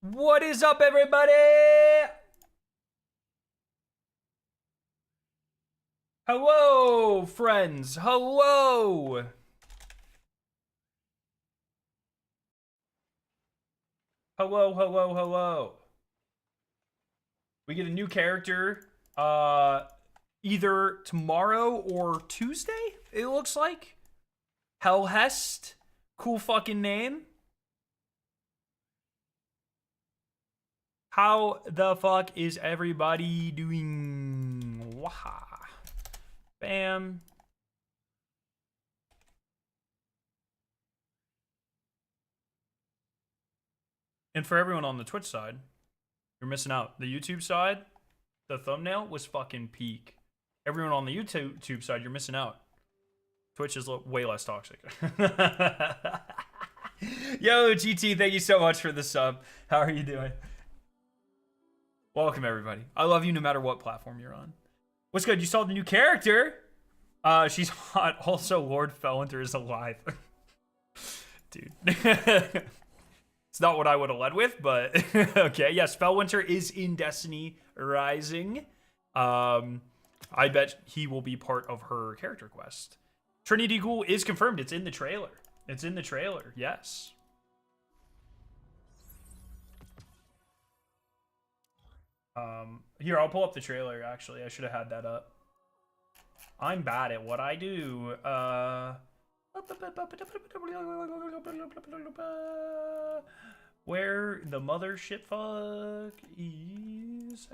What is up, everybody? Hello, friends. Hello. Hello, hello, hello. We get a new character either tomorrow or Tuesday, it looks like. Hellhest. Cool fucking name. How the fuck is everybody doing? Waha. Bam. And for everyone on the Twitch side, you're missing out. The YouTube side, the thumbnail was fucking peak. Everyone on the YouTube side, you're missing out. Twitch is way less toxic. Yo, GT, thank you so much for the sub. How are you doing? Welcome, everybody. I love you no matter what platform you're on. What's good? You saw the new character? She's hot. Also, Lord Felwinter is alive. Dude. It's not what I would have led with, but okay. Yes, Felwinter is in Destiny Rising. I bet he will be part of her character quest. Trinity Ghoul is confirmed. It's in the trailer. It's in the trailer. Yes. Here, I'll pull up the trailer, actually. I should have had that up. I'm bad at what I do. Where the mothership fuck is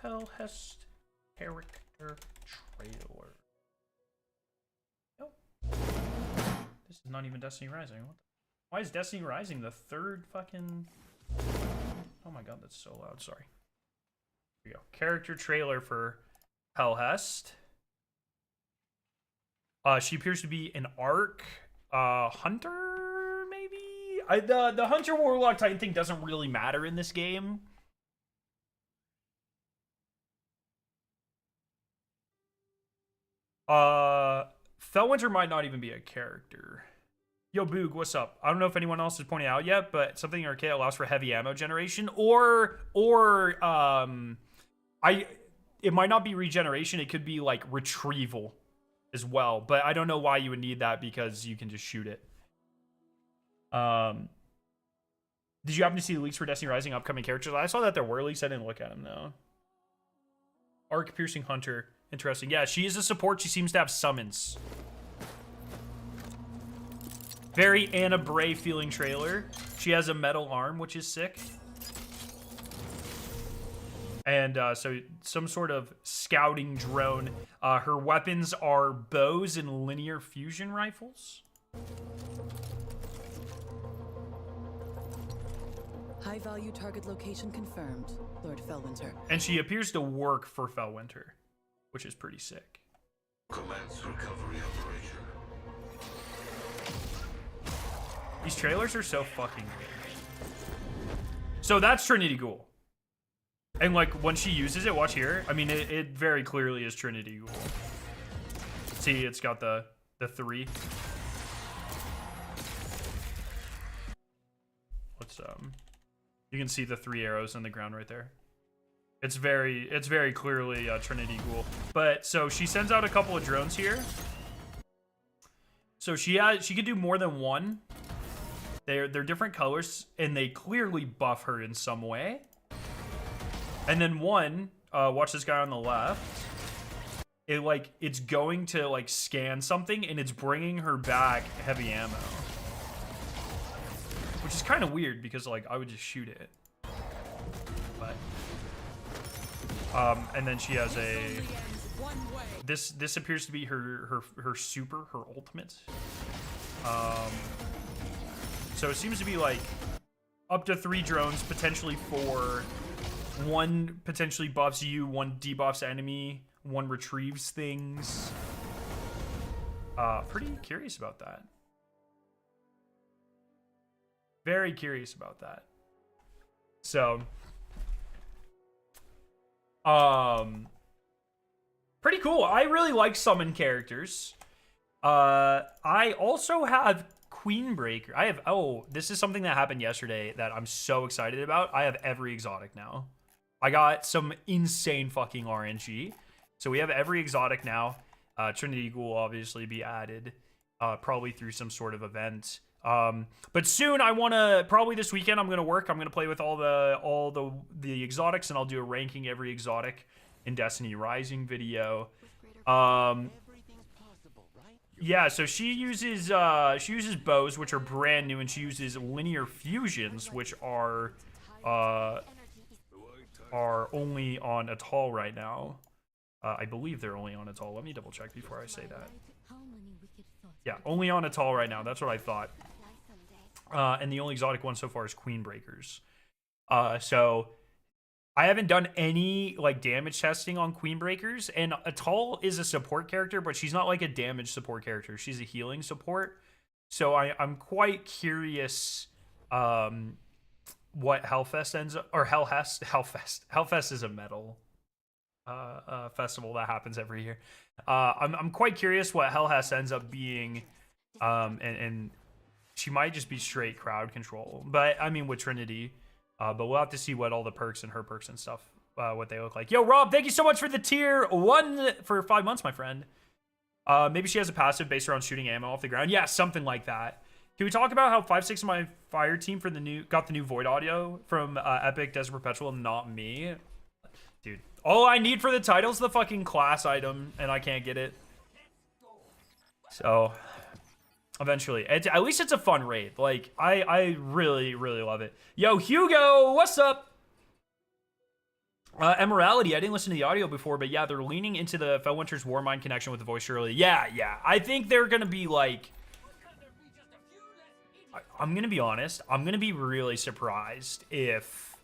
Hellhest character trailer. Nope. This is not even Destiny Rising. Why is Destiny Rising the third fucking... Oh my god, that's so loud. Sorry. Here we go. Character trailer for Hellhest. She appears to be an Arc Hunter, maybe? The Hunter Warlock Titan thing doesn't really matter in this game. Felwinter might not even be a character. Yo, Boog, what's up? I don't know if anyone else has pointed out yet, but something in Arcade allows for heavy ammo generation, or it might not be regeneration. It could be like retrieval as well, but I don't know why you would need that because you can just shoot it. Did you happen to see the leaks for Destiny Rising upcoming characters? I saw that there were leaks. I didn't look at them though. Arc Piercing Hunter, interesting. Yeah, she is a support. She seems to have summons. Very Anna Bray feeling trailer. She has a metal arm, which is sick. And so some sort of scouting drone. Her weapons are bows and linear fusion rifles. High value target location confirmed, Lord Felwinter. And she appears to work for Felwinter, which is pretty sick. Commence recovery operation. These trailers are so fucking good. So that's Trinity Ghoul. And like when she uses it, watch here. I mean, it very clearly is Trinity Ghoul. See, it's got the 3. What's you can see the 3 arrows in the ground right there. It's very clearly Trinity Ghoul. But so she sends out a couple of drones here. So she could do more than one. They're different colors, and they clearly buff her in some way. And then one, watch this guy on the left. It's going to like scan something, and it's bringing her back heavy ammo, which is kind of weird because like I would just shoot it. But and then she has a this appears to be her super, her ultimate. So it seems to be like up to 3 drones, potentially 4. 1 potentially buffs you, 1 debuffs enemy, 1 retrieves things. Pretty curious about that. Very curious about that. So, pretty cool. I really like summon characters. I also have Queen Breaker. I have, oh, this is something that happened yesterday that I'm so excited about. I have every exotic now. I got some insane fucking RNG. So we have every exotic now. Trinity Ghoul will obviously be added, probably through some sort of event. But soon I want to, probably this weekend I'm going to work. I'm going to play with all the exotics, and I'll do a ranking every exotic in Destiny Rising video. Yeah, so she uses bows, which are brand new, and she uses linear fusions, which are only on Atoll right now. I believe they're only on Atoll. Let me double check before I say that. Yeah, only on Atoll right now. That's what I thought. And the only exotic one so far is Queen Breakers. So I haven't done any like damage testing on Queen Breakers, and Atoll is a support character, but she's not like a damage support character. She's a healing support. So I'm quite curious what Hellfest ends up, or Hellfest is a metal festival that happens every year. I'm quite curious what Hellfest ends up being, and she might just be straight crowd control, but I mean with Trinity. But we'll have to see what all the perks and her perks and stuff, what they look like. Yo, Rob, thank you so much for the tier 1 for 5 months, my friend. Maybe she has a passive based around shooting ammo off the ground. Yeah, something like that. Can we talk about how 5-6 of my fire team for got the new Void audio from Epic Desert Perpetual, not me? Dude, all I need for the title is the fucking class item, and I can't get it. So eventually, at least it's a fun raid. Like, I really, really love it. Yo, Hugo, what's up? Emerality, I didn't listen to the audio before, but yeah, they're leaning into the Fellwinter's Warmind connection with the voice early. Yeah. I think they're going to be like... I'm going to be honest. I'm going to be really surprised if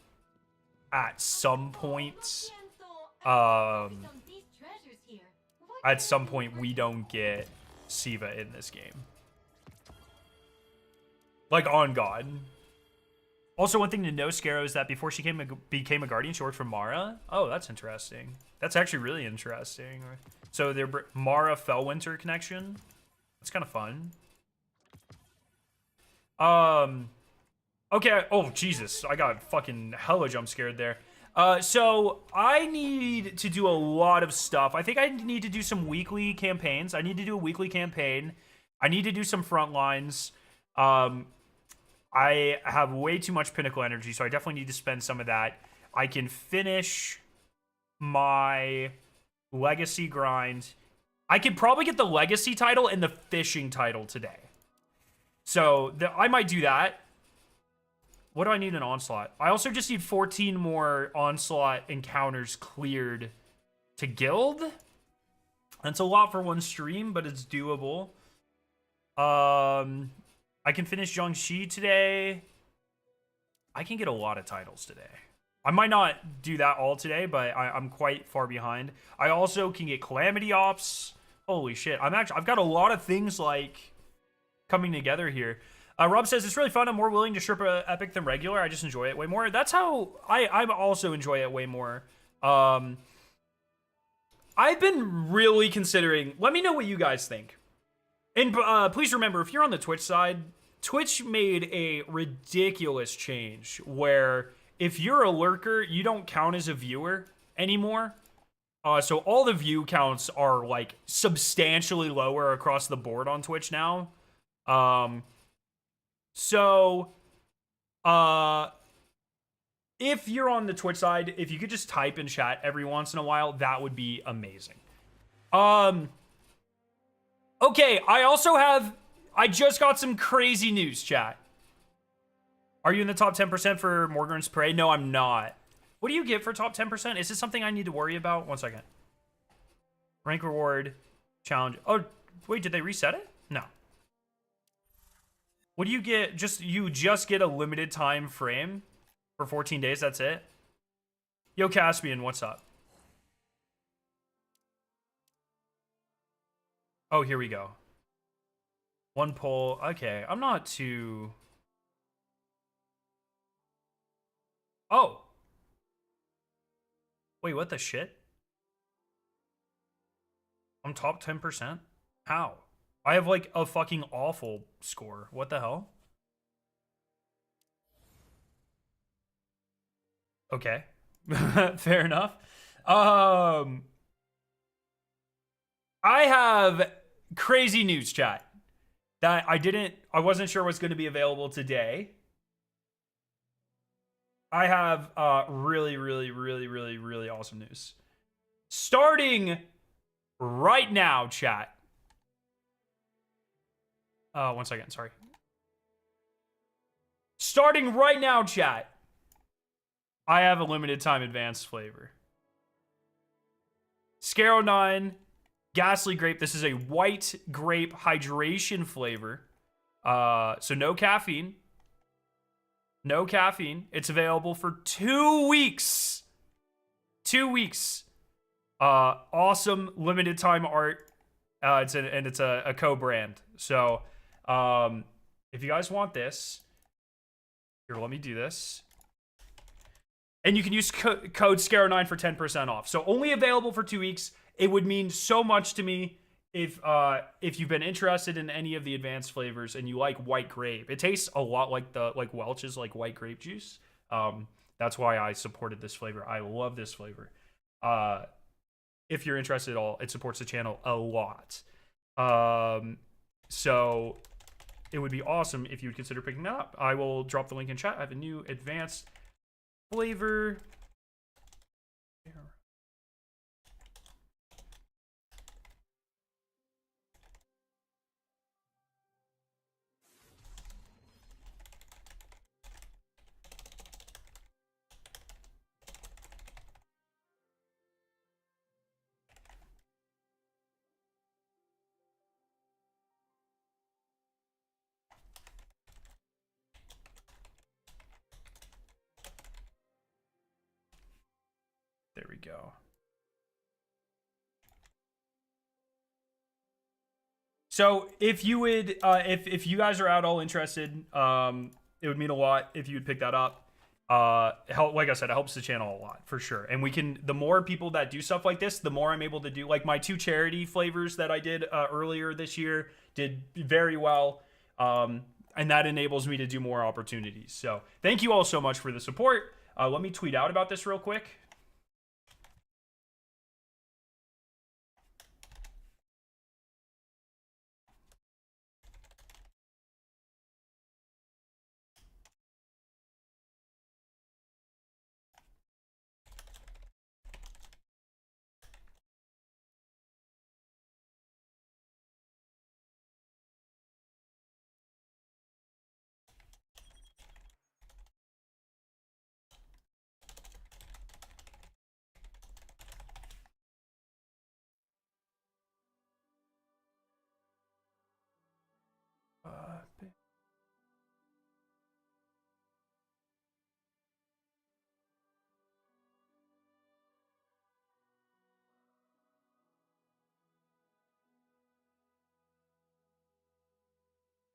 at some point... we don't get Siva in this game. Like, on God. Also, one thing to know, Scarrow, is that before she became a Guardian, she worked for Mara. Oh, that's interesting. That's actually really interesting. So, their Mara Fellwinter connection. That's kind of fun. Okay. Oh, Jesus. I got fucking hella jump scared there. So, I need to do a lot of stuff. I think I need to do some weekly campaigns. I need to do a weekly campaign. I need to do some front lines. I have way too much pinnacle energy, so I definitely need to spend some of that. I can finish my legacy grind. I could probably get the legacy title and the fishing title today. So I might do that. What do I need in Onslaught? I also just need 14 more Onslaught encounters cleared to guild. That's a lot for one stream, but it's doable. I can finish Jiangxi today. I can get a lot of titles today. I might not do that all today, but I'm quite far behind. I also can get Calamity Ops. Holy shit. I've got a lot of things like coming together here. Rob says, it's really fun. I'm more willing to Sherpa Epic than regular. I just enjoy it way more. That's how I also enjoy it way more. I've been really considering, let me know what you guys think. And please remember, if you're on the Twitch side, Twitch made a ridiculous change where if you're a lurker, you don't count as a viewer anymore. So all the view counts are like substantially lower across the board on Twitch now. If you're on the Twitch side, if you could just type in chat every once in a while, that would be amazing. Okay, I just got some crazy news, chat. Are you in the top 10% for Morgan's Parade? No, I'm not. What do you get for top 10%? Is this something I need to worry about? One second. Rank reward challenge. Oh, wait, did they reset it? No. What do you get? You just get a limited time frame for 14 days. That's it. Yo, Caspian, what's up? Oh, here we go. One poll. Okay, I'm not too... Oh. Wait, what the shit? I'm top 10%? How? I have like a fucking awful score. What the hell? Okay. Fair enough. I have crazy news, chat, that I wasn't sure was going to be available today. I have really, really, really, really, really awesome news. Starting right now, chat. 1 second, sorry. Starting right now, chat. I have a limited time advanced flavor. Scaro 9, Ghastly Grape. This is a white grape hydration flavor. So no caffeine. No caffeine. It's available for 2 weeks. 2 weeks. Awesome limited time art. It's a co-brand. So if you guys want this, here, let me do this. And you can use code SCARO9 for 10% off. So only available for 2 weeks. It would mean so much to me if you've been interested in any of the advanced flavors and you like white grape. It tastes a lot like Welch's like white grape juice. That's why I supported this flavor. I love this flavor. If you're interested at all, it supports the channel a lot. So it would be awesome if you would consider picking that up. I will drop the link in chat. I have a new advanced flavor. There we go. So if you would, if you guys are at all interested, it would mean a lot if you would pick that up. Like I said, it helps the channel a lot for sure. And the more people that do stuff like this, the more I'm able to do. Like my 2 charity flavors that I did earlier this year did very well. And that enables me to do more opportunities. So thank you all so much for the support. Let me tweet out about this real quick.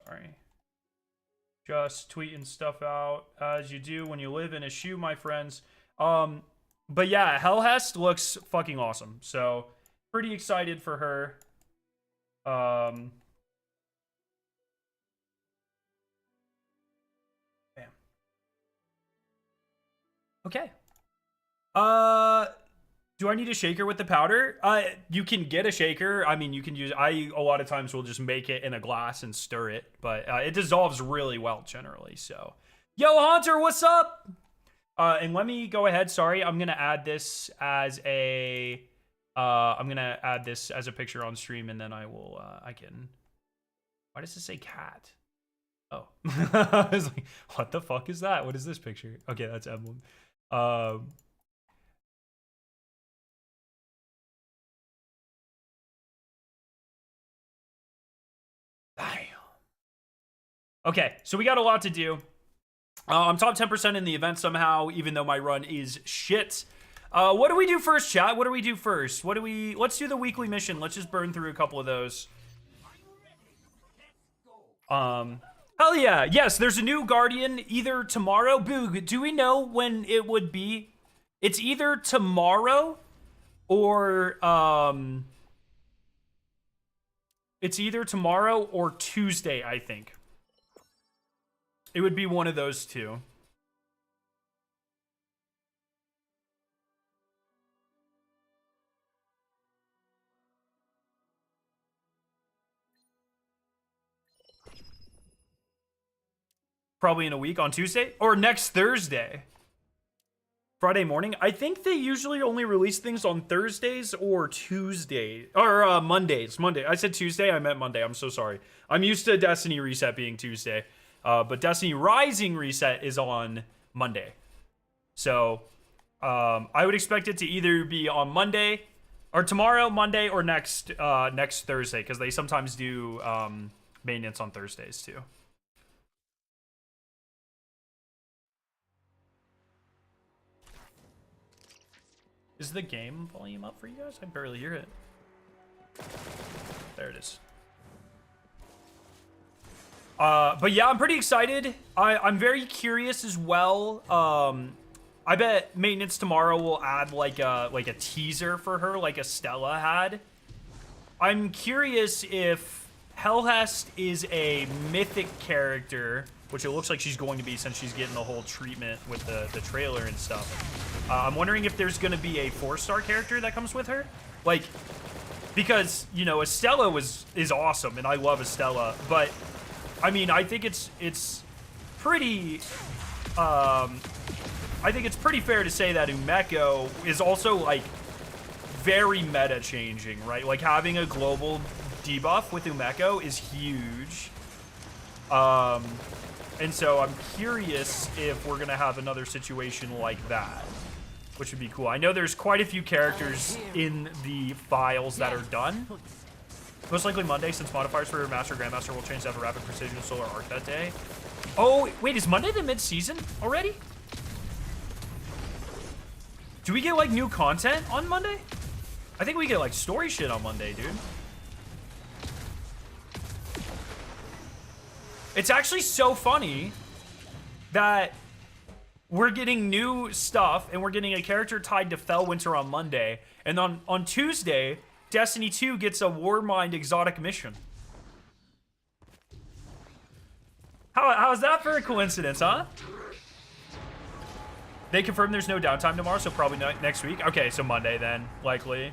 Sorry. Just tweeting stuff out as you do when you live in a shoe, my friends. But yeah, Hellhest looks fucking awesome. So pretty excited for her. Bam. Okay. Do I need a shaker with the powder? You can get a shaker. I mean, you can use, a lot of times will just make it in a glass and stir it, but it dissolves really well generally. So, yo, Hunter, what's up? And let me go ahead. Sorry, I'm going to add this as a, picture on stream, and then I will, why does it say cat? Oh, I was like, what the fuck is that? What is this picture? Okay, that's Emblem. Okay, so we got a lot to do. I'm top 10% in the event somehow, even though my run is shit. What do we do first, chat? What do we do first? Let's do the weekly mission. Let's just burn through a couple of those. Hell yeah. Yes, there's a new Guardian either tomorrow. Boog, do we know when it would be? It's either tomorrow or, It's either tomorrow or Tuesday, I think. It would be one of those two. Probably in a week on Tuesday or next Thursday. Friday morning. I think they usually only release things on Thursdays or Tuesday or Mondays. Monday. I said Tuesday. I meant Monday. I'm so sorry. I'm used to Destiny Reset being Tuesday. But Destiny Rising Reset is on Monday. So I would expect it to either be on Monday or tomorrow, Monday, or next Thursday, because they sometimes do maintenance on Thursdays too. Is the game volume up for you guys? I barely hear it. There it is. But yeah, I'm pretty excited. I'm very curious as well. I bet maintenance tomorrow will add like a teaser for her, like Estella had. I'm curious if Hellhest is a mythic character, which it looks like she's going to be since she's getting the whole treatment with the trailer and stuff. I'm wondering if there's going to be a 4-star character that comes with her. Like, because, you know, Estella is awesome, and I love Estella. But, I mean, I think it's pretty... I think it's pretty fair to say that Umeko is also, like, very meta-changing, right? Like, having a global debuff with Umeko is huge. And so I'm curious if we're going to have another situation like that, which would be cool. I know there's quite a few characters in the files that are done. Most likely Monday, since modifiers for Master Grandmaster will change to have a rapid precision solar arc that day. Oh, wait, is Monday the mid-season already? Do we get, like, new content on Monday? I think we get, like, story shit on Monday, dude. It's actually so funny that we're getting new stuff and we're getting a character tied to Fellwinter on Monday. And on Tuesday, Destiny 2 gets a Warmind exotic mission. How's that for a coincidence, huh? They confirmed there's no downtime tomorrow, so probably next week. Okay, so Monday then, likely.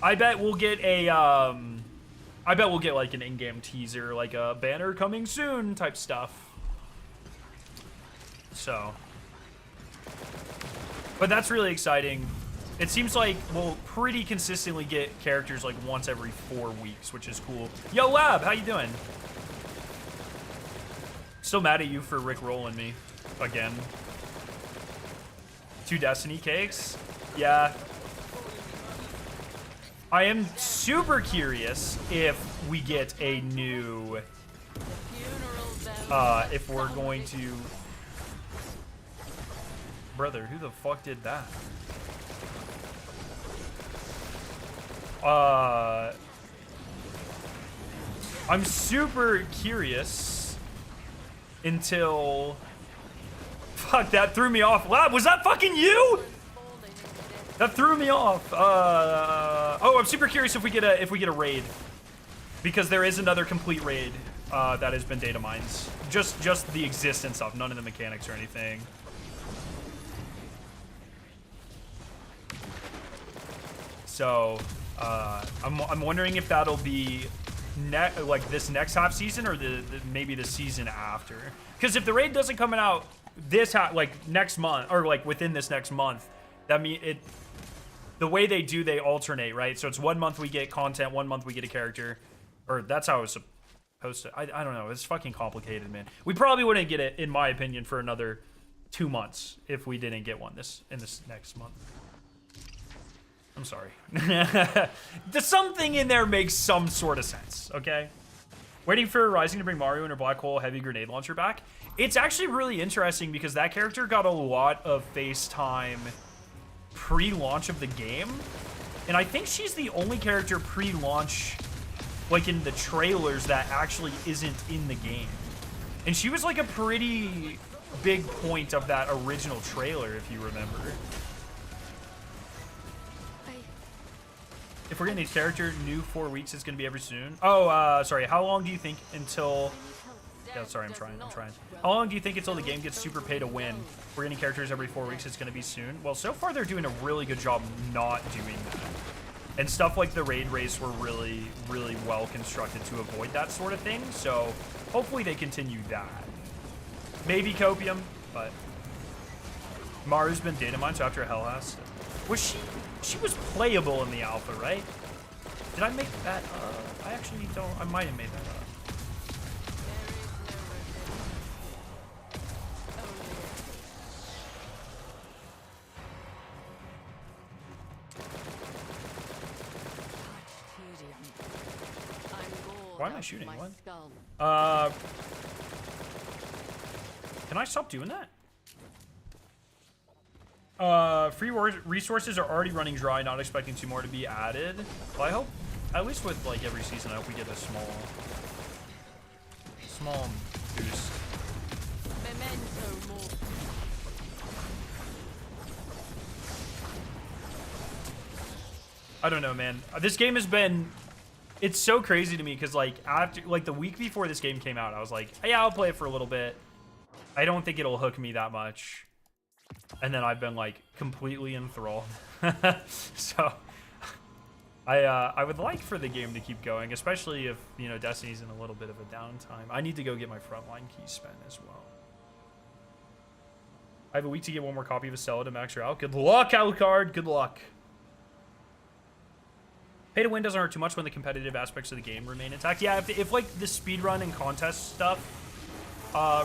I bet we'll get a, I bet we'll get like an in-game teaser, like a banner coming soon type stuff. So. But that's really exciting. It seems like we'll pretty consistently get characters like once every 4 weeks, which is cool. Yo, Lab, how you doing? Still mad at you for Rick rolling me again. 2 Destiny cakes? Yeah. I am super curious if we get a new, if we're going to... Brother, who the fuck did that? I'm super curious until... Fuck, that threw me off. Lab, was that fucking you? That threw me off. Oh, I'm super curious if we get a raid, because there is another complete raid that has been data mines. Just the existence of, none of the mechanics or anything. So I'm wondering if that'll be like this next half season or maybe the season after. Because if the raid doesn't come out this like next month or like within this next month, that means it. The way they do, they alternate, right? So it's 1 month we get content, 1 month we get a character, or that's how it's supposed to. I don't know. It's fucking complicated, man. We probably wouldn't get it, in my opinion, for another 2 months if we didn't get one in this next month. I'm sorry. Something in there makes some sort of sense, okay? Waiting for Rising to bring Mario and her black hole heavy grenade launcher back. It's actually really interesting because that character got a lot of FaceTime pre-launch of the game, and I think she's the only character pre-launch, like in the trailers, that actually isn't in the game. And she was like a pretty big point of that original trailer, if you remember. If we're getting a character new 4 weeks, it's gonna be every soon. Oh, sorry. How long do you think until? Yeah, sorry, I'm trying. How long do you think until the game gets super pay to win? We're getting characters every 4 weeks. It's gonna be soon. Well, so far they're doing a really good job not doing that. And stuff like the raid race were really, really well constructed to avoid that sort of thing. So hopefully they continue that. Maybe Copium, but Maru's been data mined, so after Hell has. Was she was playable in the alpha, right? Did I make that up? I actually don't. I might have made that up. Why am I shooting? What? Can I stop doing that? Free resources are already running dry, not expecting 2 more to be added. Well, I hope, at least with like every season, I hope we get a small boost. I don't know, man. This game has been, it's so crazy to me because like after, like the week before this game came out, I was like, yeah, I'll play it for a little bit. I don't think it'll hook me that much. And then I've been like completely enthralled. So I would like for the game to keep going, especially if, you know, Destiny's in a little bit of a downtime. I need to go get my frontline key spent as well. I have a week to get 1 more copy of Estella to max her out. Good luck, Alucard. Good luck. Pay to win doesn't hurt too much when the competitive aspects of the game remain intact. Yeah, if like the speedrun and contest stuff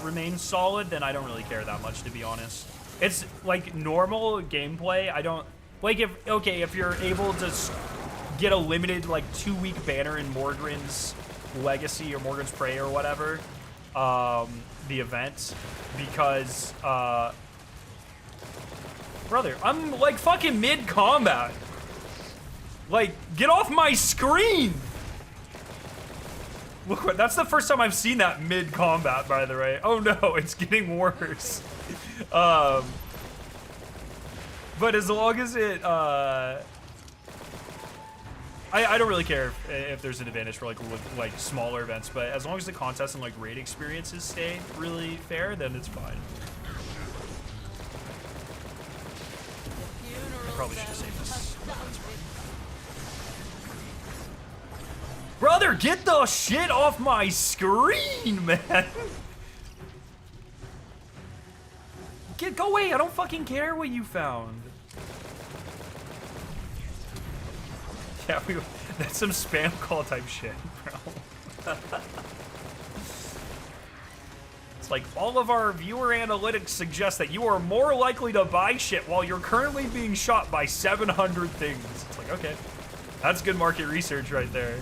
remains solid, then I don't really care that much, to be honest. It's like normal gameplay. I don't like if you're able to get a limited like 2-week banner in Morgren's Legacy or Morgren's Prey or whatever, the event, because brother, I'm like fucking mid combat. Like, get off my screen! Look what, that's the first time I've seen that mid-combat, by the way. Oh no, it's getting worse. But as long as it, I don't really care if there's an advantage for like smaller events, but as long as the contest and like raid experiences stay really fair, then it's fine. I probably should have saved this. Brother, get the shit off my screen, man. Go away. I don't fucking care what you found. Yeah, that's some spam call type shit, bro. It's like all of our viewer analytics suggest that you are more likely to buy shit while you're currently being shot by 700 things. It's like, okay, that's good market research right there.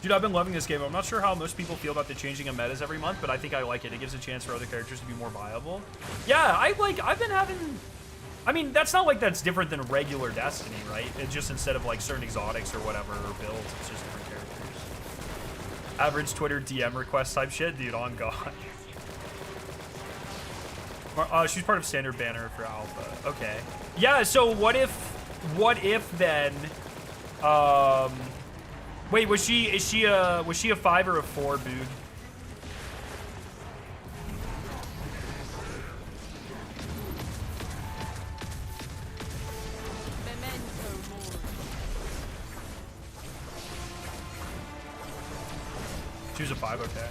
Dude, I've been loving this game. I'm not sure how most people feel about the changing of metas every month, but I think I like it. It gives a chance for other characters to be more viable. Yeah, I've been having, I mean, that's not like that's different than regular Destiny, right? It's just instead of like certain exotics or whatever, or builds, it's just different characters. Average Twitter DM request type shit, dude, on God. She's part of standard banner for alpha. Okay. Yeah, so what if then, wait, was she a 5 or a 4, dude? She was a 5, okay.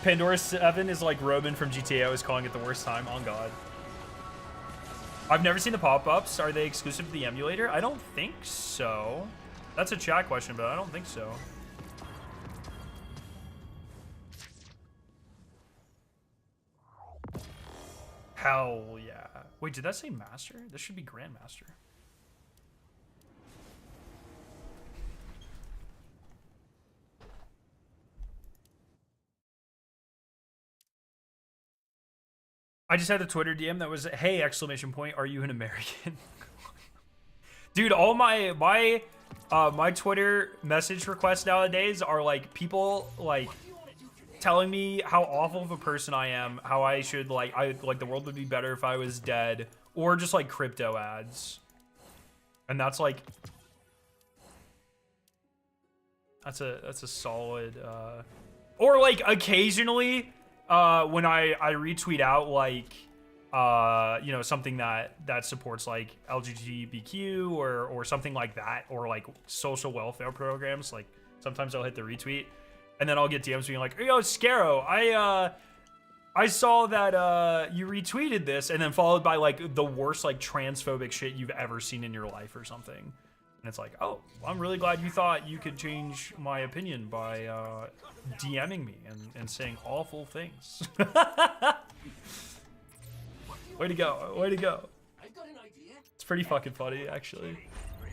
Pandora 7 is like Roman from GTA. I was calling it the worst time. On God. I've never seen the pop-ups. Are they exclusive to the emulator? I don't think so. That's a chat question, but I don't think so. Hell yeah. Wait, did that say master? This should be grandmaster. I just had a Twitter DM that was, hey, exclamation point, are you an American? Dude, all my My Twitter message requests nowadays are like people like telling me how awful of a person I am, how I should like the world would be better if I was dead, or just like crypto ads. And that's like that's a solid or like occasionally when I retweet out like you know, something that supports like LGBTQ or something like that, or like social welfare programs, like sometimes I'll hit the retweet and then I'll get DMs being like, yo, Scarrow, I saw that you retweeted this, and then followed by like the worst like transphobic shit you've ever seen in your life or something. And it's like, oh, I'm really glad you thought you could change my opinion by DMing me and saying awful things. Way to go, way to go. It's pretty fucking funny, actually.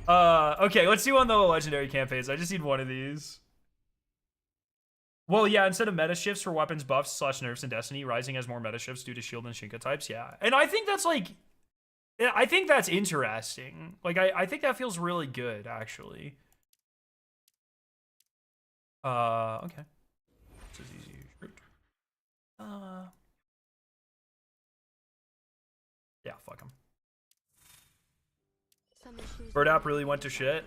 Okay, let's do one of the legendary campaigns. I just need one of these. Well, yeah, instead of meta shifts for weapons buffs / nerfs in Destiny, Rising has more meta shifts due to shield and Shinka types, yeah. And I think that's like, I think that's interesting. Like, I think that feels really good, actually. Okay. This is easy. Yeah, fuck him. Bird app really went to shit.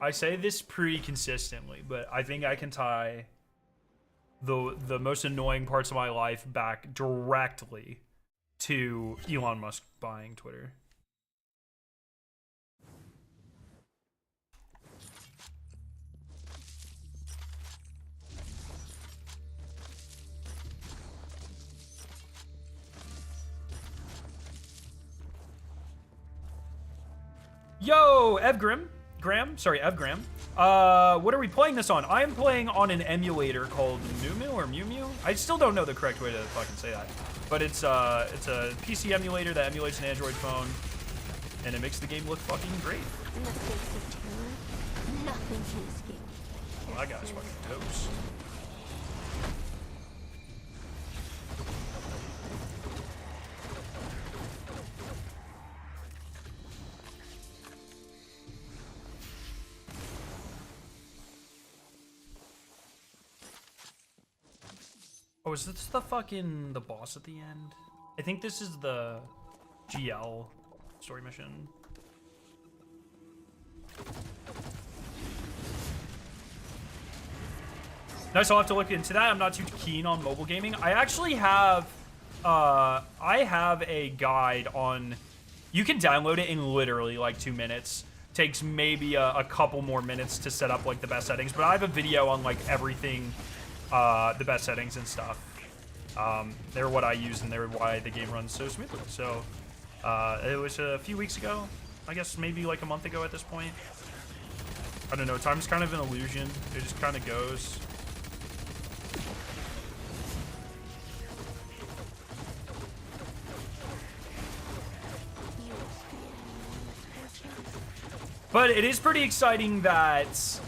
I say this pretty consistently, but I think I can tie the most annoying parts of my life back directly to Elon Musk buying Twitter. Yo, Evgram. Evgram. What are we playing this on? I'm playing on an emulator called Mumu or Mew Mew. I still don't know the correct way to fucking say that. But it's a PC emulator that emulates an Android phone, and it makes the game look fucking great. Well, that guy's fucking toast. Oh, is this the boss at the end? I think this is the GL story mission. Nice, I'll have to look into that. I'm not too keen on mobile gaming. I actually have, a guide on, you can download it in literally like 2 minutes. Takes maybe a couple more minutes to set up like the best settings, but I have a video on like everything, the best settings and stuff. They're what I use, and they're why the game runs so smoothly. So it was a few weeks ago, I guess maybe like a month ago at this point. I don't know, time's kind of an illusion. It just kind of goes. But it is pretty exciting that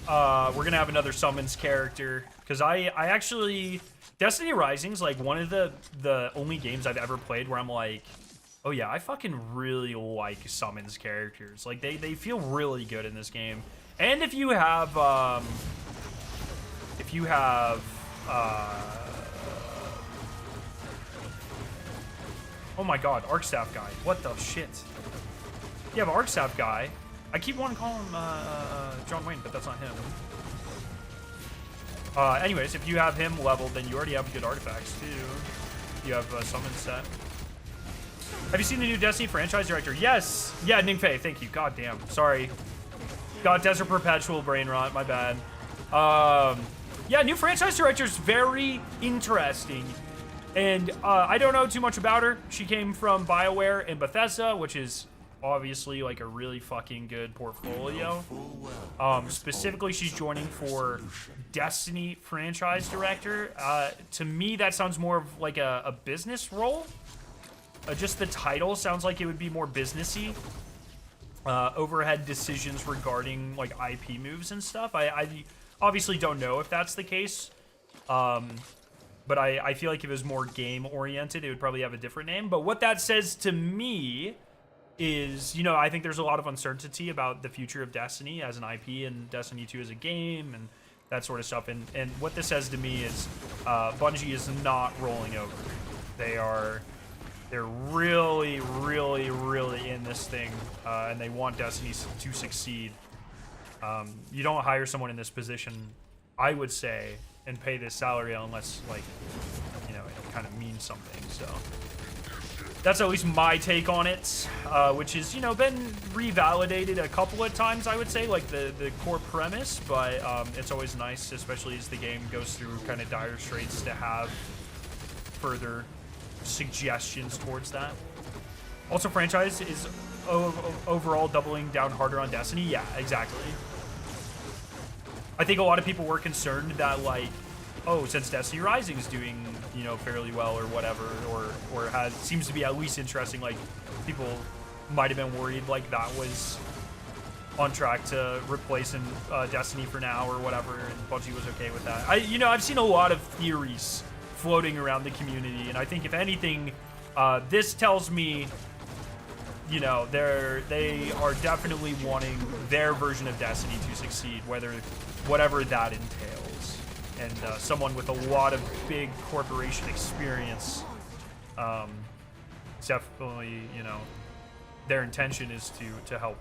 we're gonna have another summons character, because I actually, Destiny Rising's like one of the only games I've ever played where I'm like, oh yeah, I fucking really like summons characters. Like they feel really good in this game. And if you have oh my god, Arcstaff guy, what the shit? You have an Arcstaff guy. I keep wanting to call him John Wayne, but that's not him. Anyways, if you have him leveled, then you already have good artifacts too. You have a summon set. Have you seen the new Destiny franchise director? Yes. Yeah, Ningfei, thank you. God damn. Sorry. God, Desert Perpetual brain rot. My bad. Yeah, new franchise director's very interesting. And I don't know too much about her. She came from BioWare and Bethesda, which is obviously like a really fucking good portfolio. Specifically, she's joining for Destiny franchise director. To me, that sounds more of like a business role. Just the title sounds like it would be more businessy. Overhead decisions regarding like IP moves and stuff. I obviously don't know if that's the case. But I feel like if it was more game oriented, it would probably have a different name. But what that says to me is, you know, I think there's a lot of uncertainty about the future of Destiny as an IP and Destiny 2 as a game and that sort of stuff. And what this says to me is Bungie is not rolling over. They're really, really, really in this thing, and they want Destiny to succeed. You don't hire someone in this position, I would say, and pay this salary unless, like, you know, it kind of means something. So that's at least my take on it, which is, you know, been revalidated a couple of times, I would say, like the core premise, but it's always nice, especially as the game goes through kind of dire straits, to have further suggestions towards that. Also, franchise is overall doubling down harder on Destiny. Yeah, exactly. I think a lot of people were concerned that, like, oh, since Destiny Rising is doing, you know, fairly well or whatever, or seems to be at least interesting, like, people might have been worried like that was on track to replace Destiny for now or whatever, and Bungie was okay with that. I've seen a lot of theories floating around the community, and I think if anything, this tells me, you know, they are definitely wanting their version of Destiny to succeed, whatever that entails. And someone with a lot of big corporation experience, definitely, you know, their intention is to help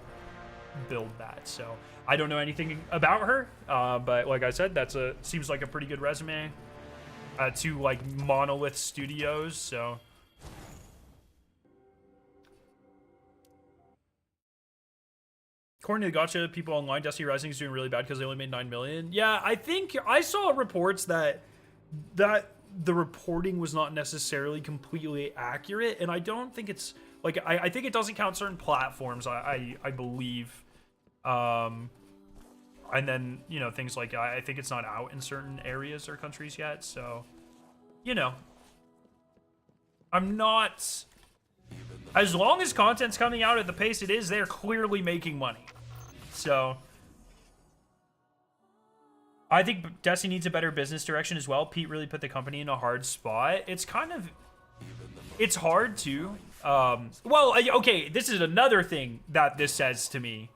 build that. So I don't know anything about her, but like I said, seems like a pretty good resume to, like, Monolith Studios. So according to Gotcha, people online, Destiny Rising is doing really bad because they only made 9 million. Yeah, I think I saw reports that the reporting was not necessarily completely accurate, and I don't think it's, like, I think it doesn't count certain platforms, I believe. And then, you know, things like, I think it's not out in certain areas or countries yet, so, you know. I'm not... As long as content's coming out at the pace it is, they're clearly making money. So I think Destiny needs a better business direction as well. Pete really put the company in a hard spot. It's kind of... It's hard to... well, okay, this is another thing that this says to me.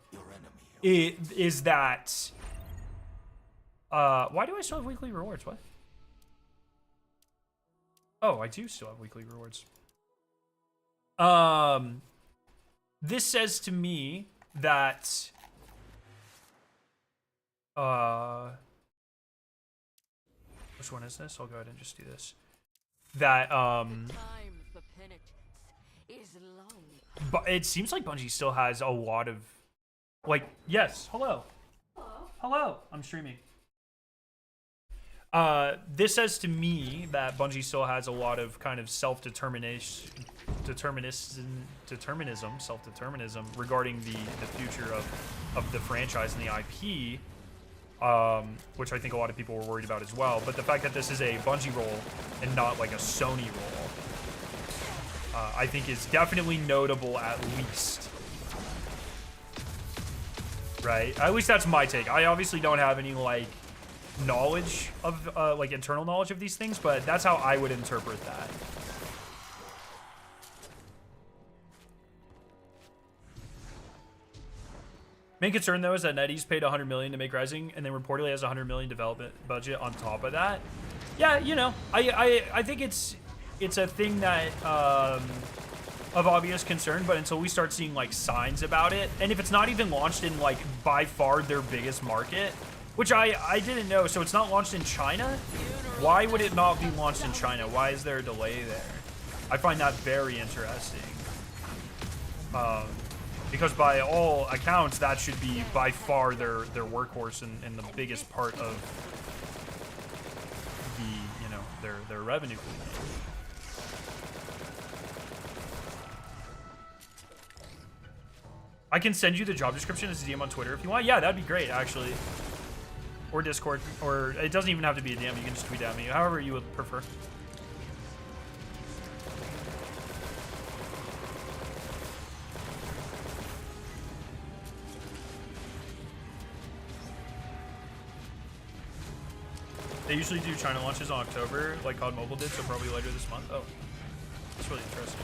Is that... why do I still have weekly rewards? What? Oh, I do still have weekly rewards. This says to me that which one is this? I'll go ahead and just do this. That but it seems like Bungie still has a lot of, like, yes, hello. Hello, I'm streaming. This says to me that Bungie still has a lot of kind of self-determinism regarding the future of the franchise and the IP, which I think a lot of people were worried about as well. But the fact that this is a Bungie role and not like a Sony role, I think is definitely notable, at least. Right? At least that's my take. I obviously don't have any, like, knowledge of like internal knowledge of these things, but that's how I would interpret that. Main concern though is that NetEase paid 100 million to make Rising and then reportedly has 100 million development budget on top of that. Yeah, you know, I think it's a thing that of obvious concern, but until we start seeing, like, signs about it, and if it's not even launched in, like, by far their biggest market, which I didn't know, so it's not launched in China? Why would it not be launched in China? Why is there a delay there? I find that very interesting. Because by all accounts, that should be by far their workhorse and the biggest part of the, you know, their revenue. I can send you the job description as a DM on Twitter if you want. Yeah, that'd be great, actually. Or Discord, or it doesn't even have to be a DM. You can just tweet at me, however you would prefer. They usually do China launches in October, like COD Mobile did, so probably later this month. Oh, that's really interesting.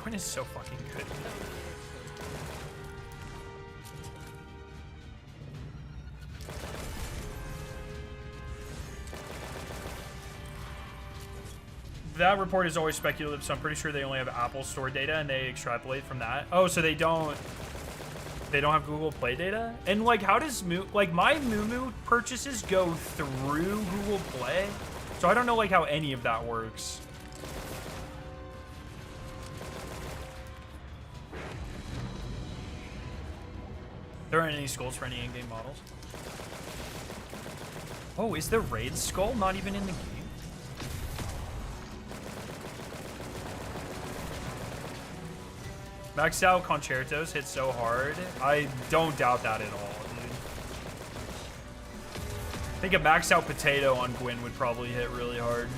Gwyn is so fucking good. That report is always speculative, so I'm pretty sure they only have Apple Store data and they extrapolate from that. Oh, so they don't have Google Play data? And like, how does like my Moo purchases go through Google Play? So I don't know like how any of that works. There aren't any skulls for any in-game models. Oh, is the raid skull not even in the game? Maxed out concertos hit so hard. I don't doubt that at all, dude. I think a maxed out potato on Gwyn would probably hit really hard.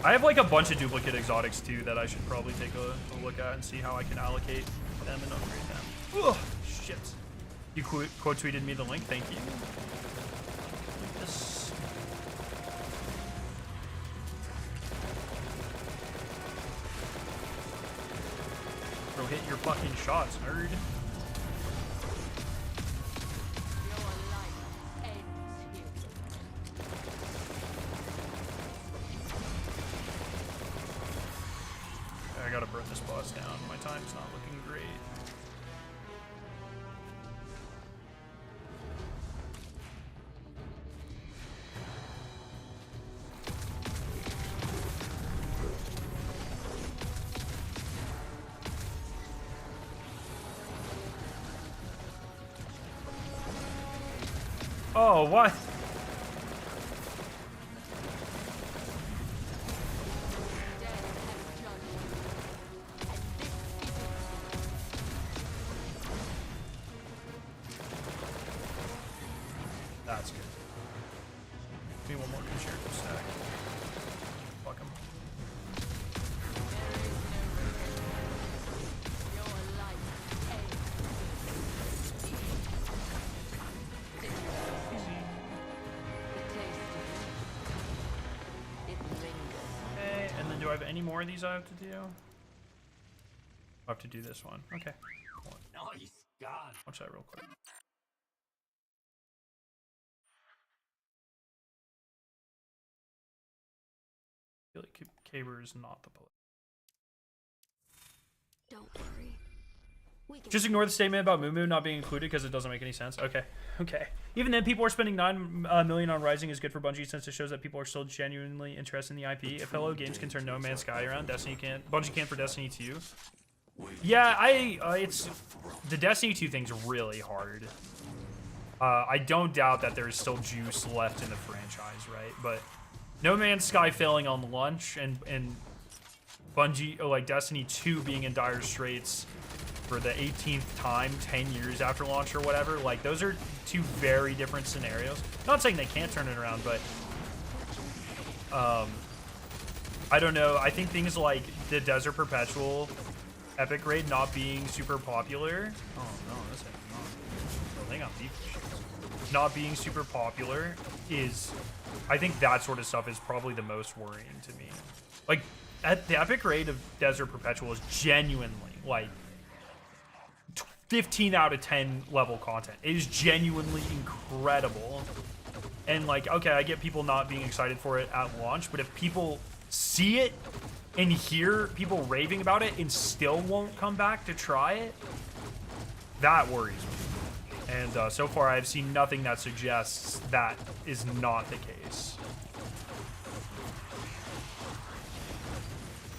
I have like a bunch of duplicate exotics too that I should probably take a look at and see how I can allocate them and upgrade them. Ugh, shit. You quote tweeted me the link, thank you. This. Bro, hit your fucking shots, nerd. I gotta burn this boss down. My time's not looking great. Oh, what? That's good. Give me one more concerto stack. Fuck him. Okay, and then do I have any more of these I have to do? I have to do this one. Okay. Nice, God. Watch that real quick. I feel like Caber is not the play. Don't worry. Just ignore the statement about Moo Moo not being included because it doesn't make any sense. Okay. Okay. Even then, people are spending $9 million on Rising is good for Bungie since it shows that people are still genuinely interested in the IP. If Hello Games can turn No Man's Sky around, Destiny can't. Bungie can't for Destiny 2. Yeah, it's the Destiny 2 thing's really hard. I don't doubt that there's still juice left in the franchise, right? But No Man's Sky failing on launch and Bungie, like Destiny 2 being in dire straits for the 18th time 10 years after launch or whatever, like those are two very different scenarios. Not saying they can't turn it around, but I don't know. I think things like the Desert Perpetual Epic Raid not being super popular. Oh no, this is not. They got deep. Not being super popular is, I think that sort of stuff is probably the most worrying to me. Like, the Epic Raid of Desert Perpetual is genuinely like 15 out of 10 level content. It is genuinely incredible. And like, okay, I get people not being excited for it at launch, but if people see it and hear people raving about it and still won't come back to try it, that worries me. And so far I've seen nothing that suggests that is not the case.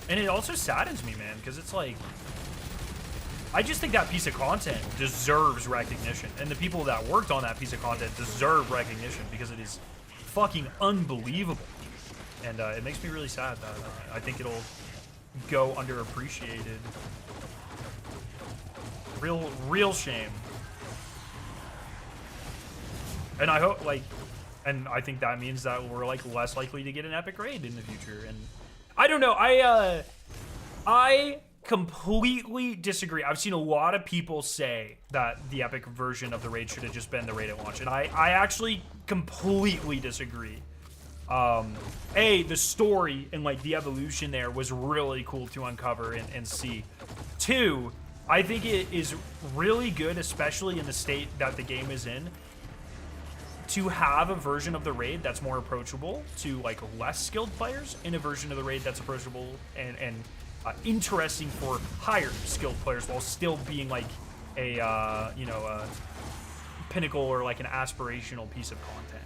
And it also saddens me, man, because it's like, I just think that piece of content deserves recognition. And the people that worked on that piece of content deserve recognition because it is fucking unbelievable. And it makes me really sad that I think it'll go underappreciated. Real shame. And I hope, like, and I think that means that we're like less likely to get an epic raid in the future. And I don't know. I completely disagree. I've seen a lot of people say that the epic version of the raid should have just been the raid at launch, and I actually completely disagree. The story and like the evolution there was really cool to uncover and see. 2, I think it is really good, especially in the state that the game is in, to have a version of the raid that's more approachable to like less skilled players, and a version of the raid that's approachable and interesting for higher skilled players, while still being like a a pinnacle or like an aspirational piece of content.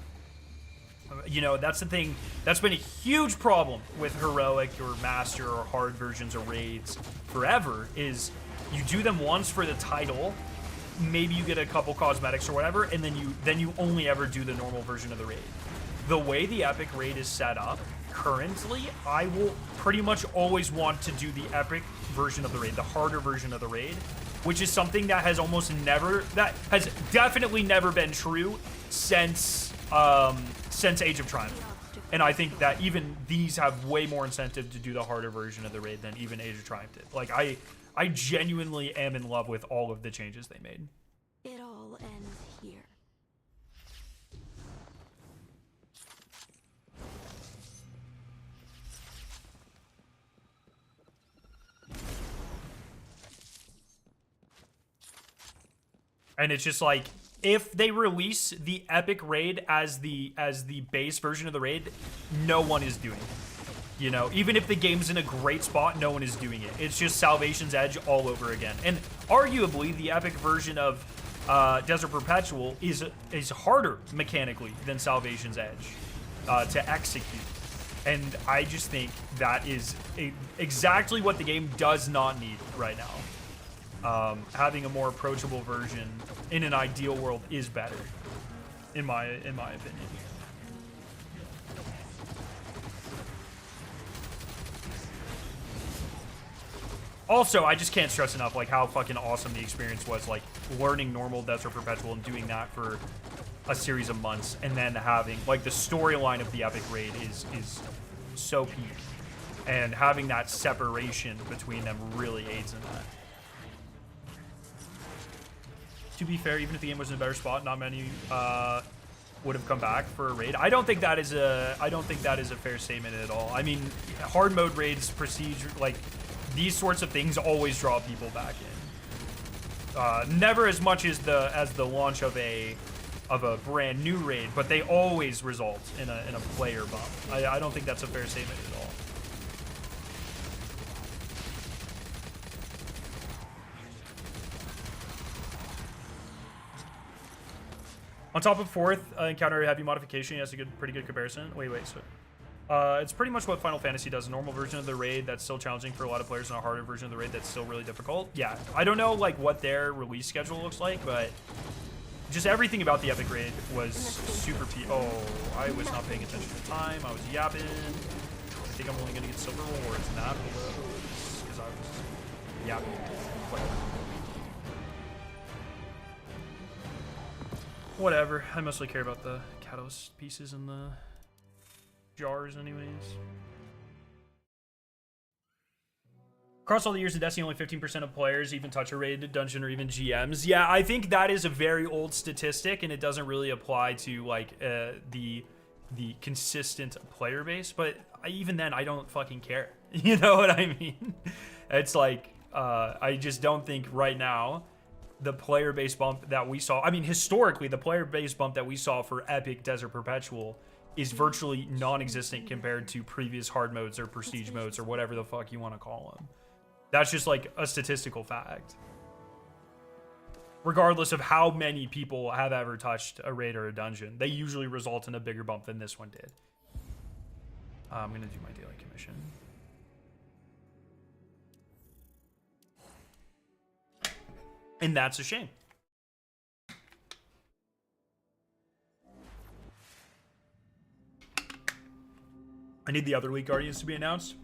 That's the thing that's been a huge problem with heroic or master or hard versions of raids forever, is you do them once for the title, maybe you get a couple cosmetics or whatever, and then you only ever do the normal version of the raid. The way the epic raid is set up currently, I will pretty much always want to do the epic version of the raid, the harder version of the raid, which is something that has definitely never been true since Age of Triumph. And I think that even these have way more incentive to do the harder version of the raid than even Age of Triumph did. Like, I genuinely am in love with all of the changes they made. It all ends here. And it's just like, if they release the epic raid as the base version of the raid, no one is doing it. Even if the game's in a great spot, no one is doing it. It's just Salvation's Edge all over again. And arguably, the epic version of Desert Perpetual is harder mechanically than Salvation's Edge to execute. And I just think that is exactly what the game does not need right now. Having a more approachable version in an ideal world is better, in my opinion. Also, I just can't stress enough like how fucking awesome the experience was, like learning normal Desert Perpetual and doing that for a series of months, and then having like the storyline of the epic raid is so peak, and having that separation between them really aids in that. To be fair, even if the game was in a better spot, not many would have come back for a raid. I don't think that is a fair statement at all. I mean, hard mode raids, prestige, like these sorts of things always draw people back in. Never as much as the launch of a brand new raid, but they always result in a player bump. I don't think that's a fair statement at all. On top of 4th encounter heavy modification, has a pretty good comparison. Wait, so it's pretty much what Final Fantasy does. A normal version of the raid that's still challenging for a lot of players, and a harder version of the raid that's still really difficult. Yeah, I don't know like what their release schedule looks like, but just everything about the epic raid was super Oh, I was not paying attention to time. I was yapping. I think I'm only gonna get silver rewards, not those, because I was yapping. Whatever. I mostly care about the catalyst pieces and the jars anyways. Across all the years of Destiny, only 15% of players even touch a raid dungeon or even GMs. Yeah, I think that is a very old statistic, and it doesn't really apply to like the consistent player base. But even then, I don't fucking care. You know what I mean? It's like I just don't think right now the player base bump that we saw, I mean, historically, the player base bump that we saw for Epic Desert Perpetual is virtually non-existent compared to previous hard modes or prestige modes or whatever the fuck you want to call them. That's just like a statistical fact. Regardless of how many people have ever touched a raid or a dungeon, they usually result in a bigger bump than this one did. I'm going to do my daily commission. And that's a shame. I need the other League Guardians to be announced.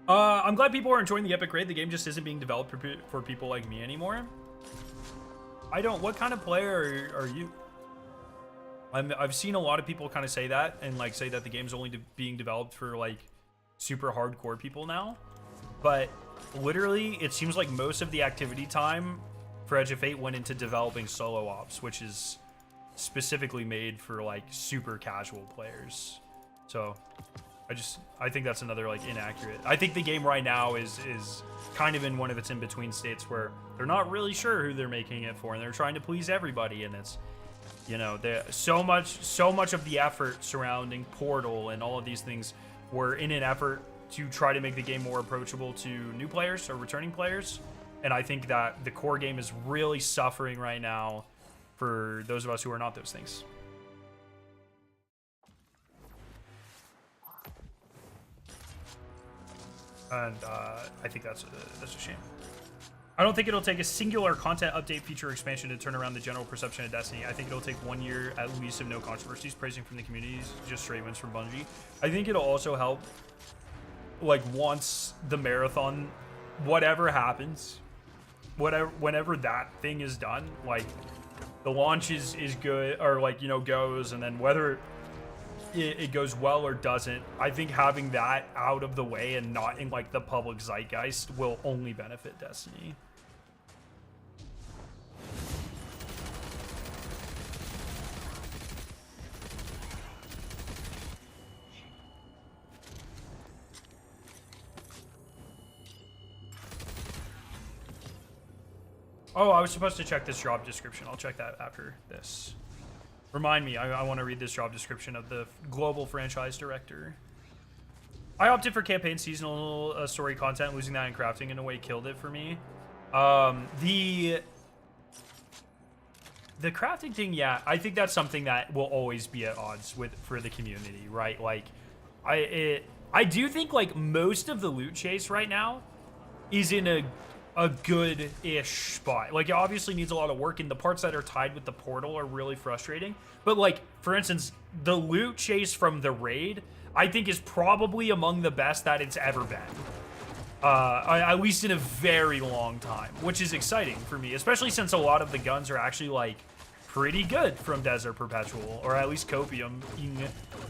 I'm glad people are enjoying the epic raid. The game just isn't being developed for people like me anymore. What kind of player are you? I've seen a lot of people kind of say that and like say that the game's only being developed for like super hardcore people now. But literally, it seems like most of the activity time for Edge of Fate went into developing solo ops, which is specifically made for like super casual players. So I think that's another like inaccurate. I think the game right now is kind of in one of its in-between states where they're not really sure who they're making it for, and they're trying to please everybody, and it's, you know, so much of the effort surrounding Portal and all of these things were in an effort to try to make the game more approachable to new players or returning players. And I think that the core game is really suffering right now for those of us who are not those things. And I think that's a shame. I don't think it'll take a singular content update, feature, expansion to turn around the general perception of Destiny. I think it'll take 1 year at least of no controversies, praising from the communities, just straight wins from Bungie. I think it'll also help, like, once the marathon, whatever happens, whenever that thing is done, like, the launch is good, or, like, you know, goes, and then whether it goes well or doesn't, I think having that out of the way and not in, like, the public zeitgeist will only benefit Destiny. Oh, I was supposed to check this job description. I'll check that after this. Remind me, I want to read this job description of the global franchise director. I opted for campaign seasonal story content. Losing that in crafting in a way killed it for me. The crafting thing, yeah, I think that's something that will always be at odds with for the community, right? Like, I do think like most of the loot chase right now is in a good-ish spot. Like, it obviously needs a lot of work, and the parts that are tied with the portal are really frustrating. But, like, for instance, the loot chase from the raid, I think, is probably among the best that it's ever been. At least in a very long time, which is exciting for me, especially since a lot of the guns are actually, like, pretty good from Desert Perpetual, or at least Copium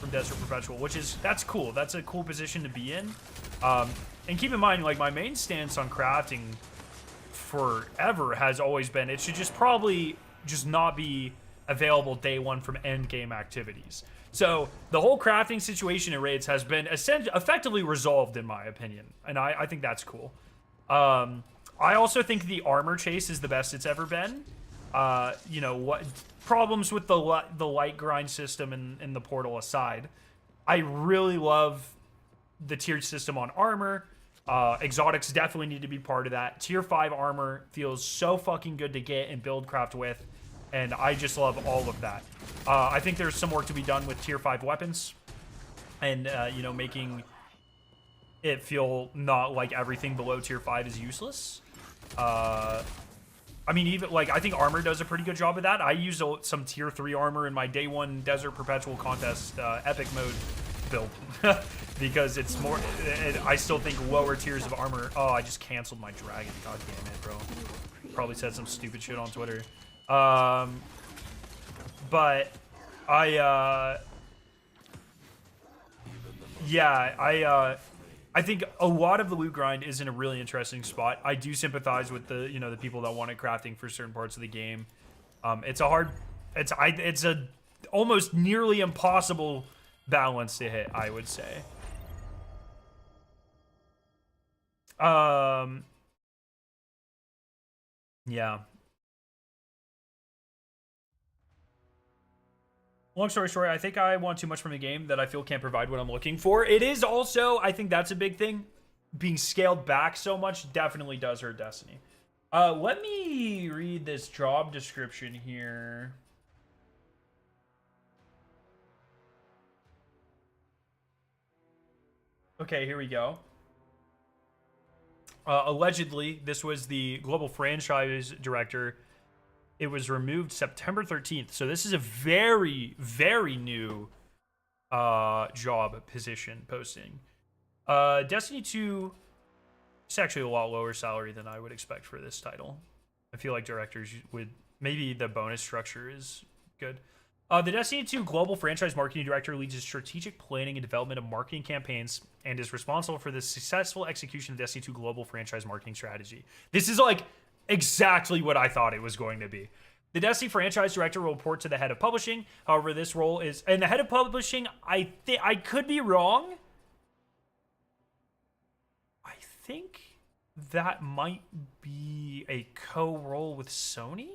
from Desert Perpetual, that's cool. That's a cool position to be in. And keep in mind, like, my main stance on crafting forever has always been, it should just probably just not be available day one from end game activities. So the whole crafting situation in raids has been effectively resolved, in my opinion, and I think that's cool. I also think the armor chase is the best it's ever been. You know, what problems with the light grind system and the portal aside, I really love the tiered system on armor. Exotics definitely need to be part of that. Tier 5 armor feels so fucking good to get and build craft with, and I just love all of that. I think there's some work to be done with tier 5 weapons, and you know, making it feel not like everything below tier 5 is useless. I mean, even like, I think armor does a pretty good job of that. I use some tier 3 armor in my day 1 Desert Perpetual contest epic mode build because it's more, I still think lower tiers of armor. Oh, I just canceled my dragon. God damn it, bro. Probably said some stupid shit on Twitter. But yeah, I think a lot of the loot grind is in a really interesting spot. I do sympathize with the, you know, the people that wanted crafting for certain parts of the game. It's a almost nearly impossible balance to hit, I would say. Yeah. Long story short, I think I want too much from the game that I feel can't provide what I'm looking for. It is also, I think that's a big thing. Being scaled back so much definitely does hurt Destiny. Let me read this job description here. Okay, here we go. Allegedly, this was the global franchise director. It was removed September 13th. So this is a very, very new job position posting. Destiny 2 is actually a lot lower salary than I would expect for this title. I feel like directors would, maybe the bonus structure is good. The Destiny 2 Global Franchise Marketing Director leads the strategic planning and development of marketing campaigns and is responsible for the successful execution of Destiny 2 Global Franchise Marketing Strategy. This is like exactly what I thought it was going to be. The Destiny franchise director will report to the head of publishing. However, this role is, and the head of publishing, I could be wrong. I think that might be a co-role with Sony.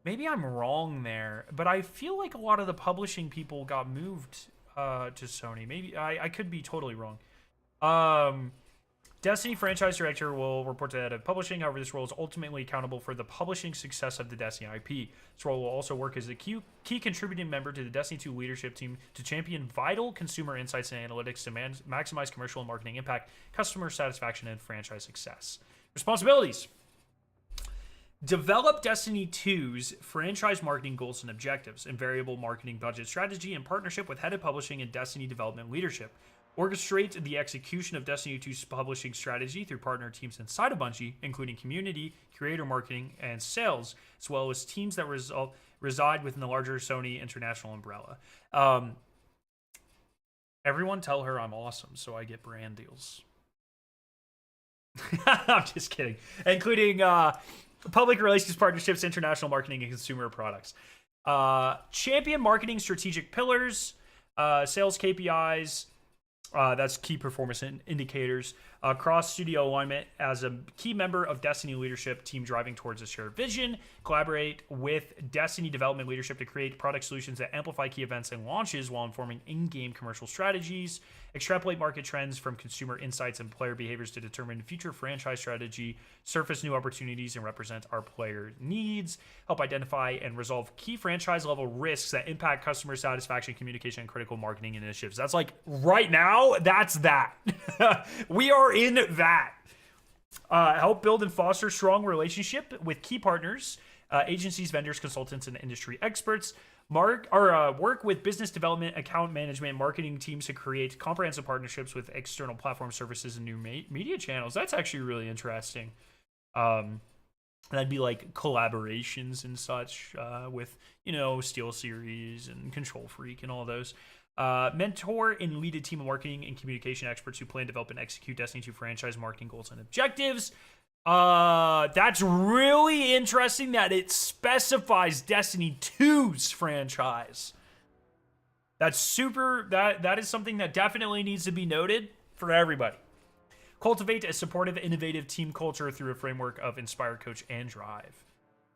Maybe I'm wrong there, but I feel like a lot of the publishing people got moved to Sony. Maybe I could be totally wrong. Destiny franchise director will report to the head of publishing. However, this role is ultimately accountable for the publishing success of the Destiny IP. This role will also work as a key contributing member to the Destiny 2 leadership team to champion vital consumer insights and analytics to maximize commercial and marketing impact, customer satisfaction, and franchise success. Responsibilities. Develop Destiny 2's franchise marketing goals and objectives and variable marketing budget strategy in partnership with head of publishing and Destiny development leadership. Orchestrate the execution of Destiny 2's publishing strategy through partner teams inside of Bungie, including community, creator marketing, and sales, as well as teams that reside within the larger Sony International umbrella. Everyone tell her I'm awesome, so I get brand deals. I'm just kidding. Including public relations partnerships, international marketing, and consumer products. Champion marketing strategic pillars, sales KPIs, that's key performance indicators, cross-studio alignment as a key member of Destiny leadership team driving towards a shared vision, collaborate with Destiny development leadership to create product solutions that amplify key events and launches while informing in-game commercial strategies, extrapolate market trends from consumer insights and player behaviors to determine future franchise strategy, surface new opportunities and represent our player needs, help identify and resolve key franchise level risks that impact customer satisfaction, communication, and critical marketing initiatives. That's like right now, that's that. We are in that. Help build and foster strong relationship with key partners, agencies, vendors, consultants, and industry experts. Work with business development, account management, and marketing teams to create comprehensive partnerships with external platform services and new media channels. That's actually really interesting. That'd be like collaborations and such with, SteelSeries and Control Freak and all those. Mentor and lead a team of marketing and communication experts who plan, develop, and execute Destiny 2 franchise marketing goals and objectives. That's really interesting that it specifies Destiny 2's franchise. That's super, that is something that definitely needs to be noted for everybody. Cultivate a supportive, innovative team culture through a framework of inspire, coach, and drive.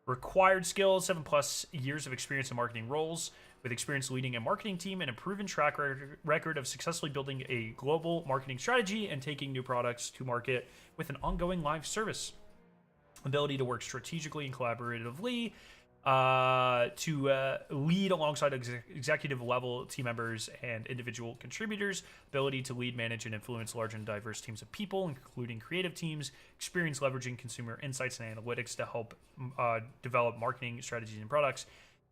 Required skills, 7+ years of experience in marketing roles, with experience leading a marketing team and a proven track record of successfully building a global marketing strategy and taking new products to market with an ongoing live service. Ability to work strategically and collaboratively, to lead alongside executive level team members and individual contributors. Ability to lead, manage, and influence large and diverse teams of people, including creative teams. Experience leveraging consumer insights and analytics to help develop marketing strategies and products.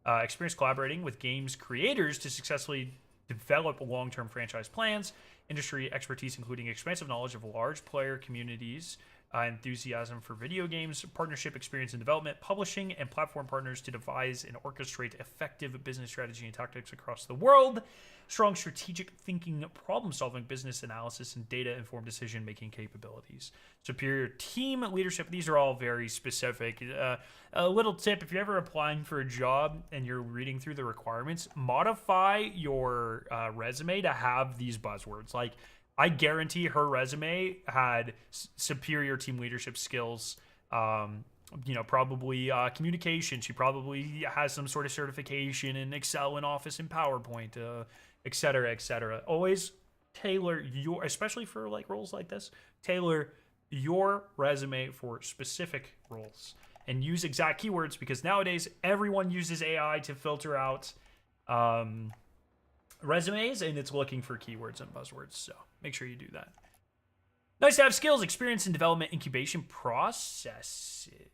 Experience collaborating with games creators to successfully develop long-term franchise plans. Industry expertise, including expansive knowledge of large player communities, enthusiasm for video games, partnership experience in development, publishing, and platform partners to devise and orchestrate effective business strategy and tactics across the world. Strong strategic thinking, problem-solving, business analysis, and data-informed decision-making capabilities. Superior team leadership. These are all very specific. A little tip, if you're ever applying for a job and you're reading through the requirements, modify your resume to have these buzzwords. Like, I guarantee her resume had superior team leadership skills, probably communication. She probably has some sort of certification in Excel and Office and PowerPoint, et cetera, et cetera. Always tailor your, especially for like roles like this, tailor your resume for specific roles and use exact keywords, because nowadays everyone uses AI to filter out resumes, and it's looking for keywords and buzzwords. So make sure you do that. Nice to have skills, experience in development incubation processes.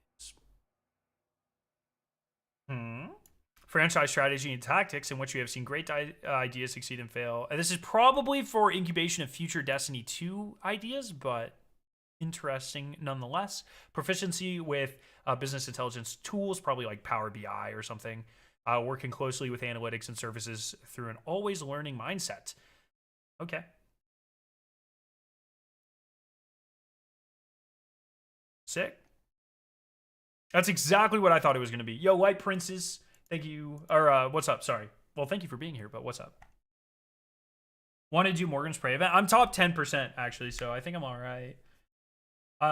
Franchise strategy and tactics, in which we have seen great ideas succeed and fail. And this is probably for incubation of future Destiny 2 ideas, but interesting nonetheless. Proficiency with business intelligence tools, probably like Power BI or something. Working closely with analytics and services through an always learning mindset. Okay. Sick. That's exactly what I thought it was going to be. Yo, White Princess, thank you. Or what's up? Sorry. Well, thank you for being here, but what's up? Want to do Morgan's Prey event? I'm top 10% actually, so I think I'm all right.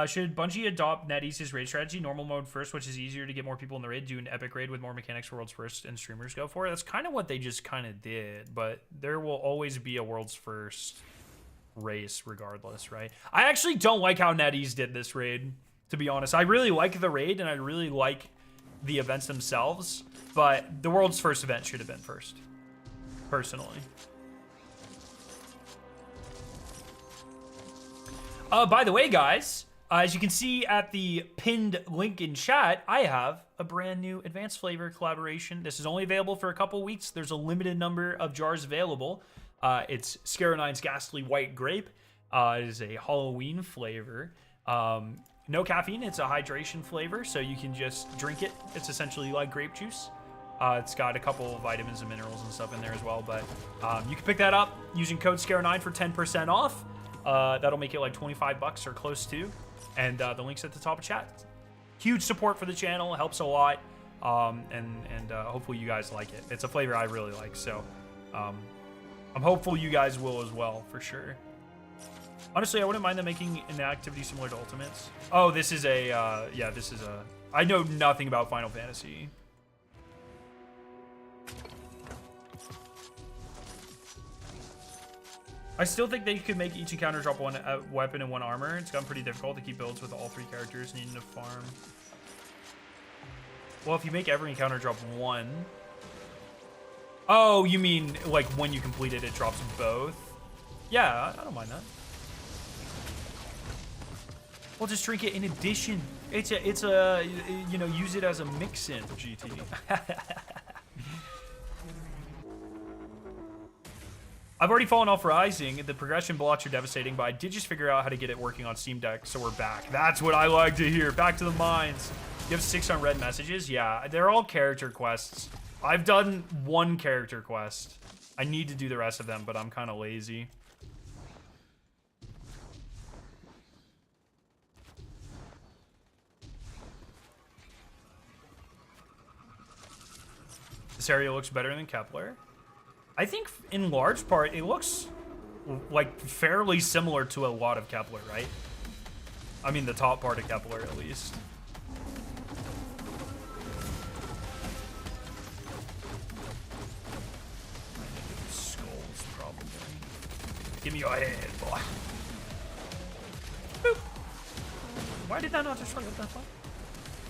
Should Bungie adopt NetEase's raid strategy? Normal mode first, which is easier to get more people in the raid. Do an epic raid with more mechanics for worlds first and streamers go for it. That's kind of what they just kind of did, but there will always be a world's first race regardless, right? I actually don't like how NetEase did this raid, to be honest. I really like the raid and I really like the events themselves, but the world's first event should have been first, personally. By the way, guys, as you can see at the pinned link in chat, I have a brand new advanced flavor collaboration. This is only available for a couple weeks. There's a limited number of jars available. It's Scaronine's Ghastly White Grape. It is a Halloween flavor. No caffeine. It's a hydration flavor, so you can just drink it. It's essentially like grape juice. It's got a couple of vitamins and minerals and stuff in there as well, but you can pick that up using code SCARE9 for 10% off. That'll make it like 25 bucks or close to. And the link's at the top of chat. Huge support for the channel. Helps a lot. And hopefully you guys like it. It's a flavor I really like, so I'm hopeful you guys will as well, for sure. Honestly, I wouldn't mind them making an activity similar to Ultimates. Oh, this is a, yeah, this is a... I know nothing about Final Fantasy. I still think they could make each encounter drop one weapon and one armor. It's gotten pretty difficult to keep builds with all three characters needing to farm. Well, if you make every encounter drop one... Oh, you mean like when you complete it, it drops both? Yeah, I don't mind that. We'll just drink it in addition. It's a you know, use it as a mix-in, GT. I've already fallen off Rising. The progression blocks are devastating, but I did just figure out how to get it working on Steam Deck, so we're back. That's what I like to hear. Back to the mines. You have 6 unread messages? Yeah, they're all character quests. I've done 1 character quest. I need to do the rest of them, but I'm kind of lazy. This area looks better than Kepler. I think in large part, it looks like fairly similar to a lot of Kepler, right? I mean, the top part of Kepler, at least. Skulls, probably. Give me your head, boy. Boop. Why did that not destroy? What the fuck?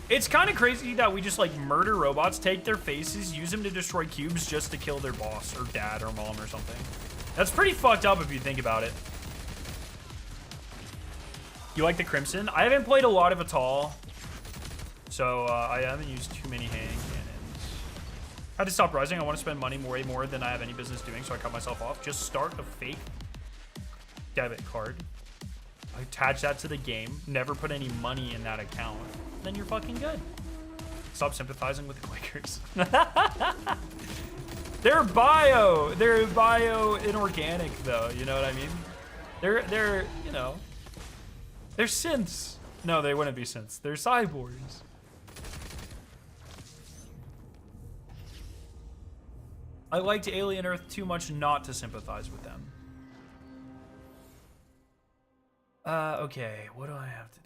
It's kind of crazy that we just like murder robots, take their faces, use them to destroy cubes just to kill their boss or dad or mom or something. That's pretty fucked up if you think about it. You like the Crimson? I haven't played a lot of it all, so I haven't used too many hand cannons. Had to stop Rising. I want to spend money way more than I have any business doing, so I cut myself off. Just start a fake debit card. Attach that to the game. Never put any money in that account. Then you're fucking good. Stop sympathizing with the Quakers. They're bio inorganic though, you know what I mean? They're you know, they're synths. No, they wouldn't be synths. They're cyborgs. I liked Alien Earth too much not to sympathize with them. Okay, what do I have to do?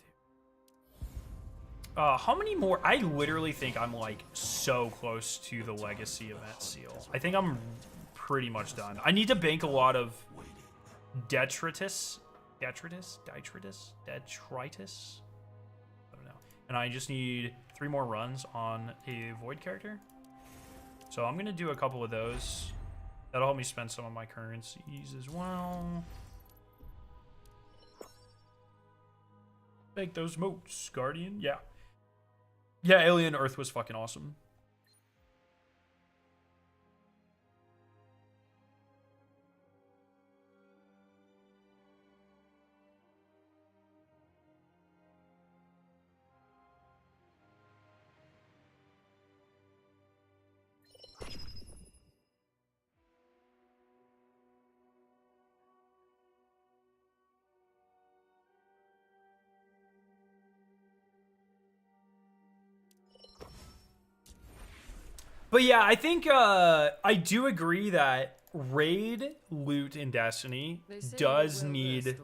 How many more? I literally think I'm like so close to the Legacy event seal. I think I'm pretty much done. I need to bank a lot of detritus. I don't know. And I just need 3 more runs on a Void character. So I'm gonna do a couple of those. That'll help me spend some of my currencies as well. Make those moats, Guardian. Yeah. Yeah, Alien Earth was fucking awesome. But yeah, I think I do agree that raid loot in Destiny does need.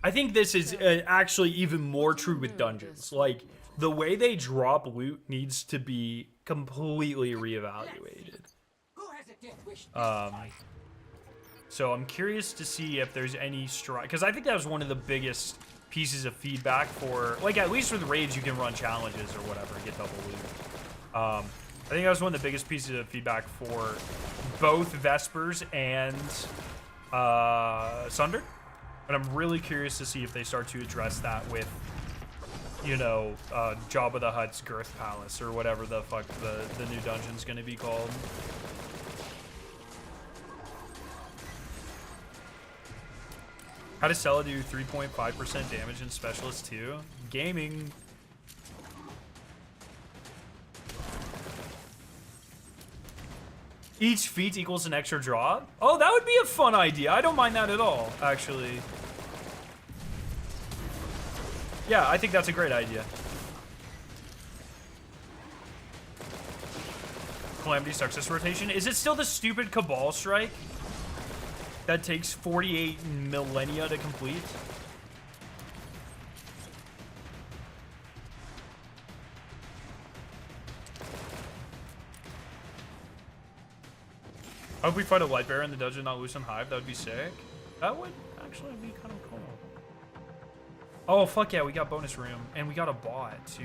I think this is actually even more true with dungeons. Like, the way they drop loot needs to be completely reevaluated. So I'm curious to see if there's any strike, because I think that was one of the biggest pieces of feedback for, like, at least with raids you can run challenges or whatever and get double loot. I think that was one of the biggest pieces of feedback for both Vespers and Sunder. But I'm really curious to see if they start to address that with, you know, Jabba the Hutt's Girth Palace or whatever the fuck the new dungeon's gonna be called. How does Sella do 3.5% damage in Specialist 2? Gaming. Each feat equals an extra draw? Oh, that would be a fun idea. I don't mind that at all, actually. Yeah, I think that's a great idea. Calamity Success Rotation. Is it still the stupid Cabal Strike that takes 48 millennia to complete? I hope we fight a light bearer in the dungeon, not loosen hive. That would be sick. That would actually be kind of cool. Oh, fuck yeah, we got bonus room. And we got a bot, too.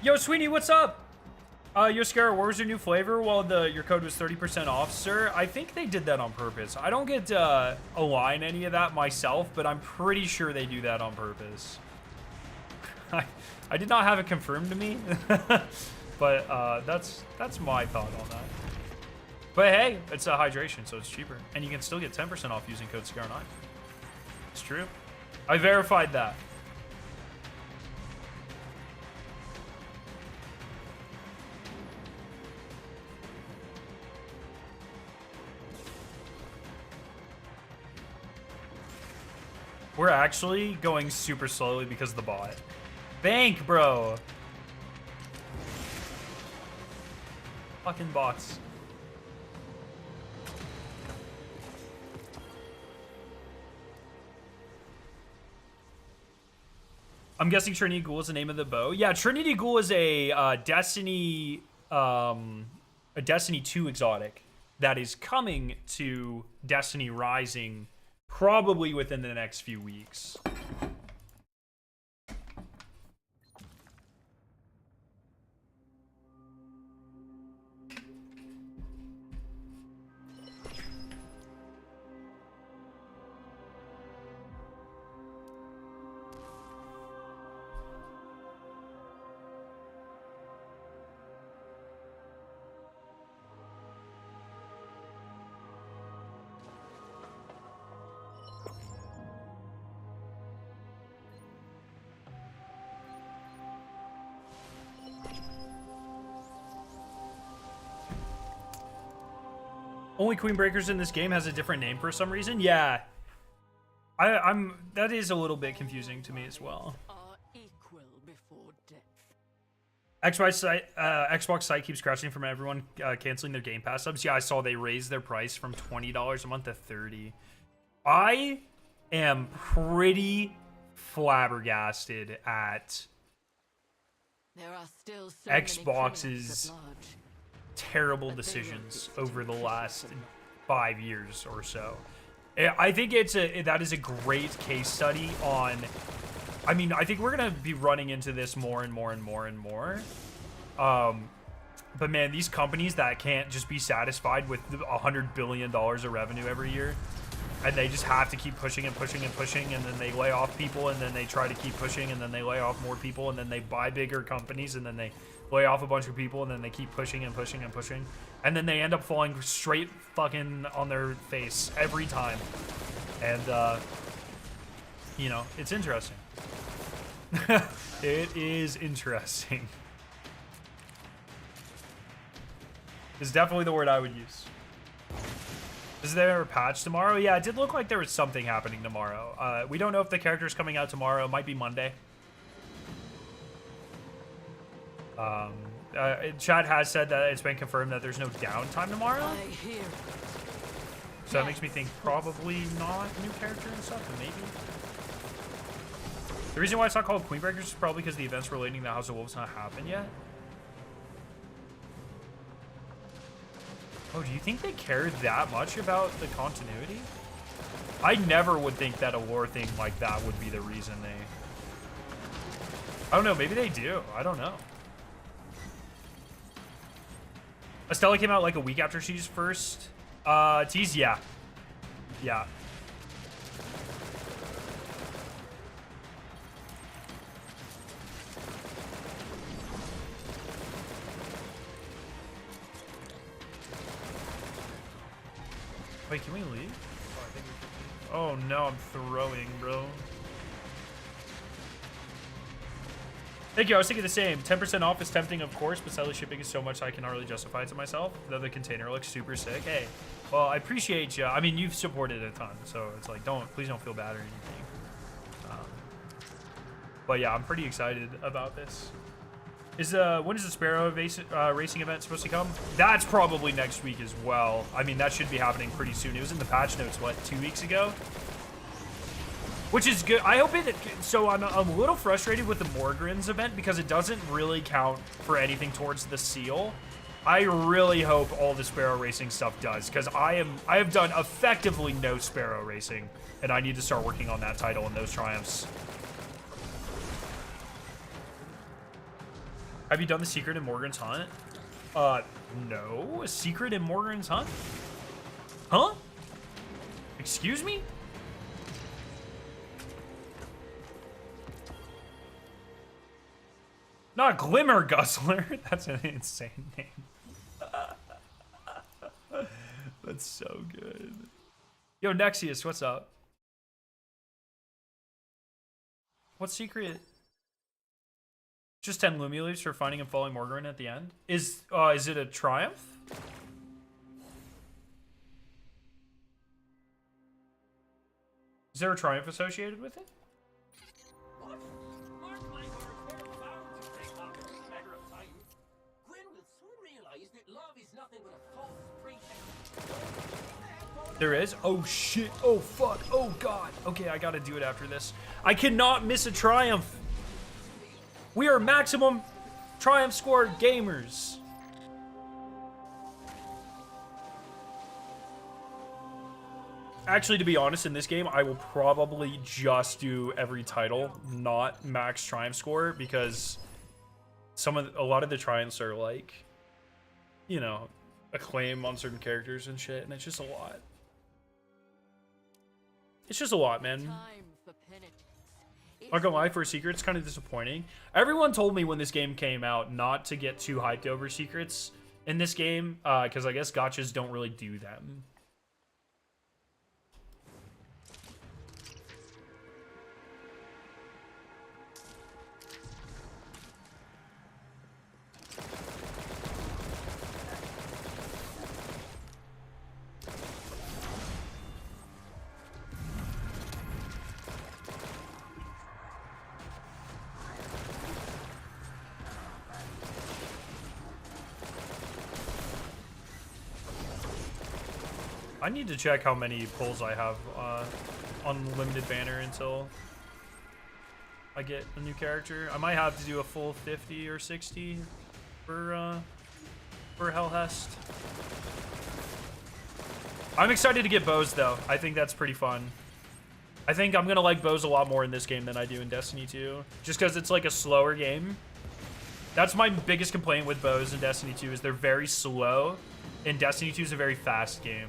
Yo, Sweeney, what's up? Yoskara, what was your new flavor? Well, your code was 30% off, sir. I think they did that on purpose. I don't get to align any of that myself, but I'm pretty sure they do that on purpose. I did not have it confirmed to me, but that's my thought on that. But hey, it's a hydration, so it's cheaper, and you can still get 10% off using code SCAR9. It's true. I verified that. We're actually going super slowly because of the bot. Bank, bro. Fucking bots. I'm guessing Trinity Ghoul is the name of the bow. Yeah, Trinity Ghoul is a Destiny 2 exotic that is coming to Destiny Rising probably within the next few weeks. Only Queen Breakers in this game has a different name for some reason. Yeah, that is a little bit confusing to me as well. Xbox site keeps crashing from everyone canceling their Game Pass subs. Yeah, I saw they raised their price from $20 a month to $30. I am pretty flabbergasted at Xbox's terrible decisions over the last 5 years or so. I think that is a great case study on. I mean, I think we're gonna be running into this more and more and more and more. But man, these companies that can't just be satisfied with $100 billion of revenue every year, and they just have to keep pushing and pushing and pushing, and then they lay off people, and then they try to keep pushing, and then they lay off more people, and then they buy bigger companies, and then they lay off a bunch of people, and then they keep pushing and pushing and pushing, and then they end up falling straight fucking on their face every time. And, you know, it's interesting. It is interesting. Is definitely the word I would use. Is there a patch tomorrow? Yeah, it did look like there was something happening tomorrow. We don't know if the character's coming out tomorrow. It might be Monday. Chad has said that it's been confirmed that there's no downtime tomorrow. So that makes me think probably not new character and stuff, but maybe. The reason why it's not called Queen Breakers is probably because the events relating to the House of Wolves not happened yet. Oh, do you think they care that much about the continuity? I never would think that a lore thing like that would be the reason they... I don't know, maybe they do. I don't know. Estella came out like a week after she's first teased, yeah. Yeah. Wait, can we leave? Oh, I think we can leave. Oh no, I'm throwing, bro. Thank you, I was thinking the same. 10% off is tempting, of course, but sadly shipping is so much I can hardly justify it to myself, though the container looks super sick. Hey, well, I appreciate you. I mean, you've supported it a ton, so it's like, please don't feel bad or anything. But yeah, I'm pretty excited about this. When is the Sparrow racing event supposed to come? That's probably next week as well. I mean, that should be happening pretty soon. It was in the patch notes, what, 2 weeks ago? Which is good. I hope it... So I'm a little frustrated with the Morgrins event because it doesn't really count for anything towards the seal. I really hope all the Sparrow racing stuff does, because I have done effectively no Sparrow racing, and I need to start working on that title and those triumphs. Have you done the secret in Morgan's Hunt? No. A secret in Morgan's Hunt? Huh? Excuse me? Not Glimmer Guzzler. That's an insane name. That's so good. Yo, Nexius, what's up? What secret? Just 10 Lumia leaves for finding and following Morgan at the end. Is it a triumph? Is there a triumph associated with it? What? Mark my words, there are bound to break up in a matter of time. Gwen will soon realize that love is nothing but a false pretense. There is? Oh shit, oh fuck, oh god. Okay, I gotta do it after this. I cannot miss a triumph. We are maximum triumph score gamers. Actually, to be honest, in this game, I will probably just do every title, not max triumph score, because a lot of the triumphs are like, you know, acclaim on certain characters and shit, and it's just a lot. It's just a lot, man. Not gonna lie, for a secret, it's kind of disappointing. Everyone told me when this game came out not to get too hyped over secrets in this game, because I guess gachas don't really do them. I need to check how many pulls I have on limited banner until I get a new character. I might have to do a full 50 or 60 for Hellhest. I'm excited to get bows though. I think that's pretty fun. I think I'm gonna like bows a lot more in this game than I do in Destiny 2, just because it's like a slower game. That's my biggest complaint with bows in Destiny 2 is they're very slow, and Destiny 2 is a very fast game.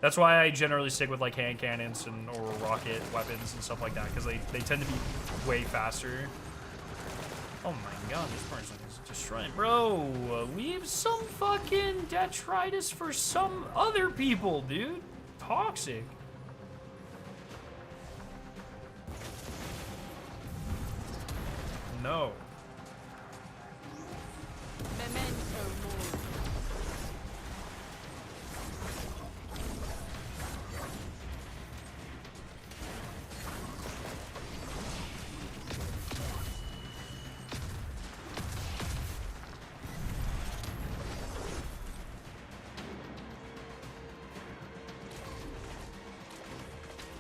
That's why I generally stick with like hand cannons or rocket weapons and stuff like that, because they tend to be way faster. Oh my god, this person is destroying. Bro, leave some fucking detritus for some other people, dude. Toxic. no. Memento mori.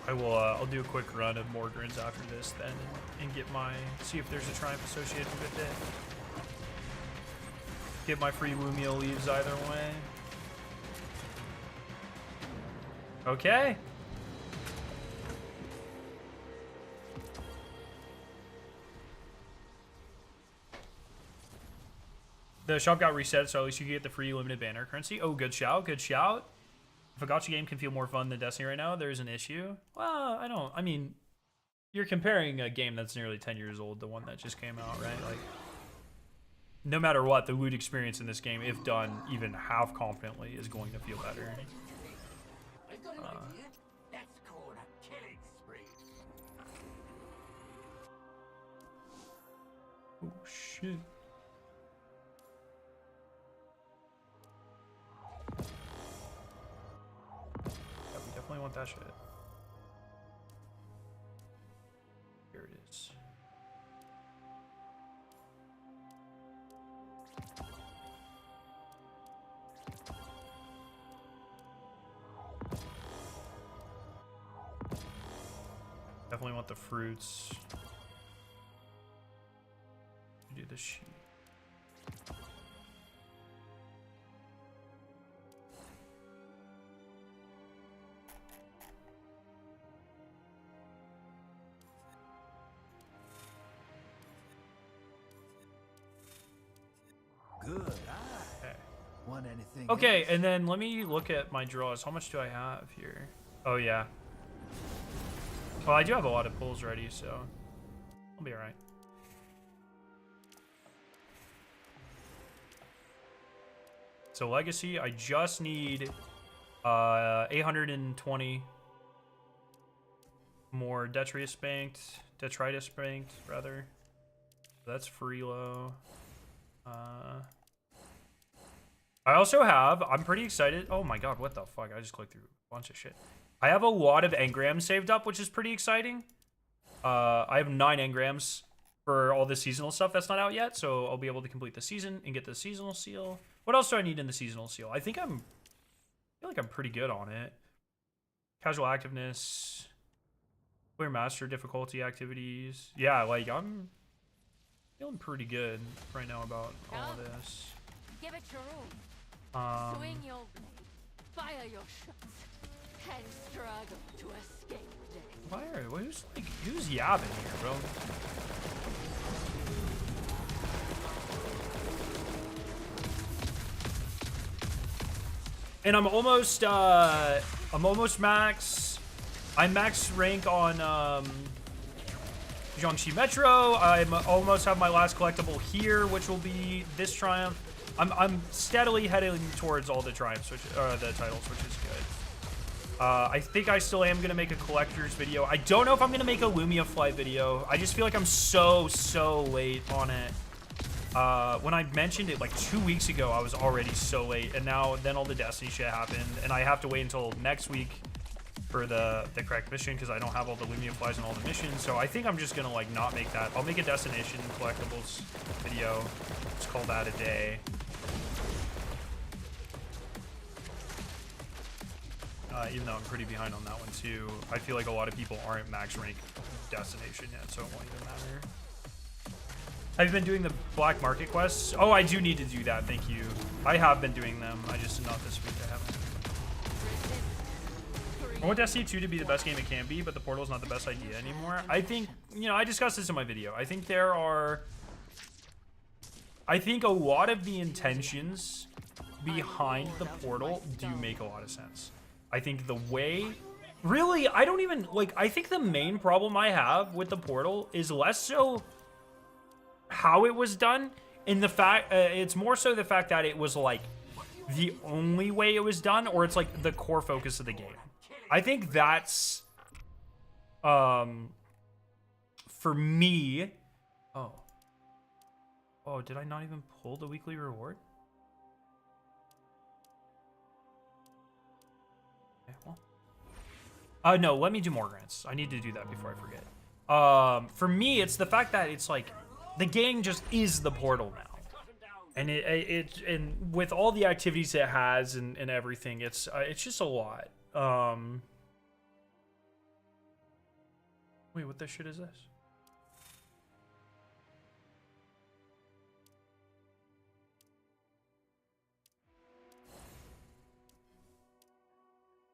I will. I'll do a quick run of Morgrins after this, then, and get my see if there's a triumph associated with it. Get my free Lumia leaves either way. Okay. The shop got reset, so at least you can get the free limited banner currency. Oh, good shout, good shout. If a gacha game can feel more fun than Destiny right now, there's an issue. Well, I mean, you're comparing a game that's nearly 10 years old to one that just came out, right? Like, no matter what, the loot experience in this game, if done even half confidently, is going to feel better. I've got an idea. That's called a killing spree. Oh, shit. Yeah, we definitely want that shit. Here it is. Definitely want the fruits. Do the sheep. Good. Okay. Want anything? Okay, else? and then let me look at my draws. How much do I have here? Oh, yeah. Well, I do have a lot of pulls ready, so I'll be alright. So Legacy, I just need 820 more detritus banked, rather. So that's Freelo. I also have, I'm pretty excited. Oh my god, what the fuck? I just clicked through a bunch of shit. I have a lot of engrams saved up, which is pretty exciting. I have 9 engrams for all the seasonal stuff that's not out yet, so I'll be able to complete the season and get the seasonal seal. What else do I need in the seasonal seal? I feel like I'm pretty good on it. Casual activeness, clear master difficulty activities. Yeah, like I'm feeling pretty good right now about all of this. Give it your all. Swing your blade, fire your shots, and struggle to escape death. Who's yapping here, bro? And I'm almost max. I'm max rank on Jiangxi Metro. I'm almost have my last collectible here, which will be this triumph. I'm steadily heading towards all the triumphs, the titles, which is good. I think I still am gonna make a collector's video. I don't know if I'm gonna make a Lumia flight video. I just feel like I'm so late on it. When I mentioned it like 2 weeks ago, I was already so late, and then all the Destiny shit happened, and I have to wait until next week for the correct mission because I don't have all the Lumia flies and all the missions. So I think I'm just gonna like not make that. I'll make a destination collectibles video. Let's call that a day. Even though I'm pretty behind on that one too. I feel like a lot of people aren't max rank destination yet, so it won't even matter. Have you been doing the black market quests? Oh, I do need to do that, thank you. I have been doing them, I just not this week, I haven't. I want Destiny 2 to be the best game it can be, but the portal is not the best idea anymore. I think, you know, I discussed this in my video. I think a lot of the intentions behind the portal do make a lot of sense. I think the way, really, I don't even, like, I think the main problem I have with the portal is less so how it was done, and the fact, it's more so the fact that it was, like, the only way it was done, or it's, like, the core focus of the game. I think that's, for me, oh, Oh, did I not even pull the weekly reward? Okay, well. No, let me do more grants. I need to do that before I forget. For me, it's the fact that it's like the gang just is the portal now. And and with all the activities it has and everything, it's just a lot. Wait, what the shit is this?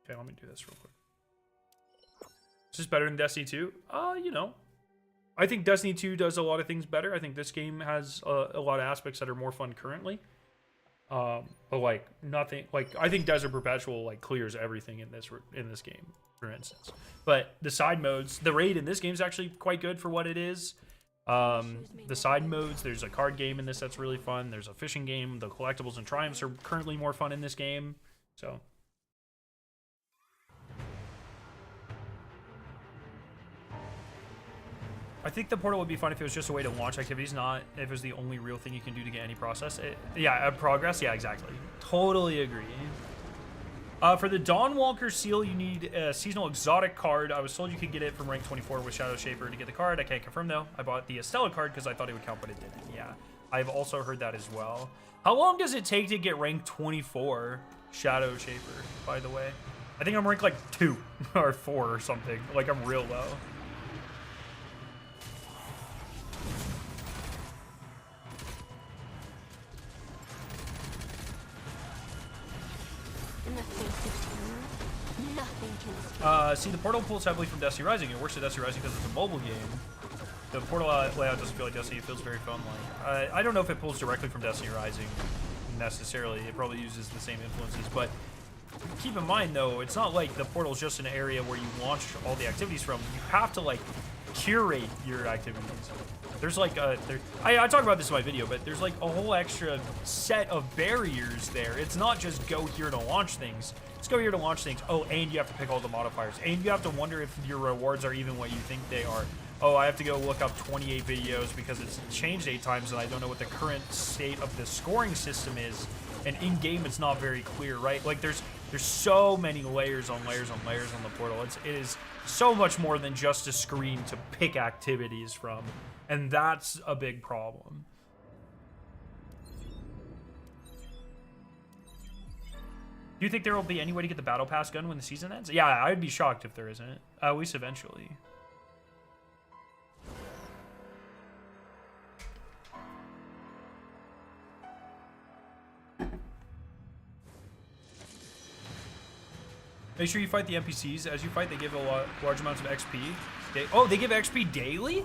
Okay, let me do this real quick. Is this better than Destiny 2? You know. I think Destiny 2 does a lot of things better. I think this game has a lot of aspects that are more fun currently. But like nothing, like I think Desert Perpetual like clears everything in this game, for instance. But the side modes, the raid in this game is actually quite good for what it is. The side modes, there's a card game in this that's really fun. There's a fishing game. The collectibles and triumphs are currently more fun in this game. So. I think the portal would be fun if it was just a way to launch activities, not if it was the only real thing you can do to get any progress. Progress. Yeah, exactly. Totally agree. For the Dawnwalker seal, you need a seasonal exotic card. I was told you could get it from rank 24 with Shadow Shaper to get the card. I can't confirm though. I bought the Estella card because I thought it would count, but it didn't. Yeah, I've also heard that as well. How long does it take to get rank 24 Shadow Shaper, by the way? I think I'm rank like 2 or 4 or something. Like I'm real low. See, the portal pulls heavily from Destiny Rising. It works at Destiny Rising because it's a mobile game. The portal layout doesn't feel like Destiny. It feels very fun-like. I don't know if it pulls directly from Destiny Rising necessarily. It probably uses the same influences, but keep in mind though, it's not like the portal's just an area where you launch all the activities from. You have to like curate your activities. There's like I talk about this in my video, but there's like a whole extra set of barriers there. It's not just go here to launch things. It's go here to launch things. Oh, and you have to pick all the modifiers. And you have to wonder if your rewards are even what you think they are. Oh, I have to go look up 28 videos because it's changed 8 times and I don't know what the current state of the scoring system is. And in-game, it's not very clear, right? Like there's so many layers on layers on layers on the portal. It is so much more than just a screen to pick activities from. And that's a big problem. Do you think there will be any way to get the Battle Pass gun when the season ends? Yeah, I'd be shocked if there isn't. At least eventually. Make sure you fight the NPCs. As you fight, they give large amounts of XP. They give XP daily?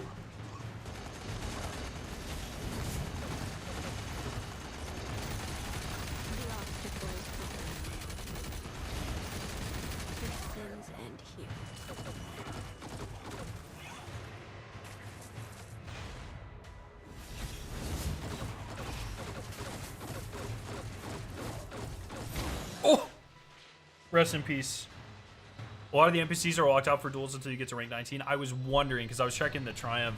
Rest in peace. A lot of the NPCs are locked out for duels until you get to rank 19. I was wondering because I was checking the Triumph,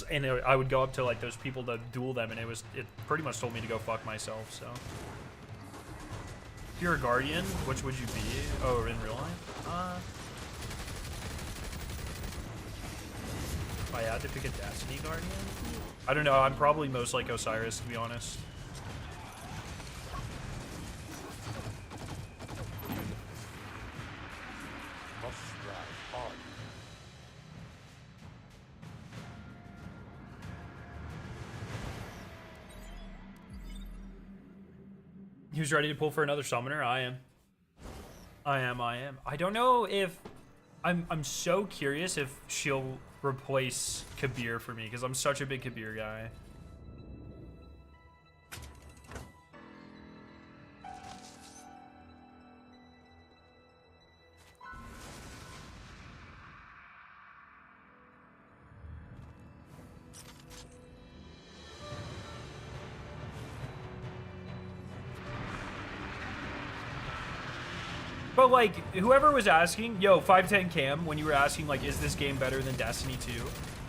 and I would go up to like those people to duel them, and it pretty much told me to go fuck myself. So, if you're a Guardian, which would you be? Oh, in real life? If I had to pick a Destiny Guardian, I don't know. I'm probably most like Osiris, to be honest. Who's ready to pull for another summoner? I am. I don't know if I'm so curious if she'll replace Kabir for me because I'm such a big Kabir guy. But like, whoever was asking, yo, 510 Cam, when you were asking like, is this game better than Destiny 2?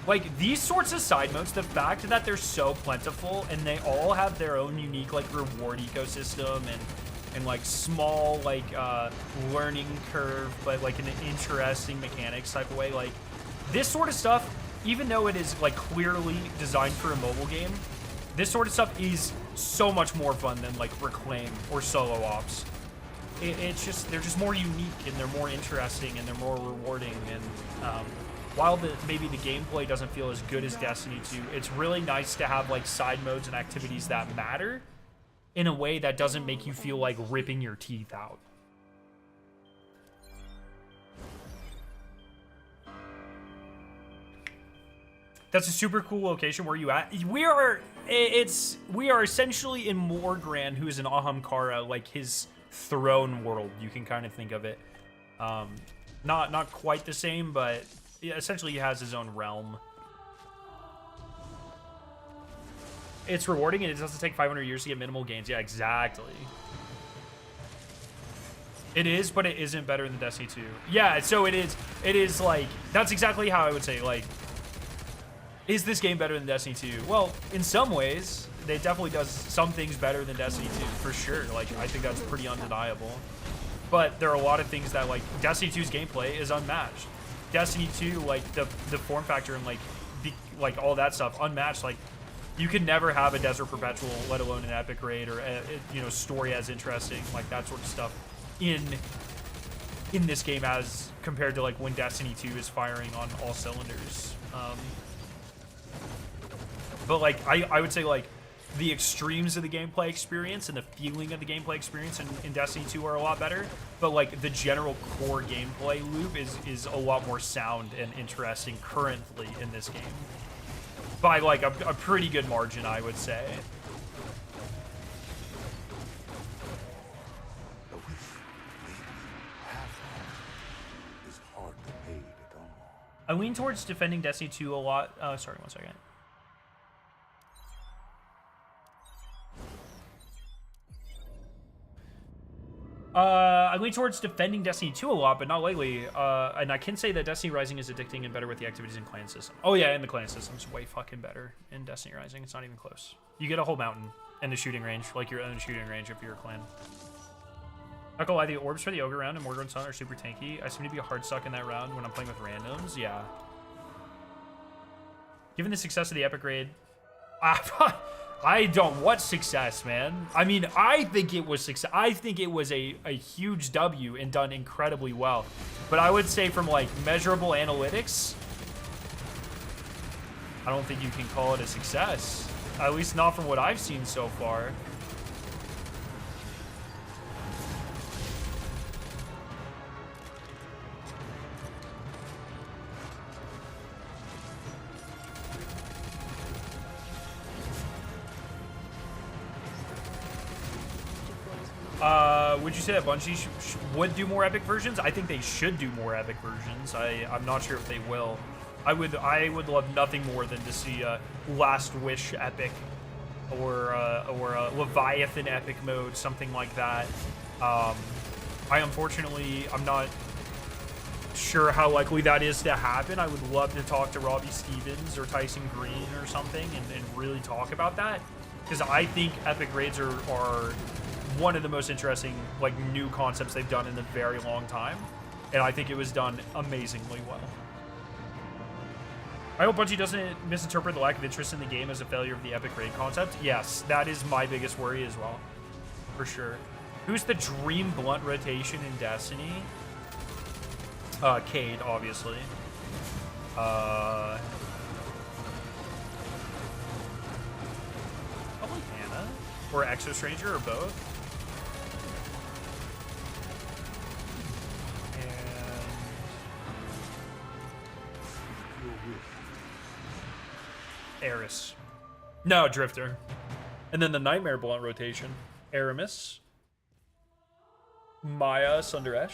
Like, these sorts of side modes, the fact that they're so plentiful and they all have their own unique, like, reward ecosystem and like, small, like, learning curve, but, like, in an interesting mechanics type of way. Like, this sort of stuff, even though it is, like, clearly designed for a mobile game, this sort of stuff is so much more fun than, like, Reclaim or Solo Ops. It's just, they're just more unique and they're more interesting and they're more rewarding. And while maybe the gameplay doesn't feel as good as Destiny 2, it's really nice to have like side modes and activities that matter in a way that doesn't make you feel like ripping your teeth out. That's a super cool location. Where you at? We are essentially in Morgran, who is an Ahamkara, like his throne world. You can kind of think of it. Not quite the same, but essentially he has his own realm. It's rewarding and it doesn't take 500 years to get minimal gains. Yeah, exactly. It is, but it isn't better than Destiny 2. Yeah, so it is like, that's exactly how I would say, like, is this game better than Destiny 2? Well, in some ways, it definitely does some things better than Destiny 2, for sure. Like, I think that's pretty undeniable. But there are a lot of things that, like, Destiny 2's gameplay is unmatched. Destiny 2, like, the form factor and, like all that stuff, unmatched. Like, you can never have a Desert Perpetual, let alone an Epic Raid or, you know, story as interesting, like, that sort of stuff in this game as compared to, like, when Destiny 2 is firing on all cylinders. But, like, I would say, like, the extremes of the gameplay experience and the feeling of the gameplay experience in Destiny 2 are a lot better. But, like, the general core gameplay loop is a lot more sound and interesting currently in this game. By, like, a pretty good margin, I would say. I lean towards defending Destiny 2 a lot. Sorry, one second. I lean towards defending Destiny 2 a lot, but not lately. And I can say that Destiny Rising is addicting and better with the activities and clan system. Oh yeah, and the clan system's way fucking better in Destiny Rising. It's not even close. You get a whole mountain and a shooting range, like your own shooting range if you're a clan. Not gonna lie, the orbs for the Ogre round and Morgan Sun are super tanky. I seem to be hard stuck in that round when I'm playing with randoms. Yeah. Given the success of the Epic Raid, I don't. What success, man? I mean, I think it was success. I think it was a huge W and done incredibly well. But I would say from like measurable analytics, I don't think you can call it a success. At least not from what I've seen so far. Would you say that Bungie would do more epic versions? I think they should do more epic versions. I'm not sure if they will. I would love nothing more than to see a Last Wish epic or a Leviathan epic mode, something like that. I'm not sure how likely that is to happen. I would love to talk to Robbie Stevens or Tyson Green or something and really talk about that, because I think epic raids are one of the most interesting, like, new concepts they've done in a very long time, and I think it was done amazingly well. I hope Bungie doesn't misinterpret the lack of interest in the game as a failure of the epic raid concept. Yes, that is my biggest worry as well, for sure. Who's the dream blunt rotation in Destiny? Cade, obviously. Probably Hannah or Exo Stranger or both. Eris. No, Drifter. And then the Nightmare Blunt rotation. Aramis. Maya Sundaresh.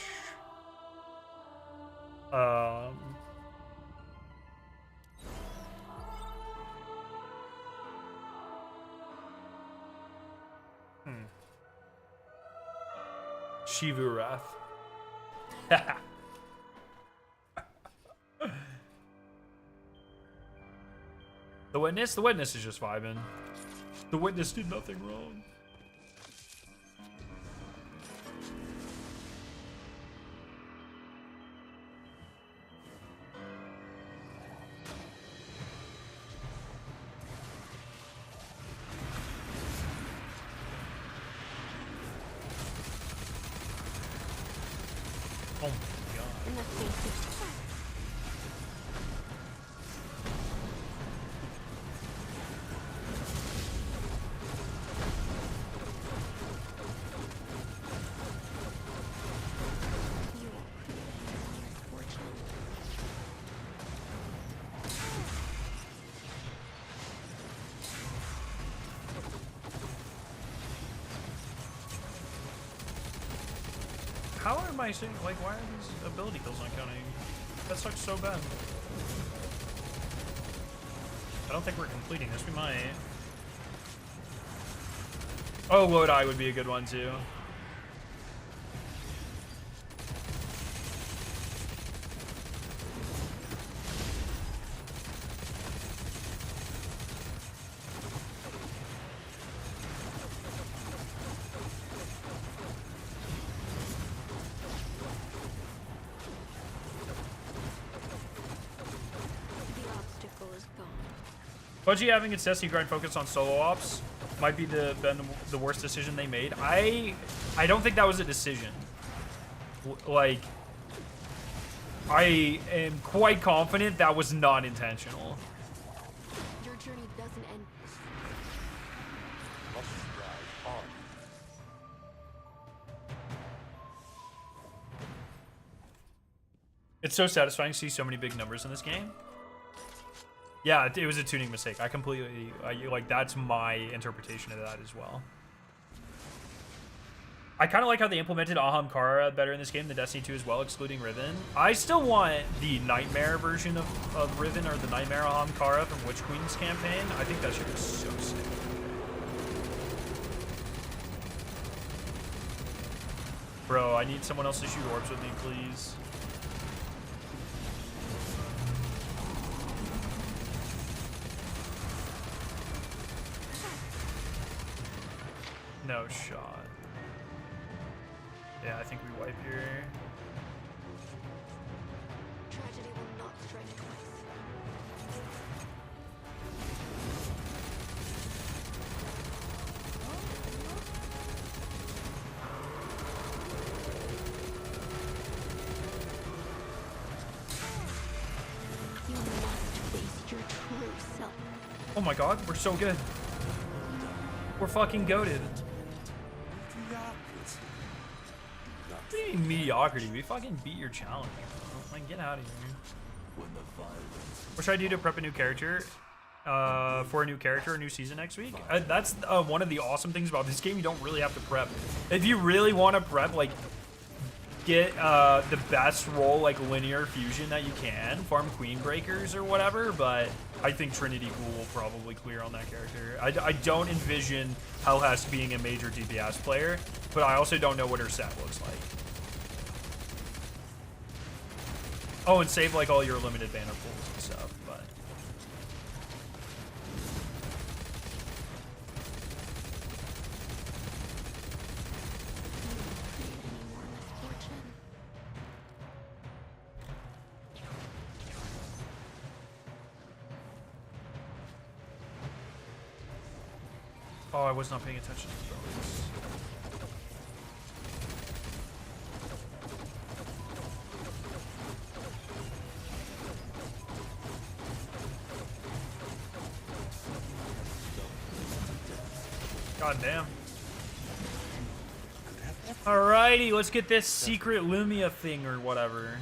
Shivu Wrath. The witness? The witness is just vibing. The witness did nothing wrong. Oh my god. In the face of death. You are unfortunate. How am I saying, like, why are these ability kills not counting? That sucks so bad. I don't think we're completing this. We might. Oh, Would I would be a good one too. The obstacle is gone. Budgie having its Destiny grind focus on solo ops might be been the worst decision they made. I don't think that was a decision. Like, I am quite confident that was not intentional. Your journey doesn't end. Must strive on. It's so satisfying to see so many big numbers in this game. Yeah, it was a tuning mistake. I completely, like, that's my interpretation of that as well. I kind of like how they implemented Ahamkara better in this game than Destiny 2 as well, excluding Riven. I still want the Nightmare version of Riven, or the Nightmare Ahamkara from Witch Queen's campaign. I think that shit was so sick. Bro, I need someone else to shoot orbs with me, please. No shot. Yeah, I think we wipe here. Tragedy will not strike twice. You must face your true self. Oh my god, we're so good. We're fucking goated. What do you mean mediocrity? We fucking beat your challenge, bro. Like, get out of here. What should I do to prep a new character? For a new character, a new season next week? That's one of the awesome things about this game. You don't really have to prep. If you really want to prep, like, get the best roll, like, linear fusion that you can, farm queen breakers or whatever, but I think Trinity Ghoul will probably clear on that character. I don't envision Hellhest being a major DPS player, but I also don't know what her set looks like. Oh, and save, like, all your limited banner pools and stuff, but... Oh, I was not paying attention to the bonus. God damn. Alrighty, let's get this secret Lumia thing or whatever.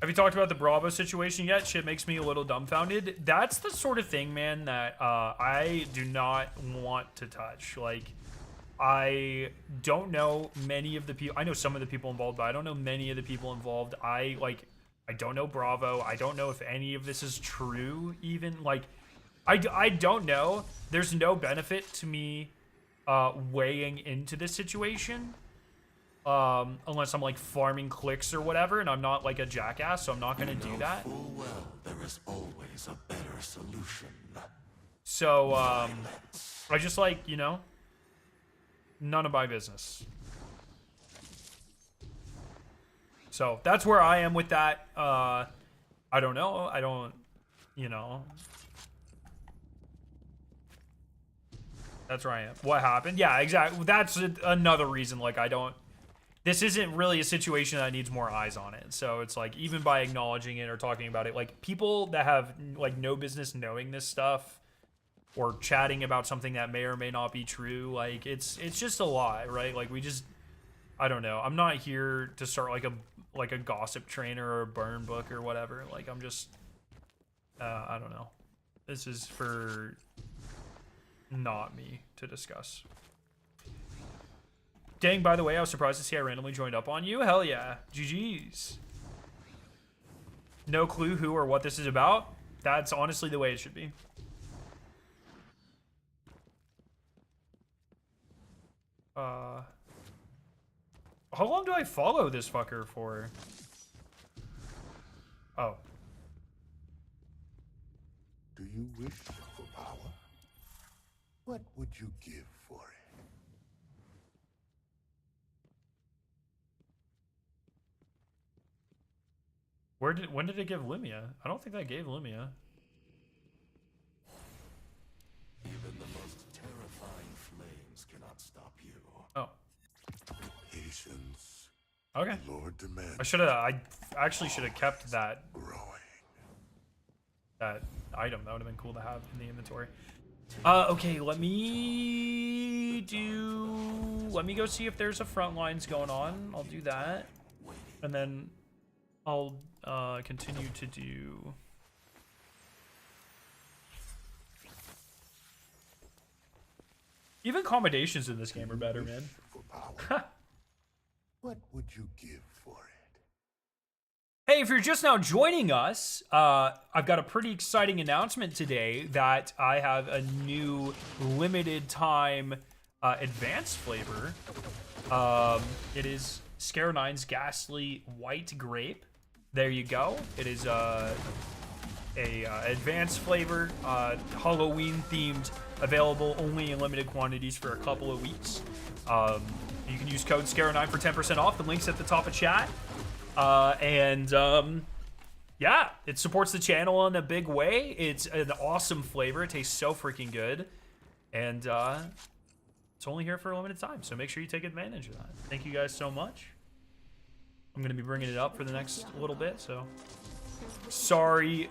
Have you talked about the Bravo situation yet? Shit makes me a little dumbfounded. That's the sort of thing, man, that I do not want to touch. Like, I don't know many of the people. I know some of the people involved, but I don't know many of the people involved. I don't know Bravo. I don't know if any of this is true even. Like, I don't know. There's no benefit to me weighing into this situation. Unless I'm like farming clicks or whatever, and I'm not like a jackass, so I'm not gonna do that. Full well, there is always a better solution. So, I just like, you know, none of my business. So that's where I am with that. I don't know. I don't, you know. That's where I am. What happened? Yeah, exactly. That's another reason. Like, I don't. This isn't really a situation that needs more eyes on it. So it's like, even by acknowledging it or talking about it, like, people that have like no business knowing this stuff or chatting about something that may or may not be true, like, it's just a lie, right? Like, we just, I don't know. I'm not here to start like a gossip train or a burn book or whatever. Like, I'm just, I don't know. This is for not me to discuss. Dang, by the way, I was surprised to see I randomly joined up on you. Hell yeah. GG's. No clue who or what this is about. That's honestly the way it should be. How long do I follow this fucker for? Oh. Do you wish for power? What would you give for it? When did it give Lumia? I don't think that gave Lumia. Even the most terrifying flames cannot stop you. Oh. Patience. Okay. The Lord demands. I actually should have kept that Growing. item. That would have been cool to have in the inventory. Okay, let me go see if there's a front lines going on. I'll do that. And then I'll continue to do even accommodations in this game are better, man. For power. What would you give for it? Hey, if you're just now joining us, I've got a pretty exciting announcement today that I have a new limited time advanced flavor. It is Scare 9's Ghastly White Grape. There you go. It is a advanced flavor, Halloween themed, available only in limited quantities for a couple of weeks. You can use code SCARE9 for 10% off. The link's at the top of chat. Yeah, it supports the channel in a big way. It's an awesome flavor. It tastes so freaking good. And it's only here for a limited time, so make sure you take advantage of that. Thank you guys so much. I'm going to be bringing it up for the next little bit, so sorry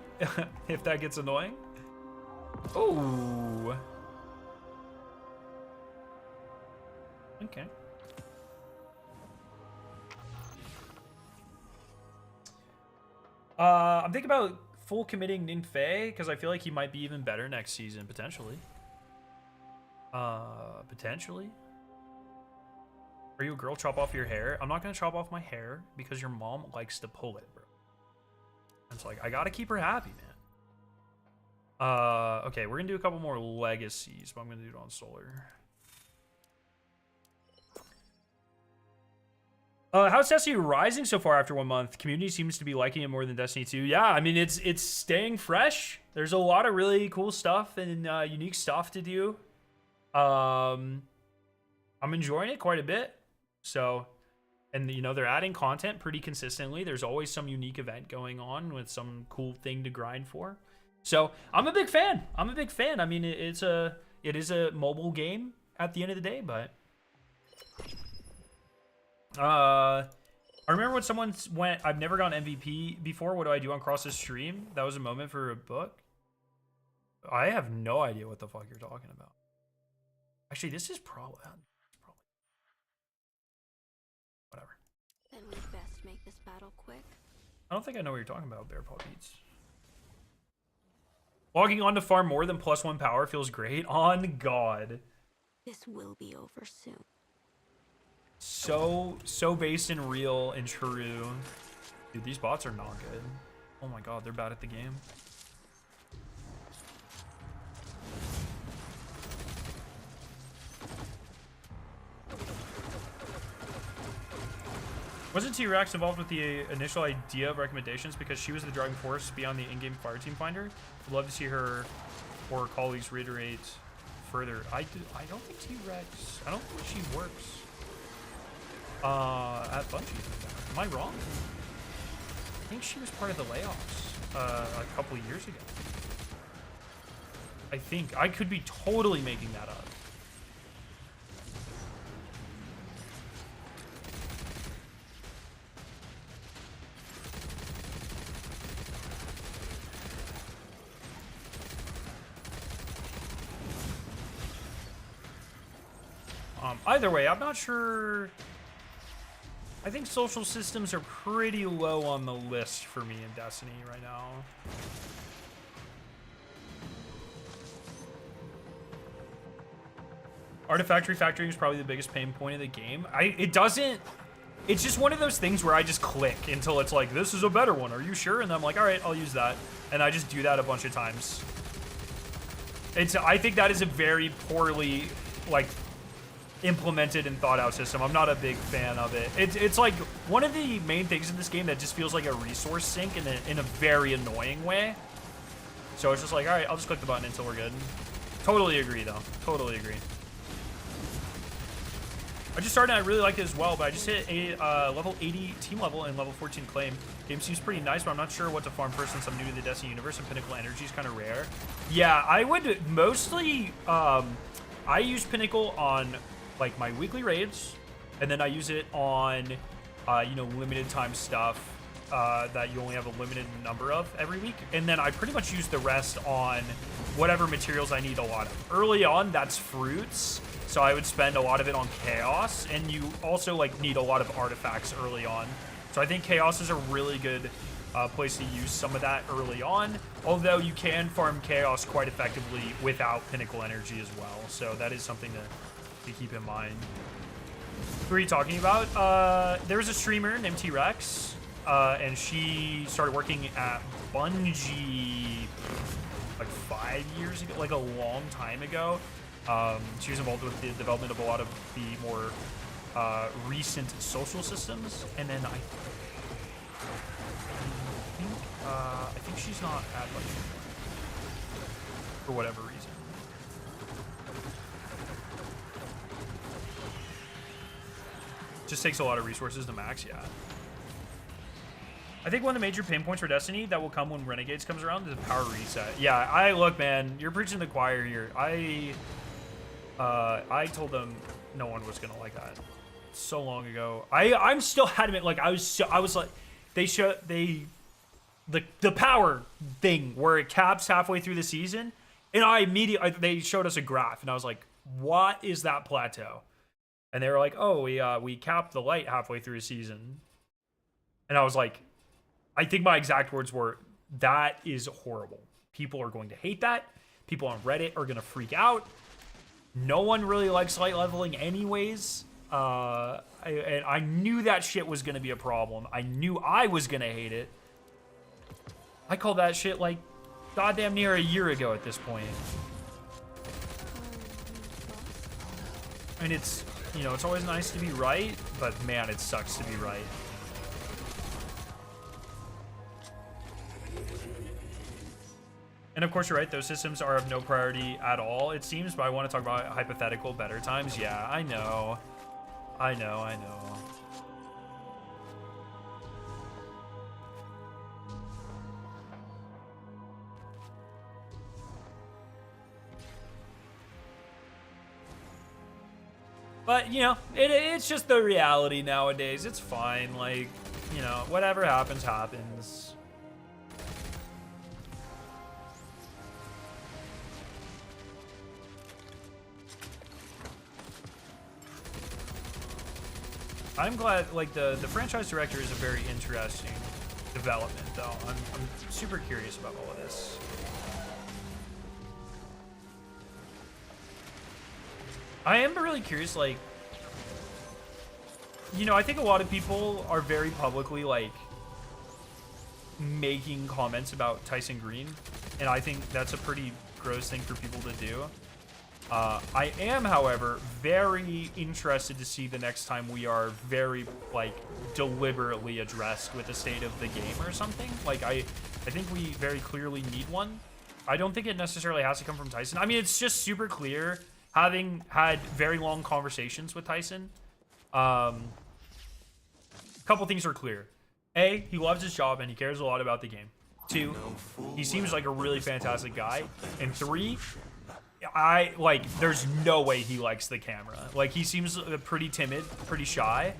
if that gets annoying. Oh. Okay. I'm thinking about full committing Ninfei because I feel like he might be even better next season, potentially. Potentially. Are you a girl? Chop off your hair? I'm not gonna chop off my hair because your mom likes to pull it, bro. It's like, I gotta keep her happy, man. Okay, we're gonna do a couple more legacies, but I'm gonna do it on solar. How's Destiny Rising so far after 1 month? Community seems to be liking it more than Destiny 2. Yeah, I mean, it's staying fresh. There's a lot of really cool stuff and unique stuff to do. I'm enjoying it quite a bit. So, and you know, they're adding content pretty consistently. There's always some unique event going on with some cool thing to grind for. So I'm a big fan. I'm a big fan. I mean, it is a mobile game at the end of the day, but I remember when someone went, I've never gotten MVP before. What do I do on Cross's stream? That was a moment for a book. I have no idea what the fuck you're talking about. Actually, this is probably whatever. Then we best make this battle quick. I don't think I know what you're talking about, Bear Paw Beats. Logging on to farm more than +1 power feels great. On God. This will be over soon. So based and real and true, Dude, these bots are not good. Oh my god, they're bad at the game. Wasn't T-Rex involved with the initial idea of recommendations because she was the driving force beyond the in-game fire team finder? Would love to see her or her colleagues reiterate further. I don't think T-Rex, I don't think she works at Bungie. Am I wrong? I think she was part of the layoffs a couple of years ago. I think. I could be totally making that up. Either way, I'm not sure. I think social systems are pretty low on the list for me in Destiny right now. Artifact refactoring is probably the biggest pain point of the game. It's just one of those things where I just click until it's like, this is a better one. Are you sure? And I'm like, all right, I'll use that. And I just do that a bunch of times. I think that is a very poorly, like, implemented and thought out system. I'm not a big fan of it. It's like one of the main things in this game that just feels like a resource sink in a very annoying way. So it's just like, all right, I'll just click the button until we're good. Totally agree though. Totally agree. I just started and I really like it as well, but I just hit a level 80 team level and level 14 claim. Game seems pretty nice, but I'm not sure what to farm first since I'm new to the Destiny universe and Pinnacle energy is kind of rare. Yeah, I would mostly I use Pinnacle on like my weekly raids, and then I use it on you know, limited time stuff that you only have a limited number of every week, and then I pretty much use the rest on whatever materials I need a lot of. Early on, that's fruits, so I would spend a lot of it on chaos, and you also like need a lot of artifacts early on. So I think chaos is a really good place to use some of that early on, although you can farm chaos quite effectively without Pinnacle energy as well, so that is something to keep in mind. Who are you talking about? There was a streamer named T-Rex, and she started working at Bungie like 5 years ago, like a long time ago. She was involved with the development of a lot of the more recent social systems, and then I think she's not at Bungie for whatever reason. Just takes a lot of resources to max, yeah. I think one of the major pain points for Destiny that will come when Renegades comes around is a power reset. Yeah, look, man, you're preaching to the choir here. I told them no one was gonna like that so long ago. I'm still adamant. Like I was like, the power thing where it caps halfway through the season, and they showed us a graph, and I was like, what is that plateau? And they were like, oh, we capped the light halfway through a season. And I was like, I think my exact words were, that is horrible. People are going to hate that. People on Reddit are going to freak out. No one really likes light leveling anyways. And I knew that shit was going to be a problem. I knew I was going to hate it. I called that shit like goddamn near a year ago at this point. And it's, you know, it's always nice to be right, but man, it sucks to be right. And of course, you're right, those systems are of no priority at all, it seems, but I want to talk about hypothetical better times. Yeah, I know. I know. But, you know, it's just the reality nowadays. It's fine. Like, you know, whatever happens, happens. I'm glad, like, the franchise director is a very interesting development, though. I'm super curious about all of this. I am really curious, like, you know, I think a lot of people are very publicly, like, making comments about Tyson Green, and I think that's a pretty gross thing for people to do. I am, however, very interested to see the next time we are very, like, deliberately addressed with the state of the game or something. Like, I think we very clearly need one. I don't think it necessarily has to come from Tyson. I mean, it's just super clear, having had very long conversations with Tyson. A couple things are clear. A, he loves his job and he cares a lot about the game. 2, he seems like a really fantastic guy. And 3, there's no way he likes the camera. Like, he seems pretty timid, pretty shy.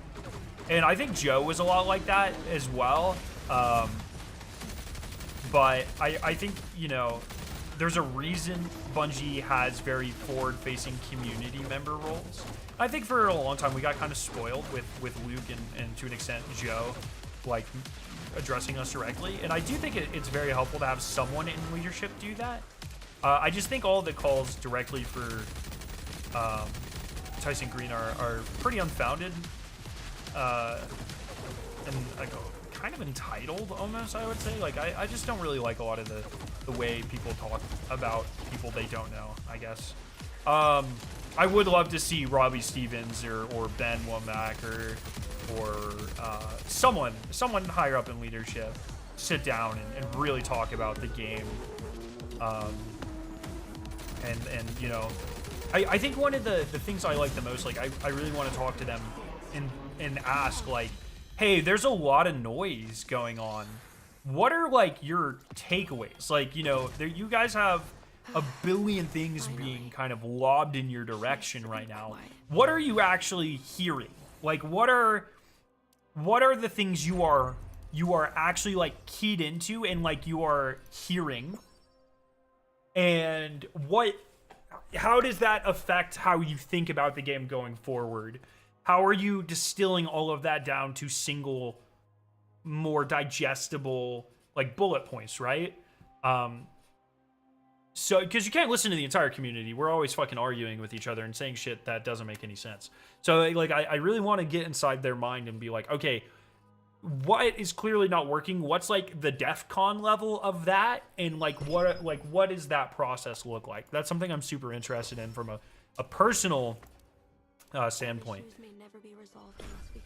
And I think Joe was a lot like that as well. But I think, you know, there's a reason Bungie has very forward-facing community member roles. I think for a long time we got kind of spoiled with Luke and to an extent Joe, like, addressing us directly. And I do think it's very helpful to have someone in leadership do that. I just think all the calls directly for Tyson Green are pretty unfounded and like kind of entitled almost, I would say. Like, I just don't really like a lot of the way people talk about people they don't know, I guess. I would love to see Robbie Stevens or Ben Womack or someone higher up in leadership sit down and really talk about the game. And you know, I think one of the things I like the most, like, I really want to talk to them and ask, like, hey, there's a lot of noise going on. What are, like, your takeaways? Like, you know, you guys have a billion things being kind of lobbed in your direction right now. What are you actually hearing? Like, what are the things you are actually, like, keyed into and, like, you are hearing? And how does that affect how you think about the game going forward? How are you distilling all of that down to single, more digestible, like, bullet points, right? So, because you can't listen to the entire community. We're always fucking arguing with each other and saying shit that doesn't make any sense. So, like, I really want to get inside their mind and be like, okay, what is clearly not working? What's, like, the DEFCON level of that? And, like, what does that process look like? That's something I'm super interested in from a personal standpoint.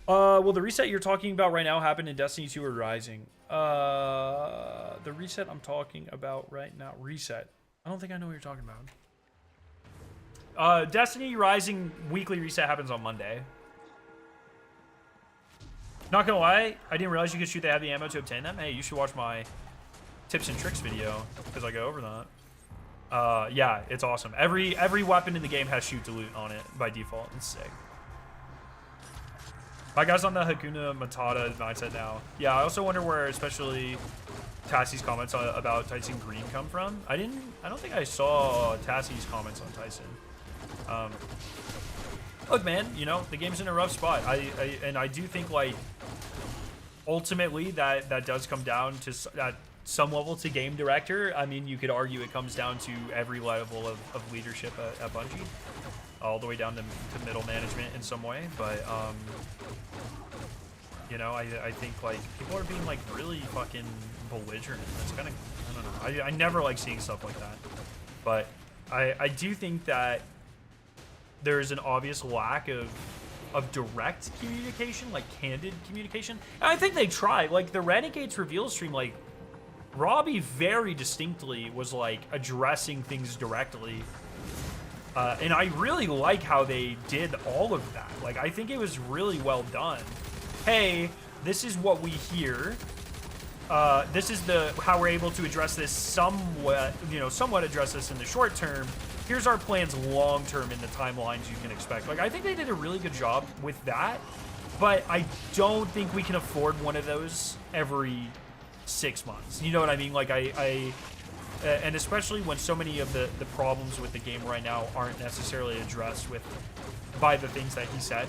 Well, the reset you're talking about right now happened in Destiny 2 or Rising. The reset I'm talking about right now, reset. I don't think I know what you're talking about. Destiny Rising weekly reset happens on Monday. Not gonna lie, I didn't realize you could shoot the heavy ammo to obtain them. Hey, you should watch my tips and tricks video because I go over that. Yeah, it's awesome. Every weapon in the game has shoot to loot on it by default. It's sick. My guy's on the Hakuna Matata mindset now. Yeah, I also wonder where especially Tassie's comments about Tyson Green come from. I don't think I saw Tassie's comments on Tyson. Look, man, you know, the game's in a rough spot. I do think, like, ultimately that does come down to at some level to game director. I mean, you could argue it comes down to every level of leadership at Bungie, all the way down to middle management in some way. But you know, I think, like, people are being, like, really fucking belligerent. It's kind of, I don't know. I never like seeing stuff like that. But I do think that there is an obvious lack of direct communication, like candid communication. And I think they tried. Like, the Renegades reveal stream, like, Robbie very distinctly was, like, addressing things directly. And I really like how they did all of that. Like, I think it was really well done. Hey, this is what we hear. This is how we're able to address this somewhat address this in the short term. Here's our plans long term in the timelines you can expect. Like, I think they did a really good job with that, but I don't think we can afford one of those every 6 months. You know what I mean? Like, and especially when so many of the problems with the game right now aren't necessarily addressed by the things that he said.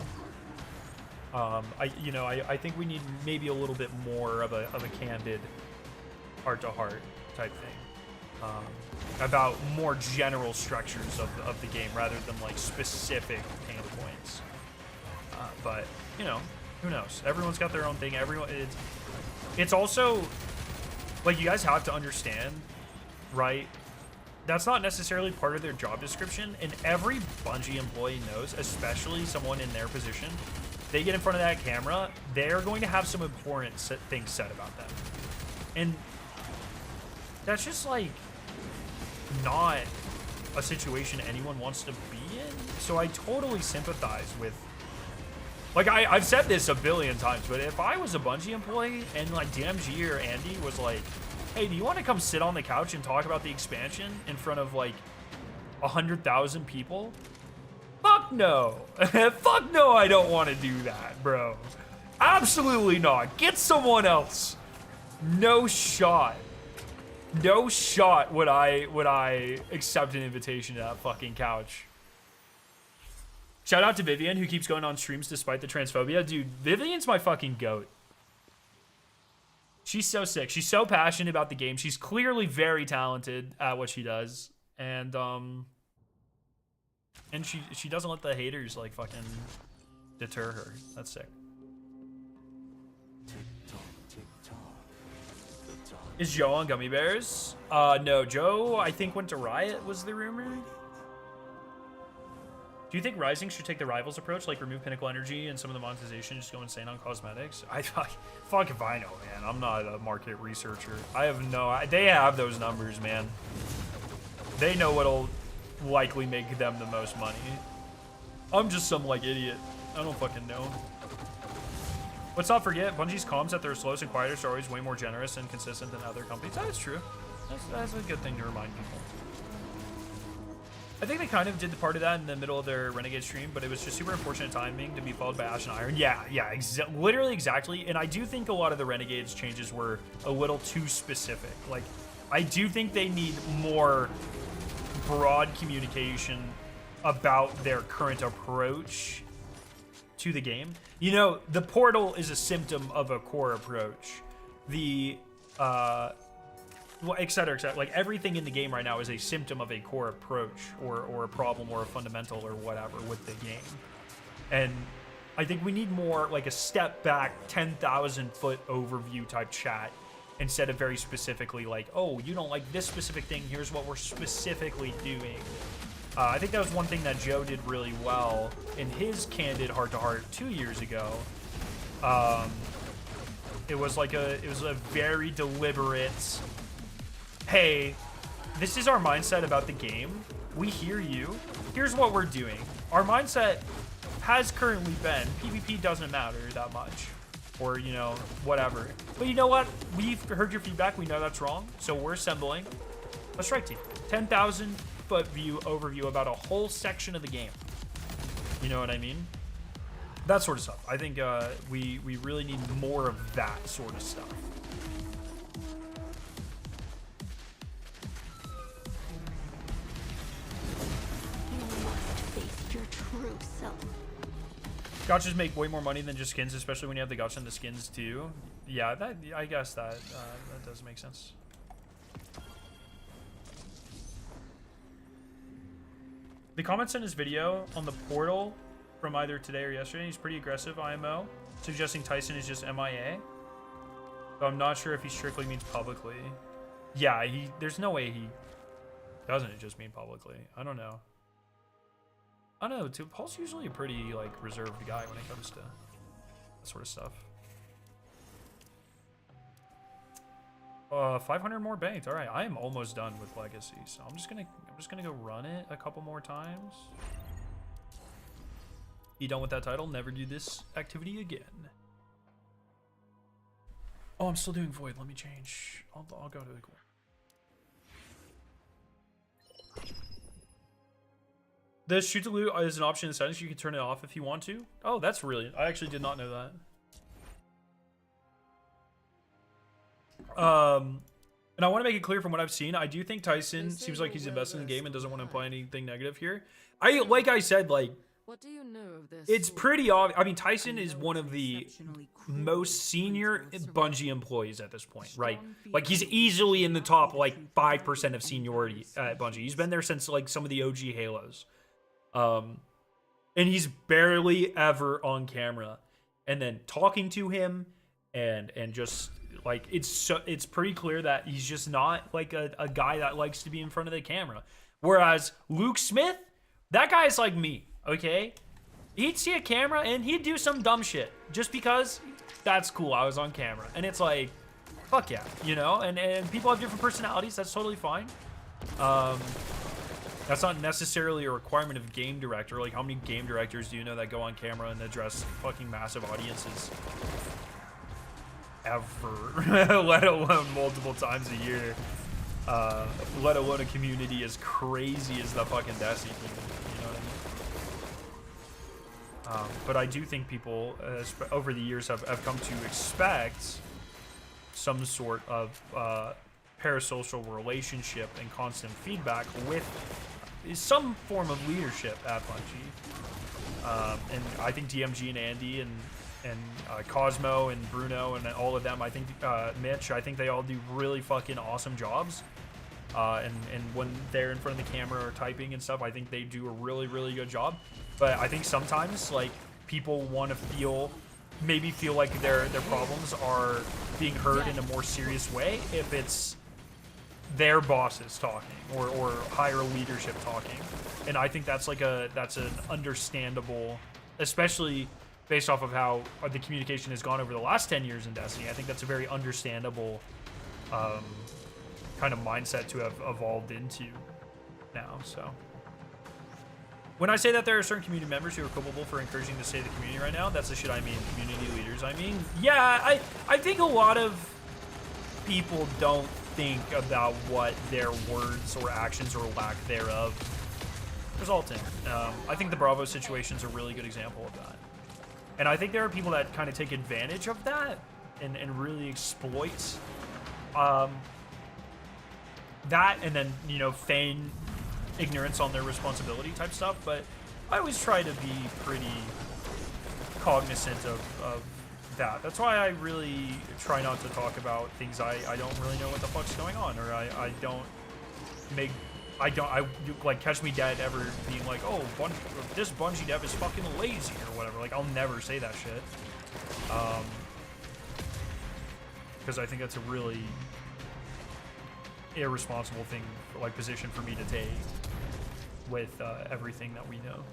I think we need maybe a little bit more of a candid heart-to-heart type thing about more general structures of the game rather than, like, specific pain points. But, you know, who knows? Everyone's got their own thing. It's also like, you guys have to understand, right? That's not necessarily part of their job description, and every Bungie employee knows, especially someone in their position, they get in front of that camera, they're going to have some important things said about them. And that's just, like, not a situation anyone wants to be in. So I totally sympathize with, like, I've said this a billion times, but if I was a Bungie employee and, like, DMG or Andy was like, hey, do you want to come sit on the couch and talk about the expansion in front of, like, 100,000 people? Fuck no. Fuck no, I don't want to do that, bro. Absolutely not. Get someone else. No shot. No shot would I accept an invitation to that fucking couch. Shout out to Vivian, who keeps going on streams despite the transphobia. Dude, Vivian's my fucking goat. She's so sick. She's so passionate about the game. She's clearly very talented at what she does. And she doesn't let the haters, like, fucking deter her. That's sick. Is Joe on Gummy Bears? No, Joe, I think, went to Riot, was the rumor. Do you think Rising should take the Rivals approach, like remove Pinnacle Energy and some of the monetization, just go insane on cosmetics? Fuck if I know, man. I'm not a market researcher. I have no... They have those numbers, man. They know what'll likely make them the most money. I'm just some, like, idiot. I don't fucking know. Let's not forget, Bungie's comms at their slowest and quietest are always way more generous and consistent than other companies. That is true. That's a good thing to remind people. I think they kind of did the part of that in the middle of their Renegade stream, but it was just super unfortunate timing to be followed by Ash and Iron. Yeah, literally exactly. And I do think a lot of the Renegades changes were a little too specific. Like, I do think they need more broad communication about their current approach to the game. You know, the portal is a symptom of a core approach. The, et cetera, et cetera. Like, everything in the game right now is a symptom of a core approach or a problem or a fundamental or whatever with the game. And I think we need more, like, a step back, 10,000 foot overview type chat instead of very specifically like, oh, you don't like this specific thing, here's what we're specifically doing. I think that was one thing that Joe did really well in his candid heart-to-heart 2 years ago. It was a very deliberate, hey, this is our mindset about the game. We hear you. Here's what we're doing. Our mindset has currently been PvP doesn't matter that much. Or, you know, whatever. But you know what? We've heard your feedback. We know that's wrong. So we're assembling a strike team. 10,000 foot view overview about a whole section of the game. You know what I mean? That sort of stuff. I think we really need more of that sort of stuff. You must face your true self. Gotchas make way more money than just skins, especially when you have the gacha and the skins too. Yeah, I guess that does make sense. The comments in his video on the portal from either today or yesterday, he's pretty aggressive, IMO, suggesting Tyson is just MIA. But I'm not sure if he strictly means publicly. Yeah, there's no way he doesn't just mean publicly. I don't know. I don't know, too. Paul's usually a pretty, like, reserved guy when it comes to that sort of stuff. 500 more banked. All right, I am almost done with Legacy, so I'm just gonna go run it a couple more times. Be done with that title. Never do this activity again. Oh, I'm still doing Void. Let me change. I'll go to the core. The shoot to loot is an option in settings. You can turn it off if you want to. Oh, that's brilliant. I actually did not know that. And I want to make it clear from what I've seen, I do think Tyson seems like he's invested in the game and doesn't want to imply anything negative here. Like I said, like, What do you know of this? it's pretty obvious. I mean, Tyson is one of the most senior Bungie employees at this point, right? Like, he's easily in the top, like, 5% of seniority at Bungie. He's been there since, like, some of the OG Halos. And he's barely ever on camera. And then talking to him and just Like, it's pretty clear that he's just not like a guy that likes to be in front of the camera. Whereas Luke Smith, that guy's like me, okay? He'd see a camera and he'd do some dumb shit just because that's cool. I was on camera. And it's like, fuck yeah, you know? And people have different personalities. That's totally fine. That's not necessarily a requirement of game director. Like, how many game directors do you know that go on camera and address fucking massive audiences ever? Let alone multiple times a year. Let alone a community as crazy as the fucking Destiny community. You know what I mean? But I do think people over the years have come to expect some sort of parasocial relationship and constant feedback with some form of leadership at Bungie. And I think DMG and Andy and Cosmo and Bruno and all of them, I think Mitch, I think they all do really fucking awesome jobs. And when they're in front of the camera or typing and stuff, I think they do a really, really good job. But I think sometimes, like, people want to maybe feel like their problems are being heard in a more serious way if it's their bosses talking or higher leadership talking. And I think that's an understandable, especially based off of how the communication has gone over the last 10 years in Destiny. I think that's a very understandable kind of mindset to have evolved into now. So when I say that there are certain community members who are culpable for encouraging the state of the community right now, that's the shit I mean. Community leaders, I mean. Yeah, I think a lot of people don't think about what their words or actions or lack thereof result in. I think the Bravo situation is a really good example of that. And I think there are people that kind of take advantage of that and really exploit that, and then, you know, feign ignorance on their responsibility type stuff. But I always try to be pretty cognizant of that. That's why I really try not to talk about things I don't really know what the fuck's going on, or I like catch me dead ever being like, oh, this Bungie dev is fucking lazy or whatever. Like, I'll never say that shit. Because I think that's a really irresponsible thing, like, position for me to take with everything that we know.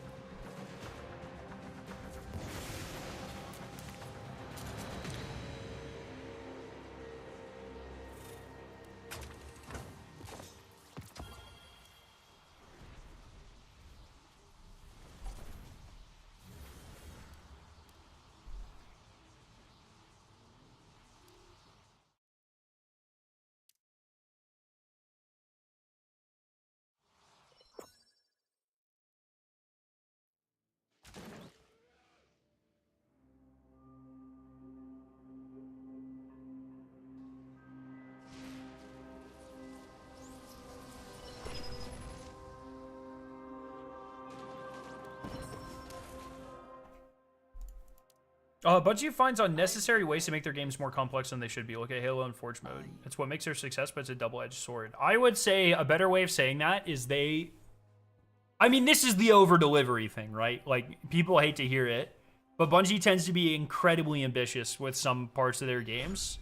Bungie finds unnecessary ways to make their games more complex than they should be. Look at Halo and Forge mode. It's what makes their success, but it's a double-edged sword. I would say a better way of saying that is I mean, this is the over-delivery thing, right? Like, people hate to hear it, but Bungie tends to be incredibly ambitious with some parts of their games.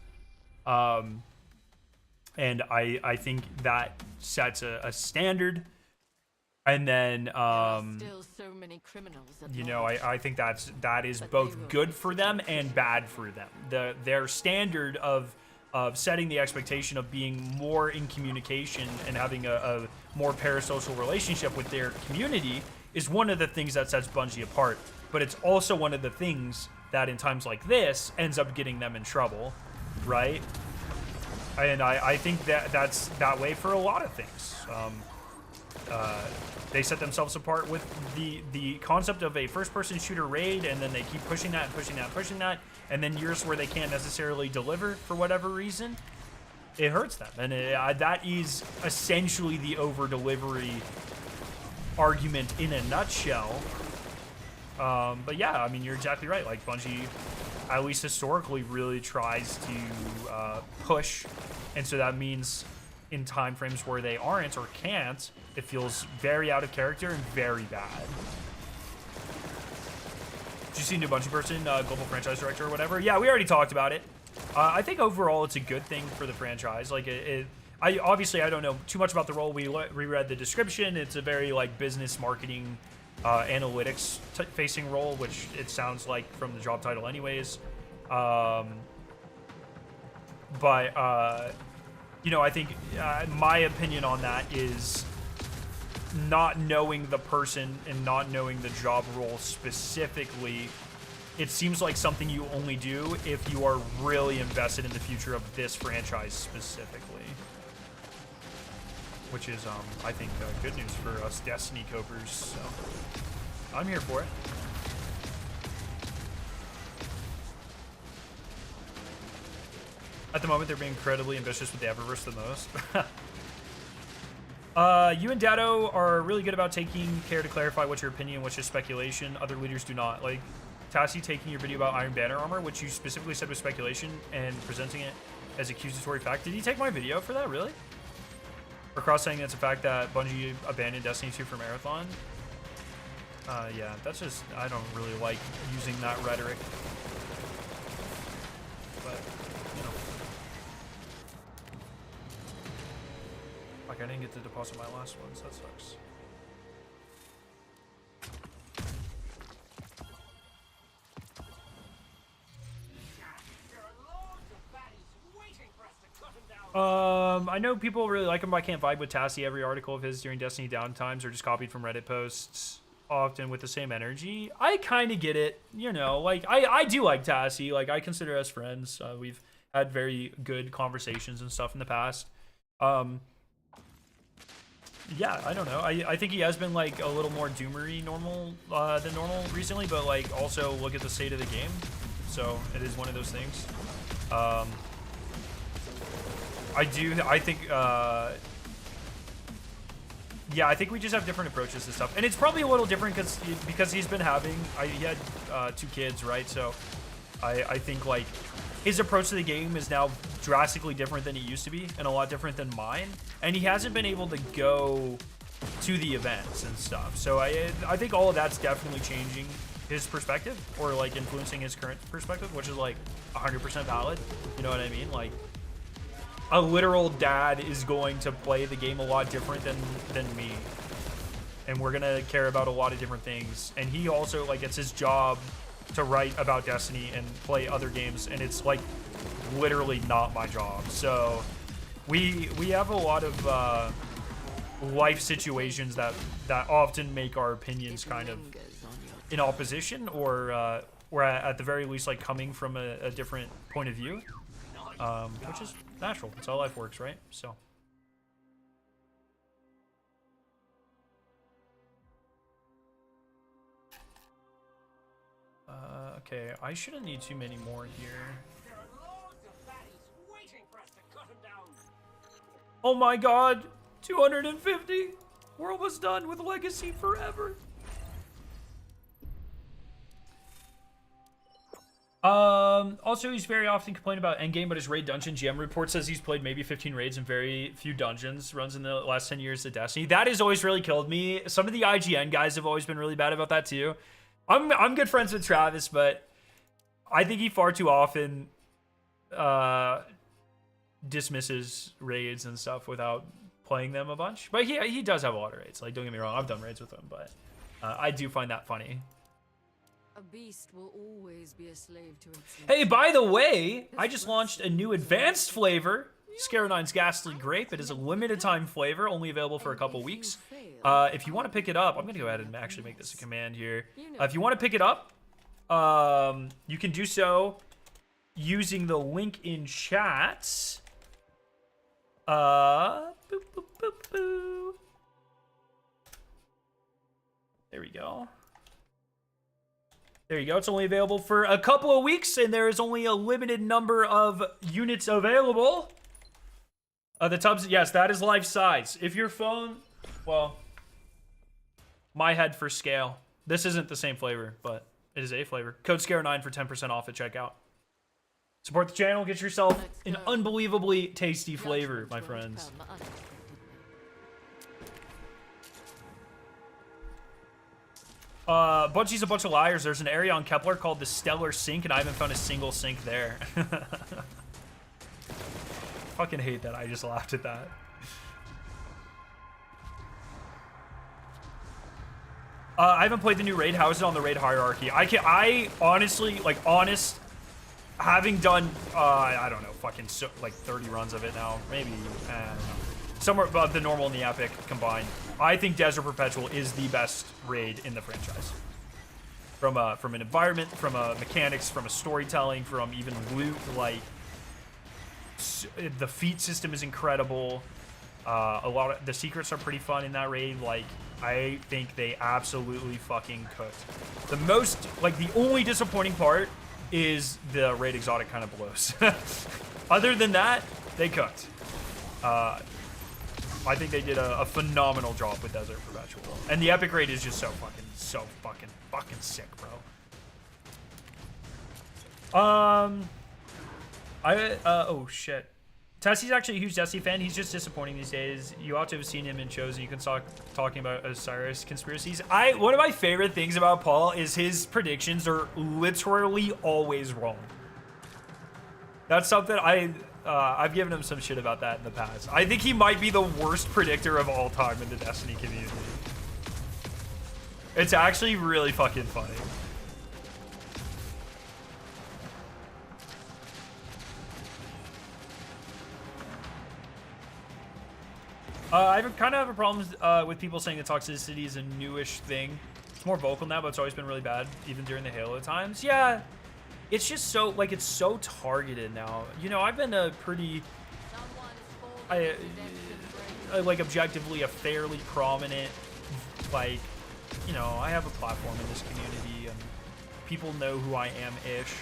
And I think that sets a standard. And then, still so many criminals at you know, large. I think that is both good for them and bad for them. Their standard of setting the expectation of being more in communication and having a more parasocial relationship with their community is one of the things that sets Bungie apart. But it's also one of the things that in times like this ends up getting them in trouble, right? And I think that's that way for a lot of things. They set themselves apart with the concept of a first-person shooter raid, and then they keep pushing that and pushing that and pushing that, and then years where they can't necessarily deliver for whatever reason, it hurts them. And that is essentially the over-delivery argument in a nutshell. But yeah, I mean, you're exactly right. Like, Bungie, at least historically, really tries to push, and so that means in time frames where they aren't or can't, it feels very out of character and very bad. Did you see new Bungie person, global franchise director or whatever? Yeah, we already talked about it. I think overall it's a good thing for the franchise. Like I obviously I don't know too much about the role. We reread the description. It's a very like business marketing, analytics facing role, which it sounds like from the job title, anyways. But you know, I think my opinion on that is not knowing the person and not knowing the job role specifically. It seems like something you only do if you are really invested in the future of this franchise specifically. Which is, I think, good news for us Destiny copers, so I'm here for it. At the moment, they're being incredibly ambitious with the Eververse the most. You and Dado are really good about taking care to clarify what's your opinion, what's just speculation. Other leaders do not. Like Tassie taking your video about Iron Banner armor, which you specifically said was speculation, and presenting it as accusatory fact. Did he take my video for that, really? Or Cross saying it's a fact that Bungie abandoned Destiny 2 for Marathon? Yeah, that's just, I don't really like using that rhetoric. But, you know. Like, I didn't get to deposit my last ones, that sucks. I know people really like him, but I can't vibe with Tassie. Every article of his during Destiny downtimes are just copied from Reddit posts, often with the same energy. I kind of get it, you know, like, I do like Tassie. Like, I consider us friends. We've had very good conversations and stuff in the past. Yeah, I don't know. I think he has been, like, a little more doomery than normal recently, but, like, also look at the state of the game. So, it is one of those things. I think, yeah, I think we just have different approaches to stuff. And it's probably a little different because he's been having, he had 2 kids, right? So I think, like, his approach to the game is now drastically different than it used to be and a lot different than mine. And he hasn't been able to go to the events and stuff. So I think all of that's definitely changing his perspective, or, like, influencing his current perspective, which is, like, 100% valid. You know what I mean? Like, a literal dad is going to play the game a lot different than me, and we're gonna care about a lot of different things. And he also, like, it's his job to write about Destiny and play other games, and it's, like, literally not my job. So we have a lot of life situations that often make our opinions kind of in opposition, or at the very least, like, coming from a different point of view, which is natural. That's how life works, right? So okay, I shouldn't need too many more here. Oh my god, 250. We're almost done with Legacy forever. Also, he's very often complaining about endgame, but his raid dungeon GM report says he's played maybe 15 raids and very few dungeons runs in the last 10 years of Destiny. That has always really killed me. Some of the IGN guys have always been really bad about that too. I'm good friends with Travis, but I think he far too often dismisses raids and stuff without playing them a bunch. But he does have a lot of raids. Like, don't get me wrong, I've done raids with him, but I do find that funny. A beast will always be a slave to its Hey, by the way, I just launched a new advanced flavor, Scare 9's Ghastly Grape. It is a limited time flavor, only available for a couple weeks. If you want to pick it up, I'm going to go ahead and actually make this a command here. If you want to pick it up, you can do so using the link in chat. Boop, boop, boop, boop. There we go. There you go. It's only available for a couple of weeks, and there is only a limited number of units available. The tubs, yes, that is life size. If your phone, well, my head for scale. This isn't the same flavor, but it is a flavor. Code SCARE9 for 10% off at checkout. Support the channel. Get yourself an unbelievably tasty flavor, my friends. Bungie's a bunch of liars. There's an area on Kepler called the Stellar Sink, and I haven't found a single sink there. Fucking hate that. I just laughed at that. I haven't played the new raid. How is it on the raid hierarchy? I honestly, like, having done, I don't know, fucking like 30 runs of it now, maybe, I don't know. Somewhere above the normal and the epic combined. I think Desert Perpetual is the best raid in the franchise. From an environment, from a mechanics, from a storytelling, from even loot, like, the feat system is incredible. A lot of the secrets are pretty fun in that raid. Like, I think they absolutely fucking cooked. The most, like, the only disappointing part is the raid exotic kind of blows. Other than that, they cooked. I think they did a phenomenal job with Desert Perpetual. And the epic raid is just so fucking sick, bro. Oh shit. Tessie's actually a huge Destiny fan. He's just disappointing these days. You ought to have seen him in shows and you can start talking about Osiris conspiracies. One of my favorite things about Paul is his predictions are literally always wrong. That's something I've given him some shit about that in the past. I think he might be the worst predictor of all time in the Destiny community. It's actually really fucking funny. I kind of have a problem with people saying that toxicity is a newish thing. It's more vocal now, but it's always been really bad, even during the Halo times. Yeah, it's just so, like, it's so targeted now. You know, I've been a pretty, like, objectively a fairly prominent, like, you know, I have a platform in this community, and people know who I am-ish.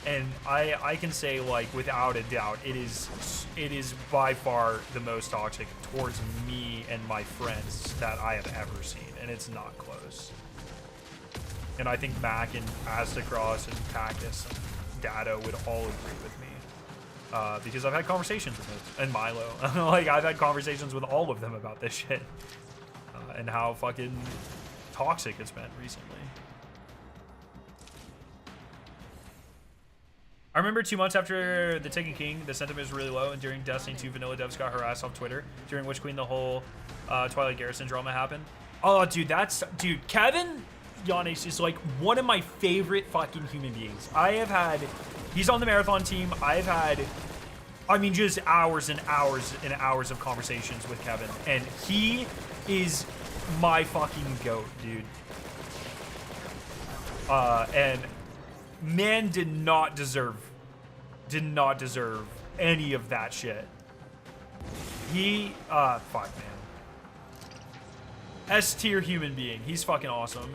And I can say, like, without a doubt, it is by far the most toxic towards me and my friends that I have ever seen, and it's not close. And I think Mac and Astacross and Takis and Dado would all agree with me, because I've had conversations with them, and Milo. Like, I've had conversations with all of them about this shit, and how fucking toxic it's been recently. I remember 2 months after the Taken King, the sentiment was really low, and during Destiny 2, vanilla devs got harassed off Twitter, during Witch Queen the whole Twilight Garrison drama happened. Oh, dude, Kevin Yanis is like one of my favorite fucking human beings. He's on the marathon team. I've had, I mean, just hours and hours and hours of conversations with Kevin, and he is my fucking goat, dude. And man did not deserve any of that shit. He, fuck, man. S-tier human being. He's fucking awesome.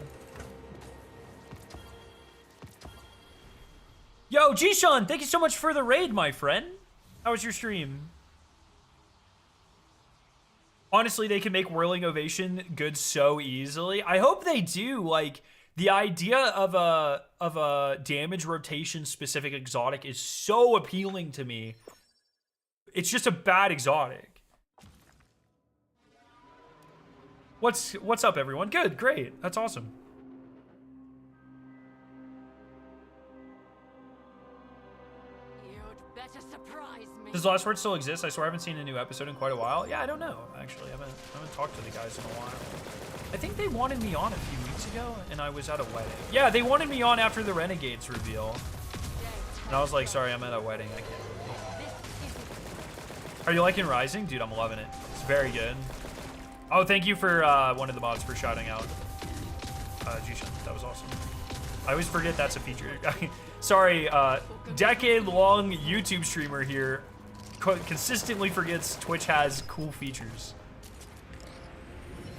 Yo, Jishan, thank you so much for the raid, my friend. How was your stream? Honestly, they can make Whirling Ovation good so easily. I hope they do. Like, the idea of a damage rotation specific exotic is so appealing to me. It's just a bad exotic. What's up, everyone? Good, great. That's awesome. You'd better surprise me. Does the Last Word still exist? I swear I haven't seen a new episode in quite a while. Yeah, I don't know, actually. I haven't talked to the guys in a while. I think they wanted me on a few weeks ago, and I was at a wedding. Yeah, they wanted me on after the Renegades reveal. And I was like, sorry, I'm at a wedding. I can't. Are you liking Rising? Dude, I'm loving it. It's very good. Oh, thank you for one of the mods for shouting out. Jushin, that was awesome. I always forget that's a feature. Sorry, decade-long YouTube streamer here consistently forgets Twitch has cool features.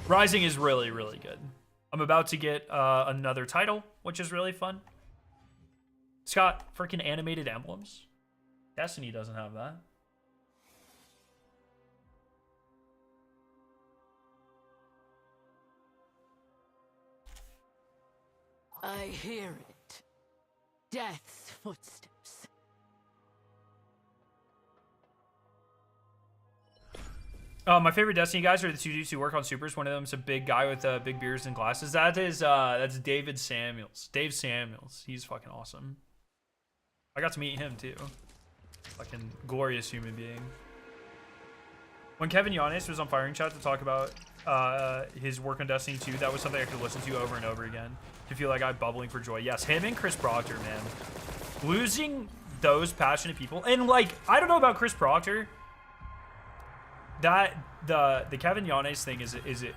Rising is really, really good. I'm about to get another title, which is really fun. It's got freaking animated emblems. Destiny doesn't have that. I hear it. Death's footsteps. My favorite Destiny guys are the two dudes who work on supers. One of them's a big guy with big beards and glasses. That's David Samuels. Dave Samuels. He's fucking awesome. I got to meet him too. Fucking glorious human being. When Kevin Yanis was on Firing Chat to talk about his work on Destiny 2, that was something I could listen to over and over again to feel like I'm bubbling for joy. Yes, him and Chris Proctor, man. Losing those passionate people. And like, I don't know about Chris Proctor. That the Kevin Yanis thing is a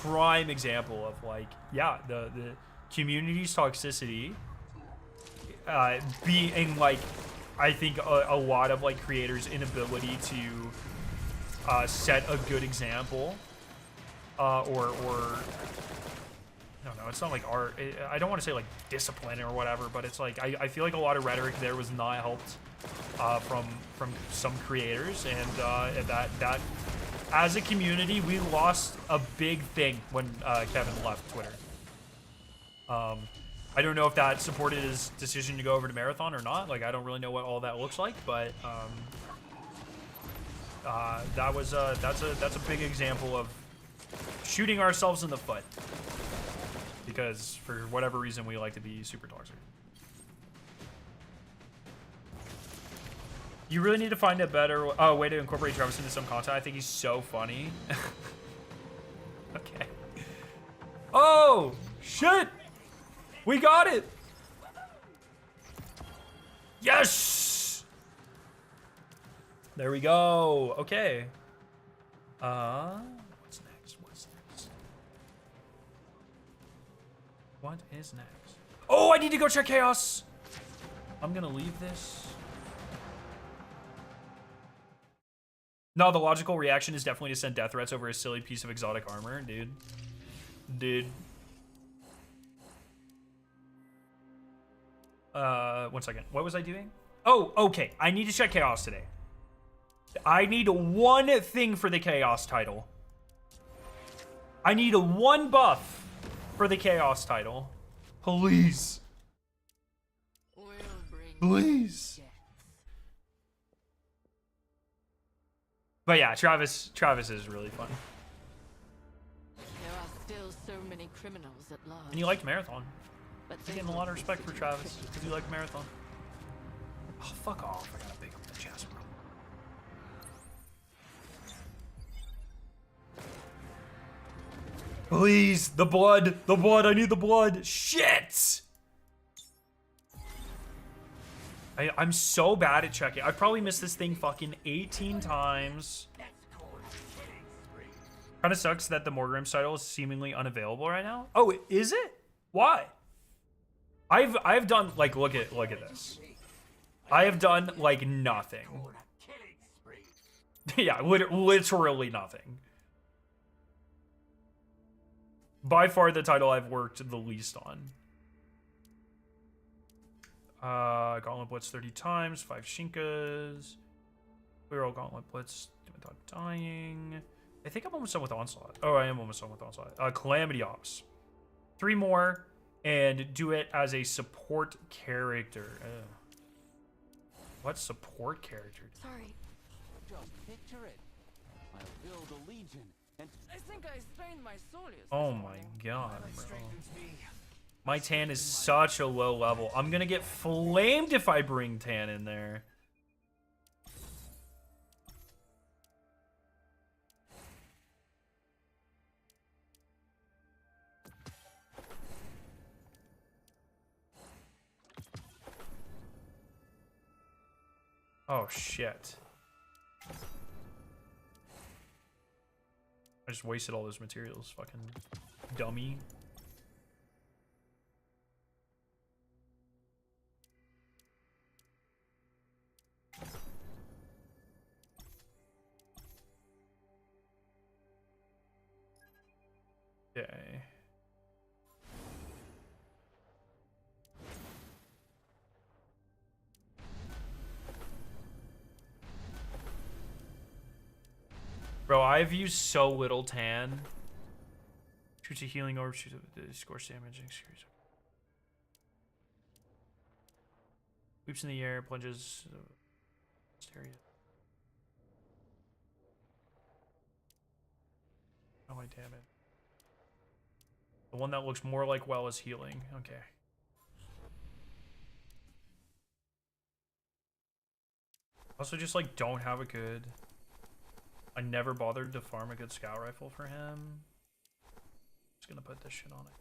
prime example of like, yeah, the community's toxicity being like, I think a lot of like creators' inability to set a good example, or no, it's not like art. I don't want to say like discipline or whatever, but it's like I feel like a lot of rhetoric there was not helped from some creators, and that as a community we lost a big thing when Kevin left Twitter. I don't know if that supported his decision to go over to Marathon or not. Like, I don't really know what all that looks like, but that's a big example of shooting ourselves in the foot because for whatever reason we like to be super toxic. You really need to find a better way to incorporate Travis into some content. I think he's so funny. Okay. Oh shit! We got it! Yes! There we go. Okay. What's next? What's next? What is next? Oh, I need to go check Chaos! I'm gonna leave this. No, the logical reaction is definitely to send death threats over a silly piece of exotic armor, dude. Dude. 1 second. What was I doing? Oh, okay. I need to check Chaos today. I need one thing for the Chaos title. I need one buff for the Chaos title. Please. Please. But yeah, Travis is really fun. There are still so many criminals at large. And you liked Marathon. But I'm getting a lot of respect for Travis because you like Marathon. Oh, fuck off. I gotta pick up the chest, bro. Please, the blood. The blood. I need the blood. Shit! I'm so bad at checking. I've probably missed this thing fucking 18 times. Kind of sucks that the Morgrim's title is seemingly unavailable right now. Oh, is it? Why? I've done like look at this. I have done like nothing. Yeah, literally nothing. By far the title I've worked the least on. Gauntlet Blitz 30 times, 5 Shinkas. Clear all Gauntlet Blitz without dying. I think I'm almost done with Onslaught. Oh, I am almost done with Onslaught. Calamity Ops. 3 more, and do it as a support character. What support character? Sorry. Just picture it. I'll build a legion and I think I strained my soleus. Oh my god, bro. Strengthens me. My Tan is such a low level. I'm gonna get flamed if I bring Tan in there. Oh shit. I just wasted all those materials, fucking dummy. Okay. Bro, I've used so little Tan. Shoots a healing orb, shoots a scorch damage. Leaps in the air, plunges. Stereo. my damage. The one that looks more like well is healing. Okay. Also just like don't have a good... I never bothered to farm a good scout rifle for him. Just gonna put this shit on it.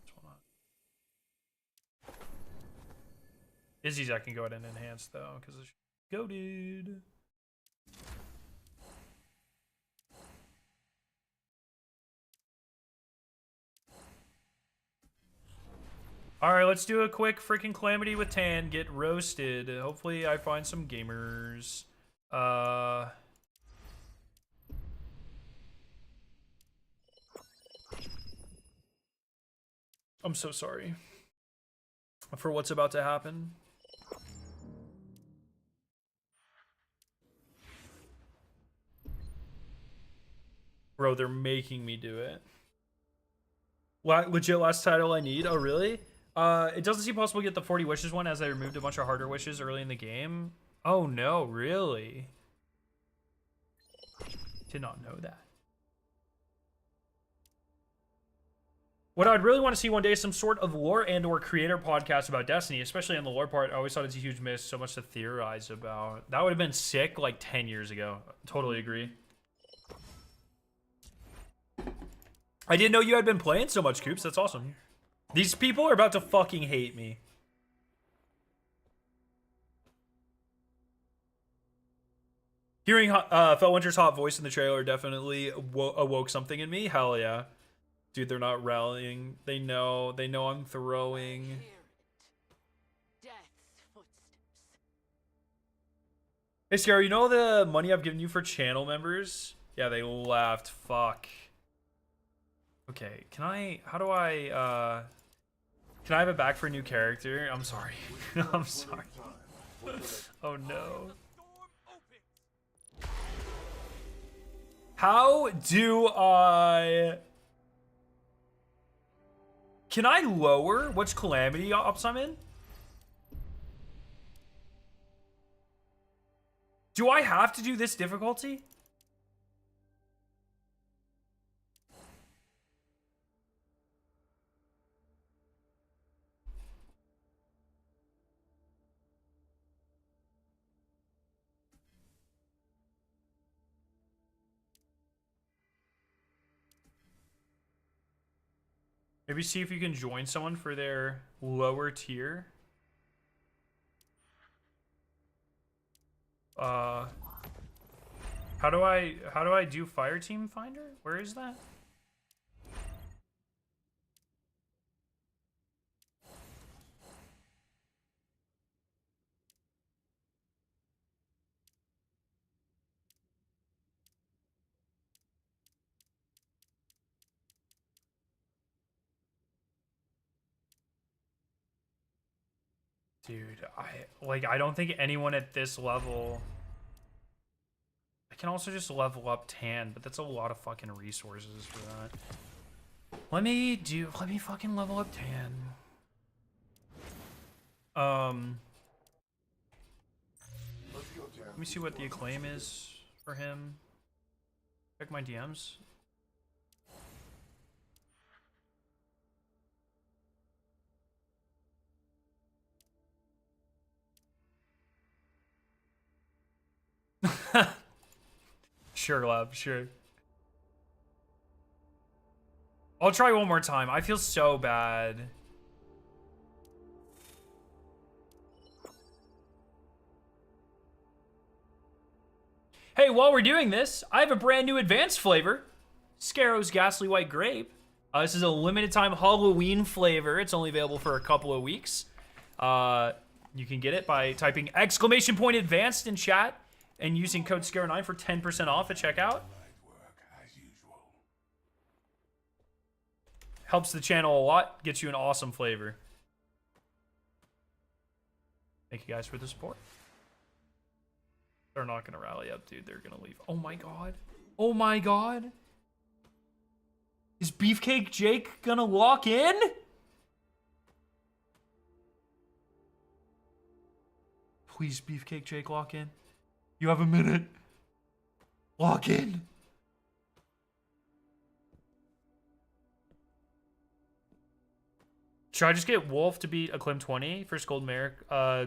This one on. Izzy's I can go ahead and enhance though, because it's goated. Alright, let's do a quick freaking Calamity with Tan. Get roasted. Hopefully I find some gamers. I'm so sorry for what's about to happen. Bro, they're making me do it. Legit last title I need? Oh, really? It doesn't seem possible to get the 40 wishes one as I removed a bunch of harder wishes early in the game. Oh no, really? Did not know that. What I'd really want to see one day is some sort of lore and or creator podcast about Destiny, especially on the lore part. I always thought it's a huge miss, so much to theorize about. That would have been sick like 10 years ago. Totally agree. I didn't know you had been playing so much, Coops. That's awesome. These people are about to fucking hate me. Hearing Fellwinter's hot voice in the trailer definitely awoke something in me. Hell yeah. Dude, they're not rallying. They know I'm throwing. Hear it. Death's footsteps. Hey, Scarrow, you know the money I've given you for channel members? Yeah, they laughed. Fuck. Okay, can I have it back for a new character? I'm sorry. I'm sorry. Oh no. How do I... Can I lower which Calamity ops I'm in? Do I have to do this difficulty? Maybe see if you can join someone for their lower tier. How do I do Fire Team Finder? Where is that? Dude, I don't think anyone at this level... I can also just level up Tan, but that's a lot of fucking resources for that. Let me fucking level up Tan. Let me see what the acclaim is for him. Check my DMs. Sure, love, sure. I'll try one more time. I feel so bad. Hey, while we're doing this, I have a brand new advanced flavor. Scarrow's Ghastly White Grape. This is a limited time Halloween flavor. It's only available for a couple of weeks. You can get it by typing !advanced in chat and using code SCARROW9 for 10% off at checkout. Helps the channel a lot, gets you an awesome flavor. Thank you guys for the support. They're not gonna rally up, dude. They're gonna leave. Oh my god. Oh my god. Is Beefcake Jake gonna lock in? Please, Beefcake Jake, lock in. You have a minute. Lock in. Should I just get Wolf to beat a Clim 20 first gold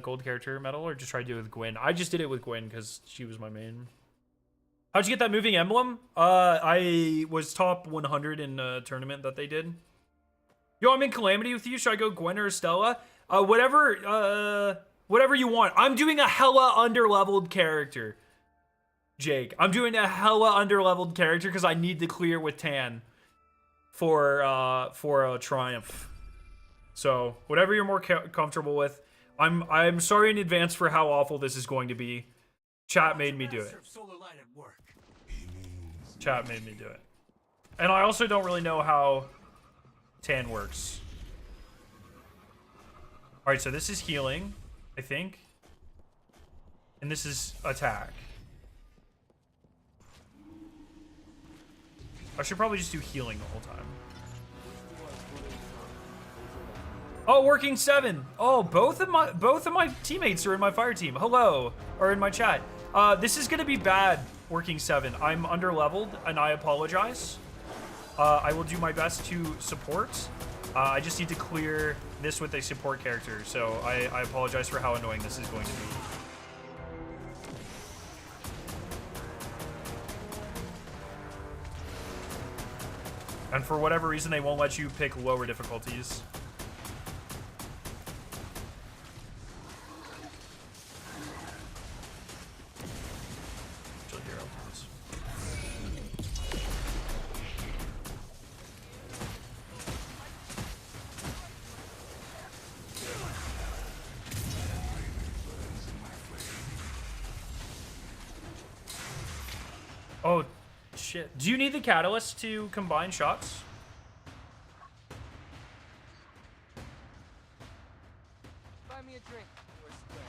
gold character medal, or just try to do it with Gwyn? I just did it with Gwyn because she was my main. How'd you get that moving emblem? I was top 100 in a tournament that they did. Yo, I'm in Calamity with you. Should I go Gwen or Estella? Whatever you want. I'm doing a hella underleveled character, Jake. I'm doing a hella underleveled character because I need to clear with Tan for a triumph. So whatever you're more comfortable with. I'm sorry in advance for how awful this is going to be. Chat made me do it. Chat made me do it. And I also don't really know how Tan works. Alright, so this is healing, I think. And this is attack. I should probably just do healing the whole time. Oh, working 7. Oh, both of my teammates are in my fire team. Hello, or in my chat. This is gonna be bad, working 7. I'm underleveled, and I apologize. I will do my best to support. I just need to clear this with a support character, so I apologize for how annoying this is going to be. And for whatever reason, they won't let you pick lower difficulties. Oh, shit. Do you need the catalyst to combine shots? Buy me a drink. Or a square.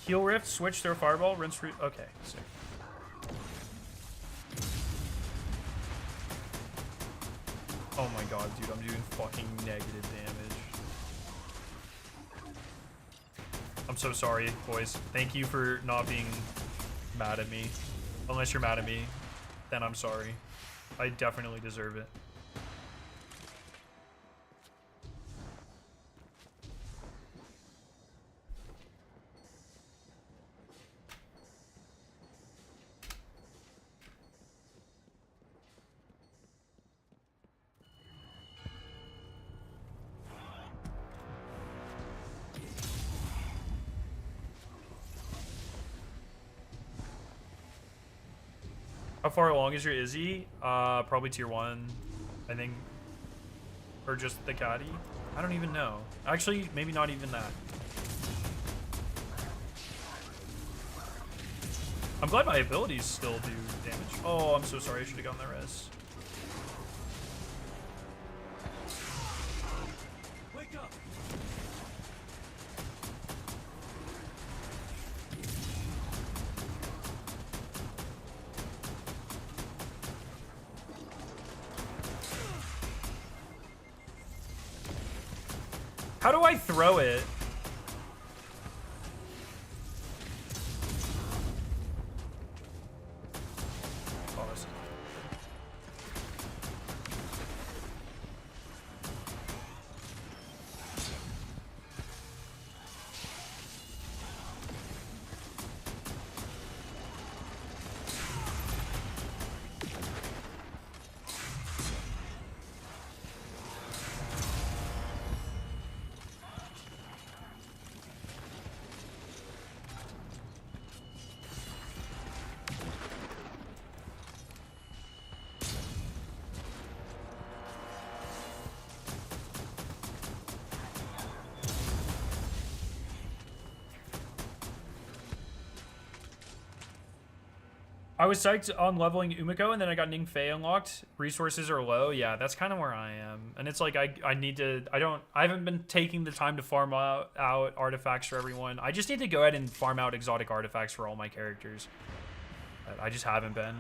Heal Rift, switch, throw Fireball, rinse, okay, sick. Oh my god, dude, I'm doing fucking negative damage. I'm so sorry, boys. Thank you for not being mad at me. Unless you're mad at me, then I'm sorry. I definitely deserve it. How far along is your Izzy? Probably tier 1, I think. Or just the caddy? I don't even know. Actually, maybe not even that. I'm glad my abilities still do damage. Oh, I'm so sorry. I should have gotten that res. Wake up! How do I throw it? Pause. I was psyched on leveling Umiko, and then I got Ning Fei unlocked. Resources are low. Yeah, that's kind of where I am. And it's like I need to. I haven't been taking the time to farm out artifacts for everyone. I just need to go ahead and farm out exotic artifacts for all my characters. I just haven't been.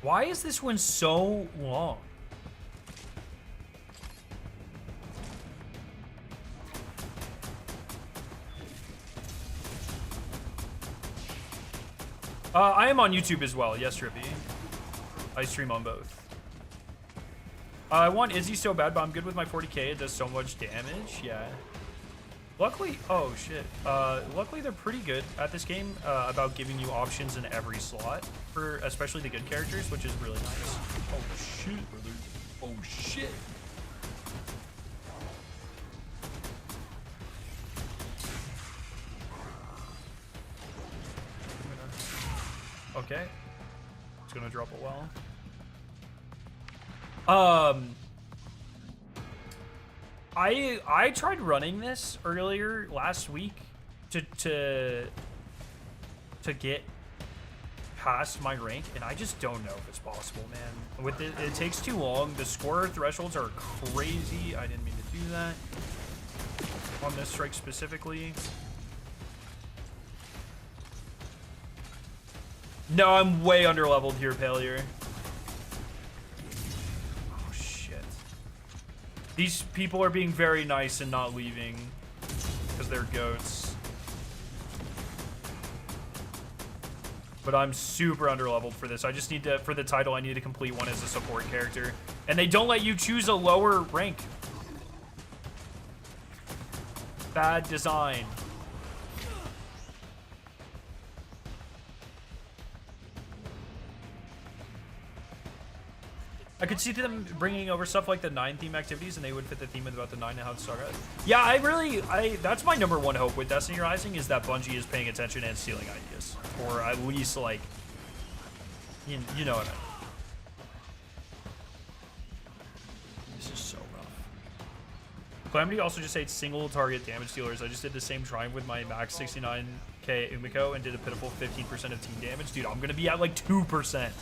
Why is this one so long? I am on YouTube as well. Yes, Rippy. I stream on both. I want Izzy so bad, but I'm good with my 40k. It does so much damage. Yeah. Luckily, oh shit. Luckily they're pretty good at this game about giving you options in every slot for especially the good characters, which is really nice. Oh shit, brother. Oh shit. Okay. It's gonna drop a well. I tried running this earlier last week to get past my rank, and I just don't know if it's possible, man. With it takes too long. The scorer thresholds are crazy. I didn't mean to do that on this strike specifically. No, I'm way under leveled here, Pallier. Oh shit. These people are being very nice and not leaving because they're goats. But I'm super under leveled for this. I just need to, for the title, I need to complete one as a support character. And they don't let you choose a lower rank. Bad design. I could see them bringing over stuff like the 9 theme activities, and they would fit the theme about the 9 and how it's started. Yeah, that's my #1 hope with Destiny Rising, is that Bungie is paying attention and stealing ideas. Or at least, like, you know what I mean. This is so rough. Calamity also just hates single target damage dealers. I just did the same trying with my max 69k Umiko and did a pitiful 15% of team damage. Dude, I'm gonna be at like 2%.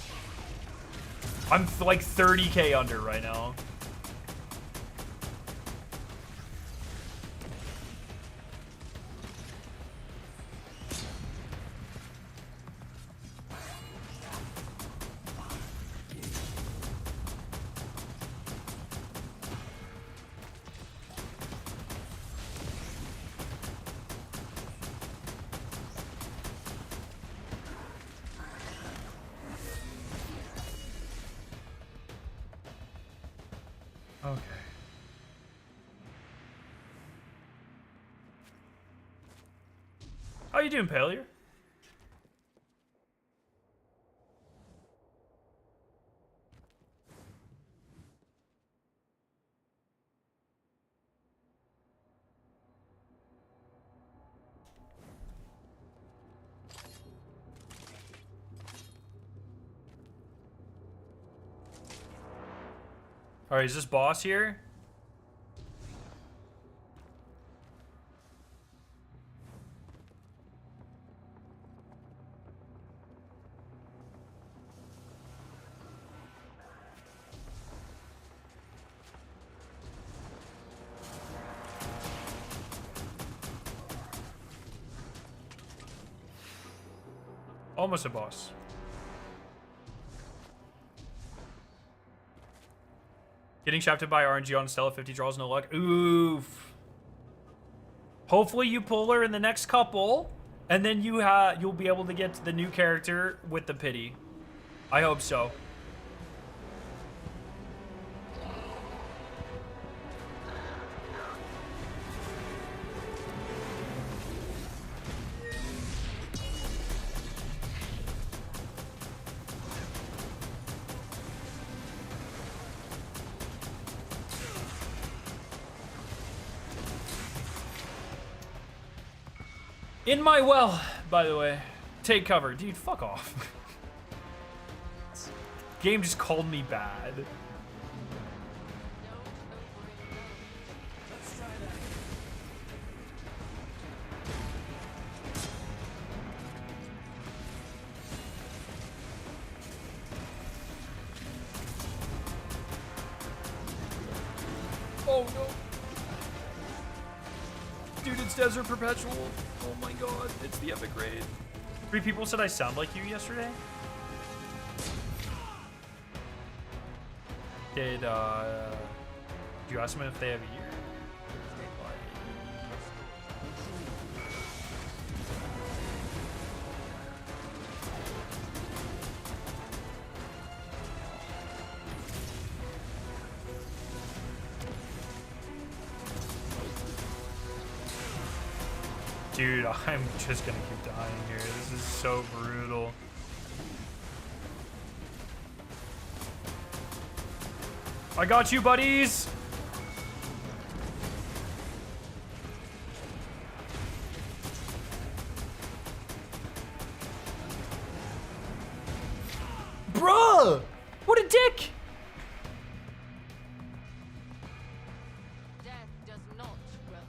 I'm like 30k under right now. Okay. How you doing, Pallier? All right, is this boss here? Almost a boss. Getting shafted by RNG on Stella 50 draws, no luck. Oof. Hopefully you pull her in the next couple, and then you'll be able to get to the new character with the pity. I hope so. In my well, by the way. Take cover. Dude, fuck off. Game just called me bad. Oh no. Dude, it's Desert Perpetual. Oh my god, it's the epic raid. 3 people said I sound like you yesterday. Did you ask them if they have a year? Dude, I'm just gonna keep dying here. This is so brutal. I got you, buddies! Bruh! What a dick! Death does not welcome.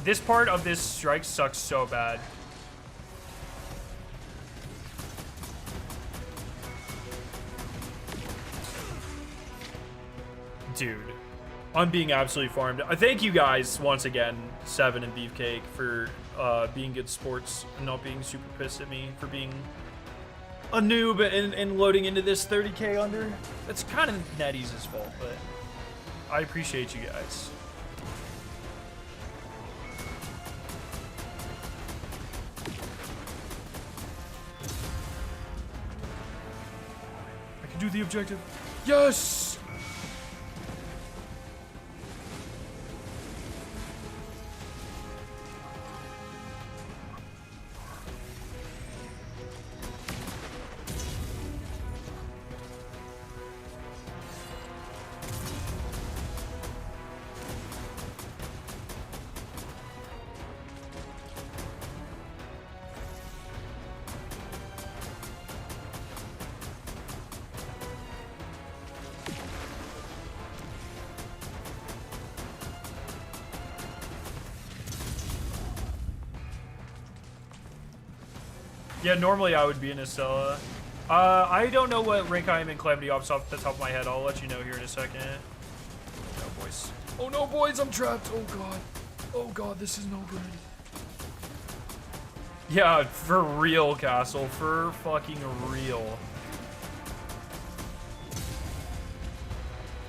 This part of this strike sucks so bad. Dude, I'm being absolutely farmed. Thank you guys once again, Seven and Beefcake, for being good sports and not being super pissed at me for being a noob and loading into this 30k under. It's kind of NetEase's fault, but I appreciate you guys. I can do the objective. Yes! Yeah, normally I would be in Estella. I don't know what rank I am in Calamity Ops off the top of my head. I'll let you know here in a second. No, boys. Oh no, boys, I'm trapped. Oh god. Oh god, this is no good. Yeah, for real, Castle. For fucking real.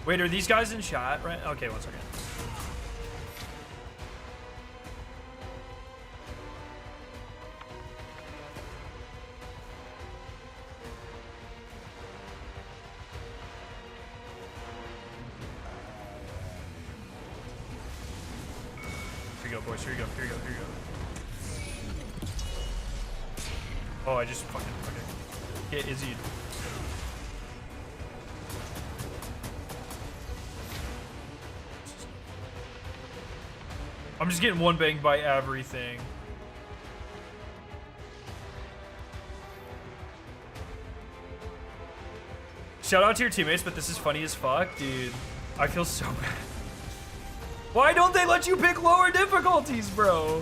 Wait, are these guys in chat? Right? Okay, one second. Here you go, boys. Here you go. Here you go. Here you go. Oh, I just fucking okay. Get Izzy. I'm just getting one banged by everything. Shout out to your teammates, but this is funny as fuck, dude. I feel so bad. Why don't they let you pick lower difficulties, bro?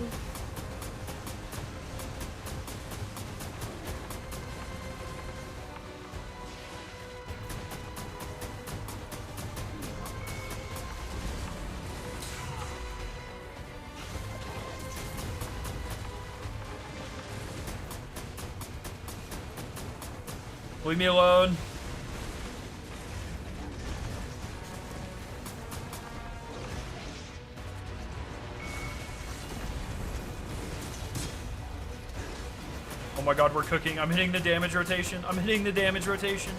Leave me alone. Oh my god, we're cooking. I'm hitting the damage rotation. I'm hitting the damage rotation.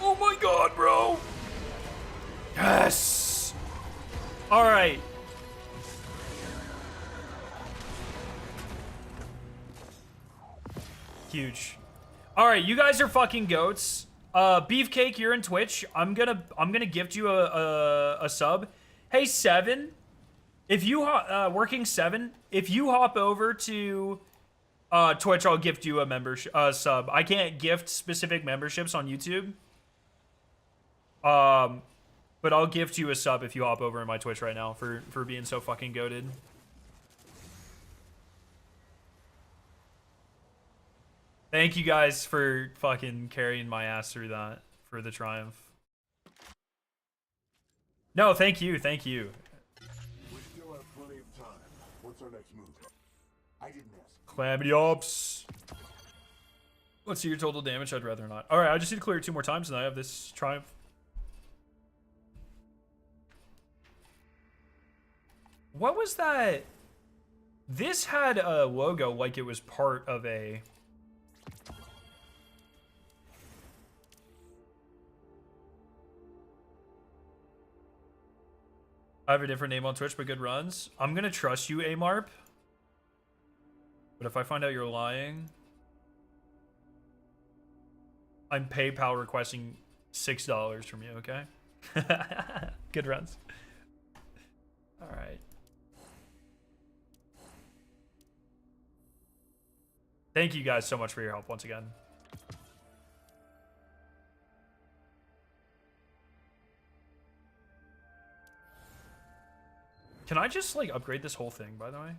Oh my god, bro. Yes. All right. Huge. All right, you guys are fucking goats. Beefcake, you're in Twitch. I'm gonna gift you a sub. Hey, Seven, if you working Seven, if you hop over to Twitch, I'll gift you a membership sub. I can't gift specific memberships on YouTube. But I'll gift you a sub if you hop over in my Twitch right now for being so fucking goated. Thank you guys for fucking carrying my ass through that for the triumph. No, thank you, thank you. We still have plenty of What's our next move? I didn't ask. Calamity Ops. Let's see your total damage. I'd rather not. All right, I just need to clear it 2 more times, and I have this triumph. What was that? This had a logo like it was part of a... I have a different name on Twitch, but good runs. I'm gonna trust you, Amarp. But if I find out you're lying... I'm PayPal requesting $6 from you, okay? Good runs. All right. Thank you guys so much for your help once again. Can I just like upgrade this whole thing, by the way?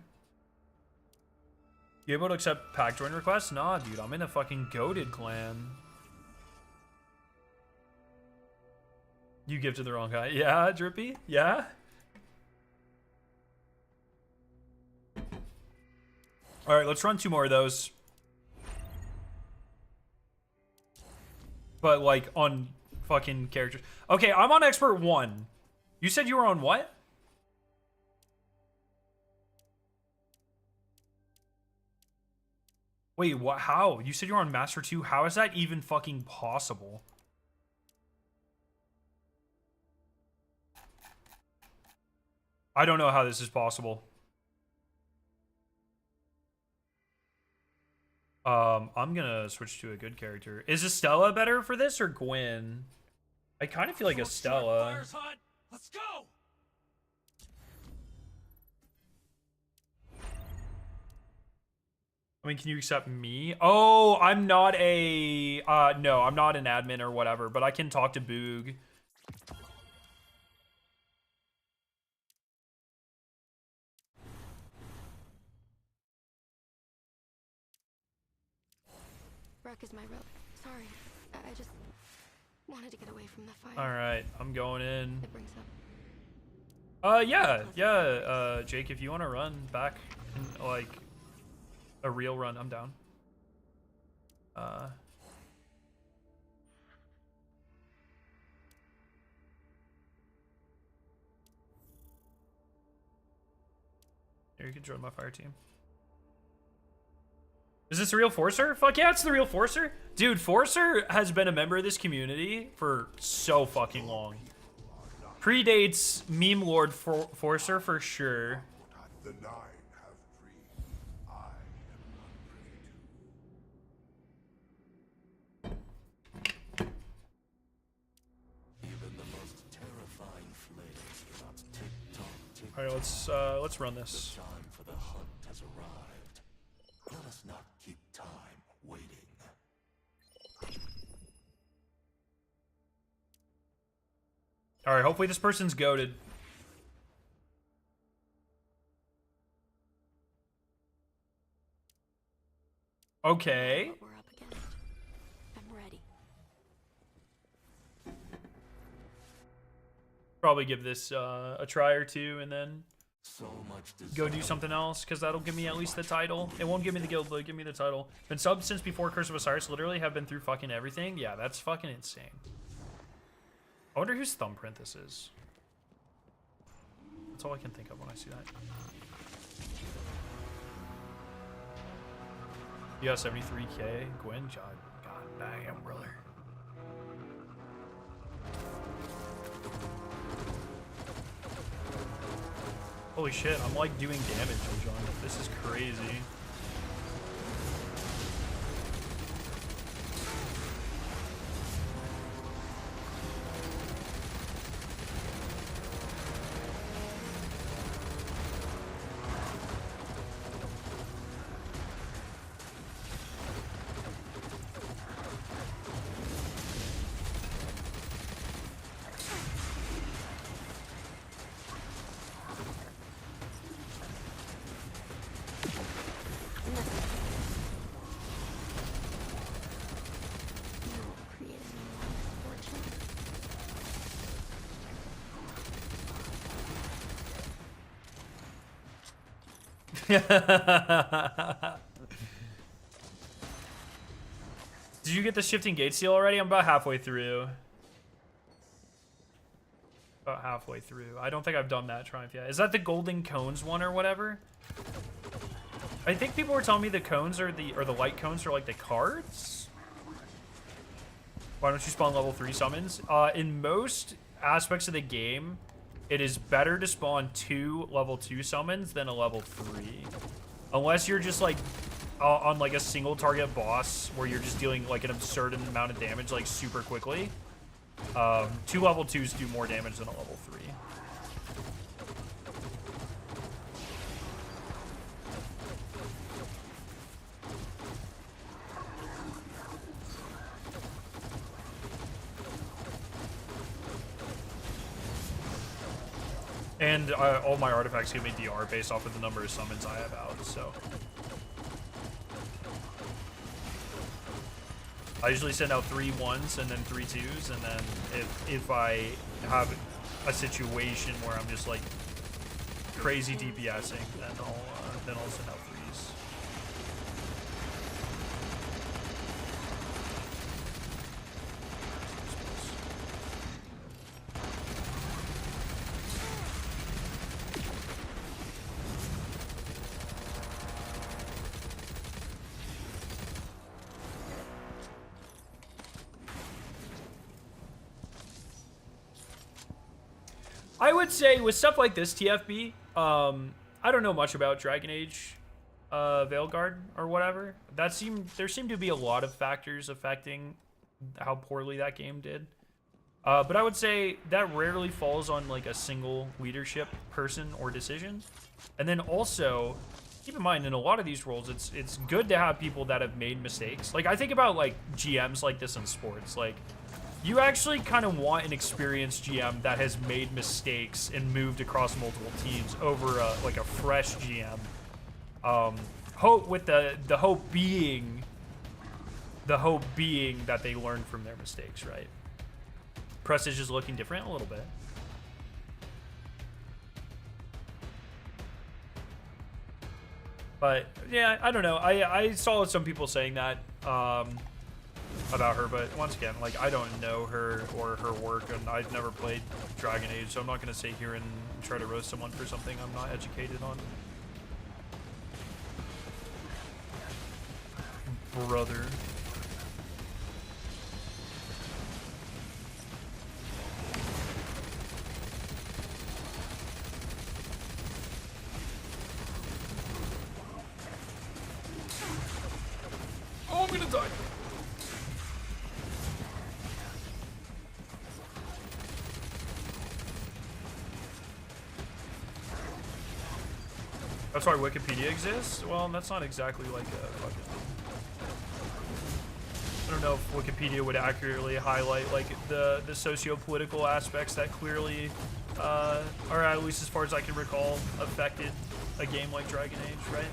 You able to accept pack join requests? Nah, dude, I'm in a fucking goated clan. You gifted the wrong guy. Yeah, Drippy? Yeah? Alright, let's run 2 more of those. But, like, on fucking characters. Okay, I'm on Expert 1. You said you were on what? Wait, what? How? You said you were on Master 2? How is that even fucking possible? I don't know how this is possible. I'm gonna switch to a good character. Is Estella better for this or Gwen? I kind of feel like Estella. Fire's hot. Let's go. I mean, can you accept me? Oh, I'm not a... no, I'm not an admin or whatever, but I can talk to Boog. Rock is my rope. Sorry. I just wanted to get away from the fire. Alright, I'm going in. It brings up. Yeah, Jake, if you want to run back, in, like, a real run, I'm down. Here, you can join my fire team. Is this a real Forcer? Fuck yeah, it's the real Forcer. Dude, Forcer has been a member of this community for so fucking long. Predates Meme Lord Forcer for sure. The 9 have dreams. I am not privy to. Even the most terrifying flames cannot tick-tock, All right, let's run this. time for the hunt has arrived. Let us not keep time waiting. All right, hopefully this person's goated. Okay. What we're up against. I'm ready. Probably give this a try or 2 and then So much go do something else, because that'll give me at least the title. It won't give me the guild, but it'll give me the title. Been subbed since before Curse of Osiris. Literally have been through fucking everything. Yeah, that's fucking insane. I wonder whose thumbprint this is. That's all I can think of when I see that. You got 73k. Gwen, God damn, brother. Holy shit, I'm like doing damage, John. This is crazy. Did you get the shifting gate seal already? I'm about halfway through. About halfway through. I don't think I've done that triumph yet. Is that the golden cones one or whatever? I think people were telling me the cones are the light cones are like the cards. Why don't you spawn level 3 summons? In most aspects of the game, it is better to spawn 2 level 2 summons than a level 3. Unless you're just like on like a single target boss where you're just dealing like an absurd amount of damage like super quickly. 2 level 2s do more damage than a level 3. And all my artifacts give me DR based off of the number of summons I have out, so. I usually send out 3 1s and then 3 2s, and then if I have a situation where I'm just like crazy DPSing, then I'll send out 3s. I would say with stuff like this TFB, I don't know much about Dragon Age Veilguard or whatever. There seemed to be a lot of factors affecting how poorly that game did. But I would say that rarely falls on like a single leadership person or decision. And then also, keep in mind in a lot of these roles, it's good to have people that have made mistakes. Like I think about like GMs like this in sports, like you actually kind of want an experienced GM that has made mistakes and moved across multiple teams over like a fresh GM. Hope with the hope being that they learn from their mistakes, right? Prestige is looking different a little bit. But yeah, I don't know. I saw some people saying that about her, but once again, like I don't know her or her work, and I've never played Dragon Age, so I'm not gonna sit here and try to roast someone for something I'm not educated on. Brother. Oh, I'm gonna die. That's why Wikipedia exists? Well, that's not exactly like a fucking... I don't know if Wikipedia would accurately highlight like the socio-political aspects that clearly, or at least as far as I can recall, affected a game like Dragon Age, right?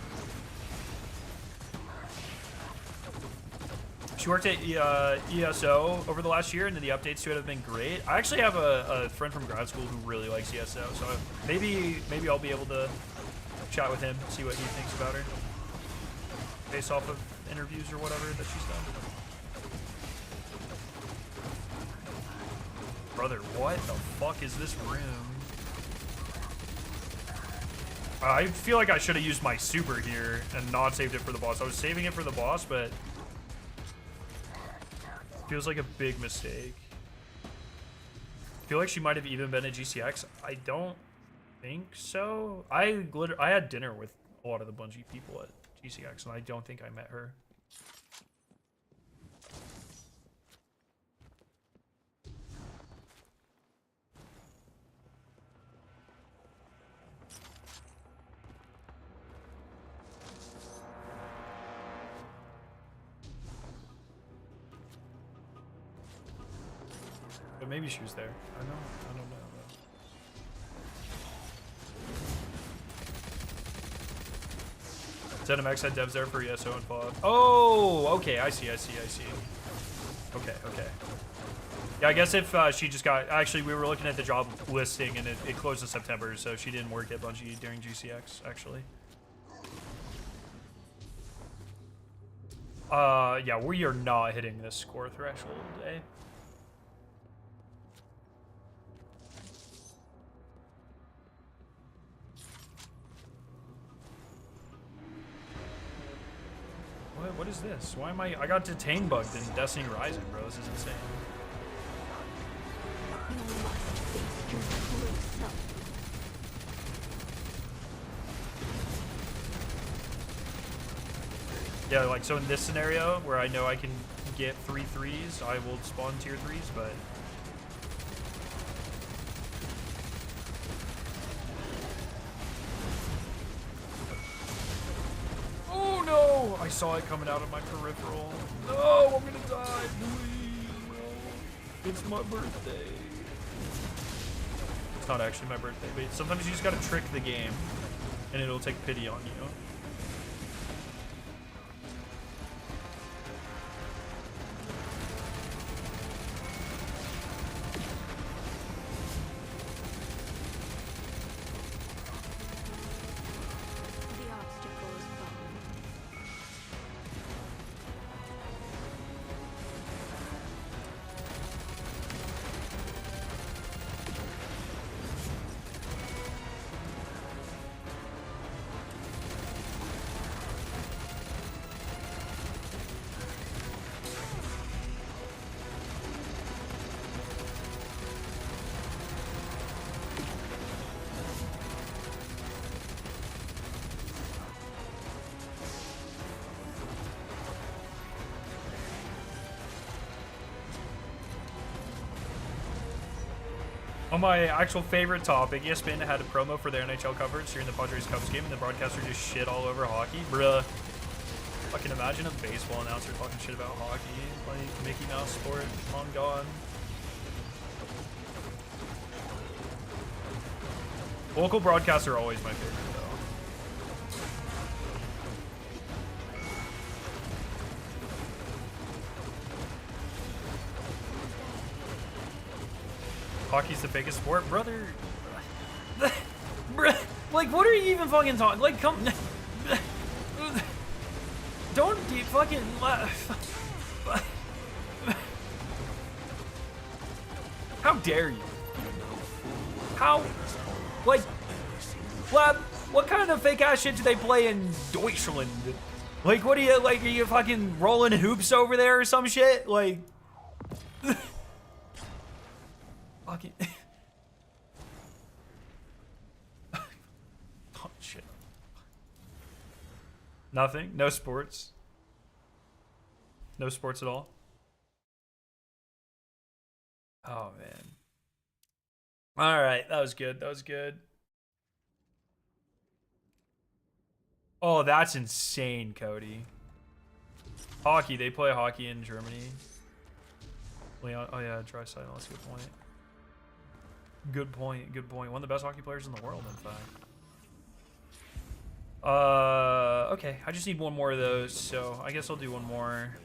She worked at ESO over the last year, and the updates to it have been great. I actually have a friend from grad school who really likes ESO, so maybe I'll be able to chat with him, see what he thinks about her, based off of interviews or whatever that she's done. Brother, what the fuck is this room? I feel like I should have used my super here and not saved it for the boss. I was saving it for the boss, but feels like a big mistake. I feel like she might have even been a GCX. I don't think so. I had dinner with a lot of the Bungie people at GCX, and I don't think I met her. But maybe she was there. I don't know. ZMX had devs there for ESO and Fallout. Oh, okay, I see. Okay. Yeah, I guess if she just got... Actually, we were looking at the job listing, and it closed in September, so she didn't work at Bungie during GCX, actually. Yeah, we are not hitting this score threshold, eh? What is this? Why am I got detained bugged in Destiny Rising, bro. This is insane. You must face your true self. Yeah, like, so in this scenario where I know I can get 3 threes, I will spawn tier 3s, but... Oh no! I saw it coming out of my peripheral. No, I'm gonna die, please, no. It's my birthday. It's not actually my birthday, but sometimes you just gotta trick the game, and it'll take pity on you. The obstacle is gone. On my actual favorite topic, ESPN had a promo for their NHL coverage during the Padres Cubs game, and the broadcaster just shit all over hockey. Bruh. Fucking imagine a baseball announcer talking shit about hockey, like Mickey Mouse sport, long gone. Local broadcasts are always my favorite, though. Hockey's the fakest sport, brother. Bruh, like, what are you even fucking talking? Like, come. Don't you fucking. How dare you? How? Like, Lab, what kind of fake ass shit do they play in Deutschland? Like, what are you fucking rolling hoops over there or some shit? Like. Fucking. Oh, shit. Nothing? No sports? No sports at all? Oh, man. Alright, that was good. That was good. Oh, that's insane, Cody. Hockey. They play hockey in Germany. Leon, oh, yeah, dres. That's a good point. Good point. Good point. One of the best hockey players in the world, in fact. Okay. I just need one more of those, so I guess I'll do one more.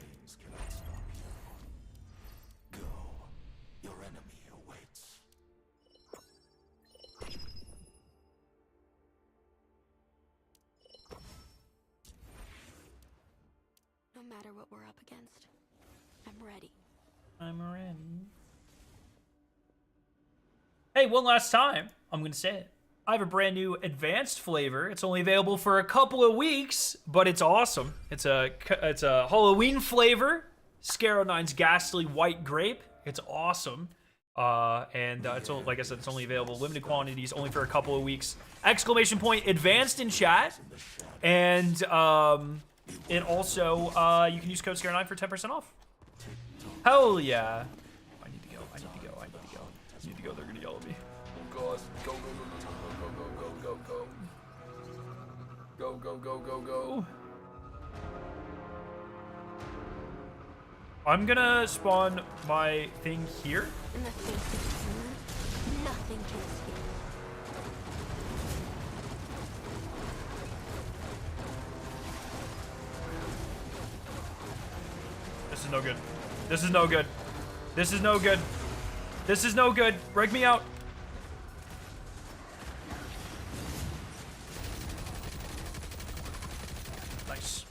Go. Your enemy awaits. No matter what we're up against, I'm ready. I'm ready. Hey, one last time, I'm gonna say it. I have a brand new advanced flavor. It's only available for a couple of weeks, but it's awesome. It's a Halloween flavor. Scaro 9's Ghastly White Grape. It's awesome. It's like I said, it's only available limited quantities, only for a couple of weeks. Exclamation point advanced in chat, and also you can use code Scaro9 for 10% off. Hell yeah! I need to go. I need to go. I need to go. I need to go. They're gonna yell at me. Oh god! Go go go go go go go go go go go go. I'm gonna spawn my thing here. In the face of doom, nothing can escape. This is no good. This is no good. This is no good. This is no good. Break me out. Nice.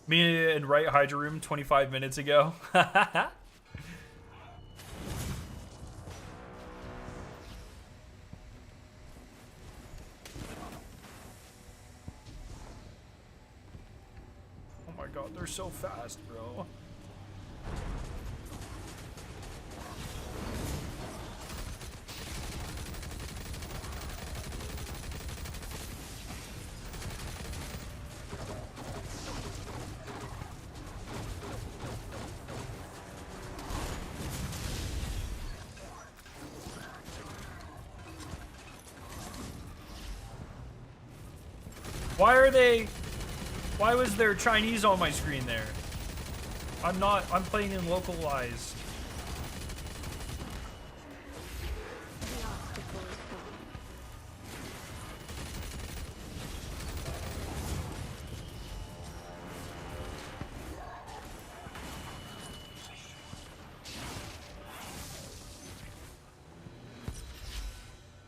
Me and right Hydra room 25 minutes ago. Oh my god, they're so fast, bro. Why was there Chinese on my screen there? I'm playing in localized. The obstacle is gone.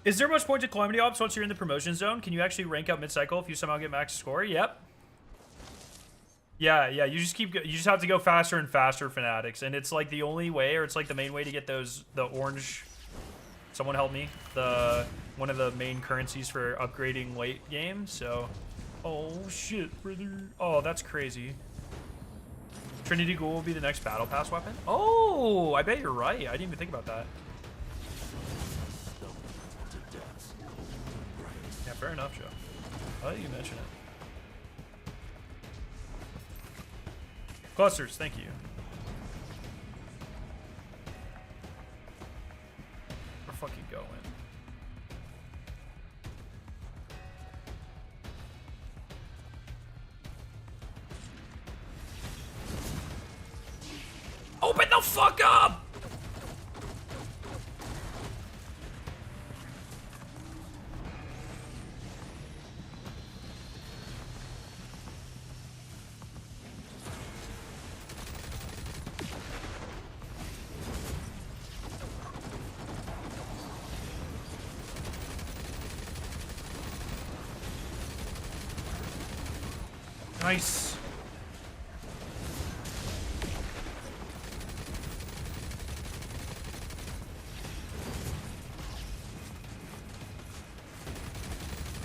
Is there much point to calamity ops once you're in the promotion zone? Can you actually rank up mid-cycle if you somehow get max score? Yep. Yeah, you just have to go faster and faster, fanatics, and it's like the only way, or it's like the main way to get the orange. Someone help me. One of the main currencies for upgrading late game. So, oh shit, brother. Oh, that's crazy. Trinity Ghoul will be the next battle pass weapon. Oh, I bet you're right. I didn't even think about that. Yeah, fair enough, Joe. I'll let you mention it. Clusters, thank you. We're fucking going. Open the fuck up! Nice.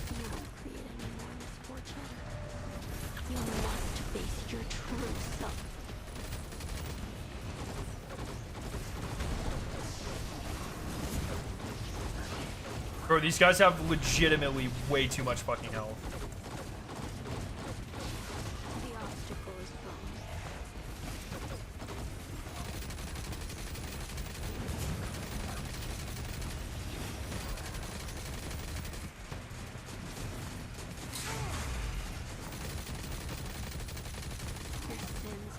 You won't create any more misfortune. You must face your true self. Bro, these guys have legitimately way too much fucking health. The obstacle is gone. Your sins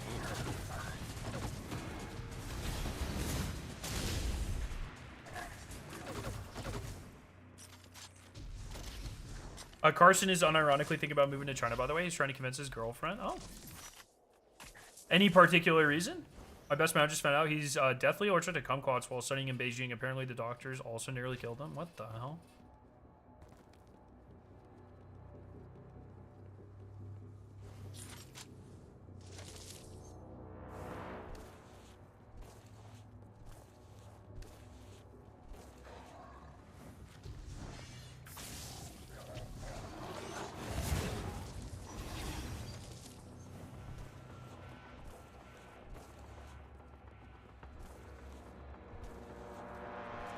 end. Carson is unironically thinking about moving to China, by the way. He's trying to convince his girlfriend. Oh. Any particular reason? My best man just found out he's deathly allergic to kumquats while studying in Beijing. Apparently the doctors also nearly killed him. What the hell?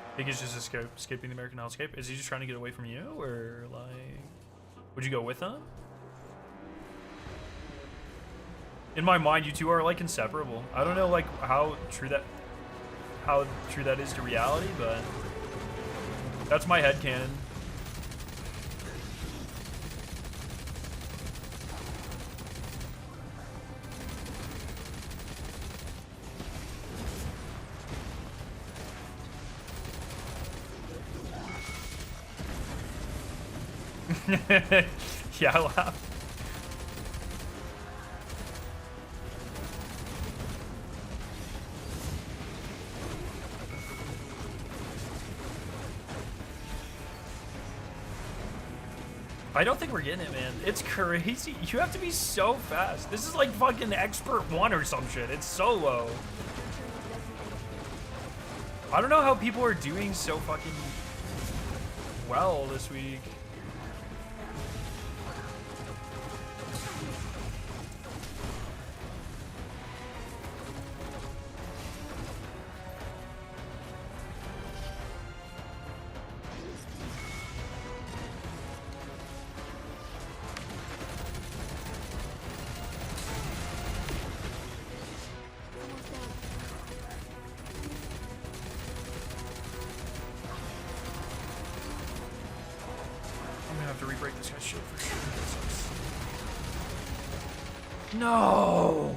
I think he's just escaping the American hellscape. Is he just trying to get away from you, or like, would you go with him? In my mind, you two are like inseparable. I don't know like how true that is to reality, but that's my headcanon. Yeah, I laugh. I don't think we're getting it, man. It's crazy. You have to be so fast. This is like fucking expert 1 or some shit. It's so low. I don't know how people are doing so fucking well this week. No!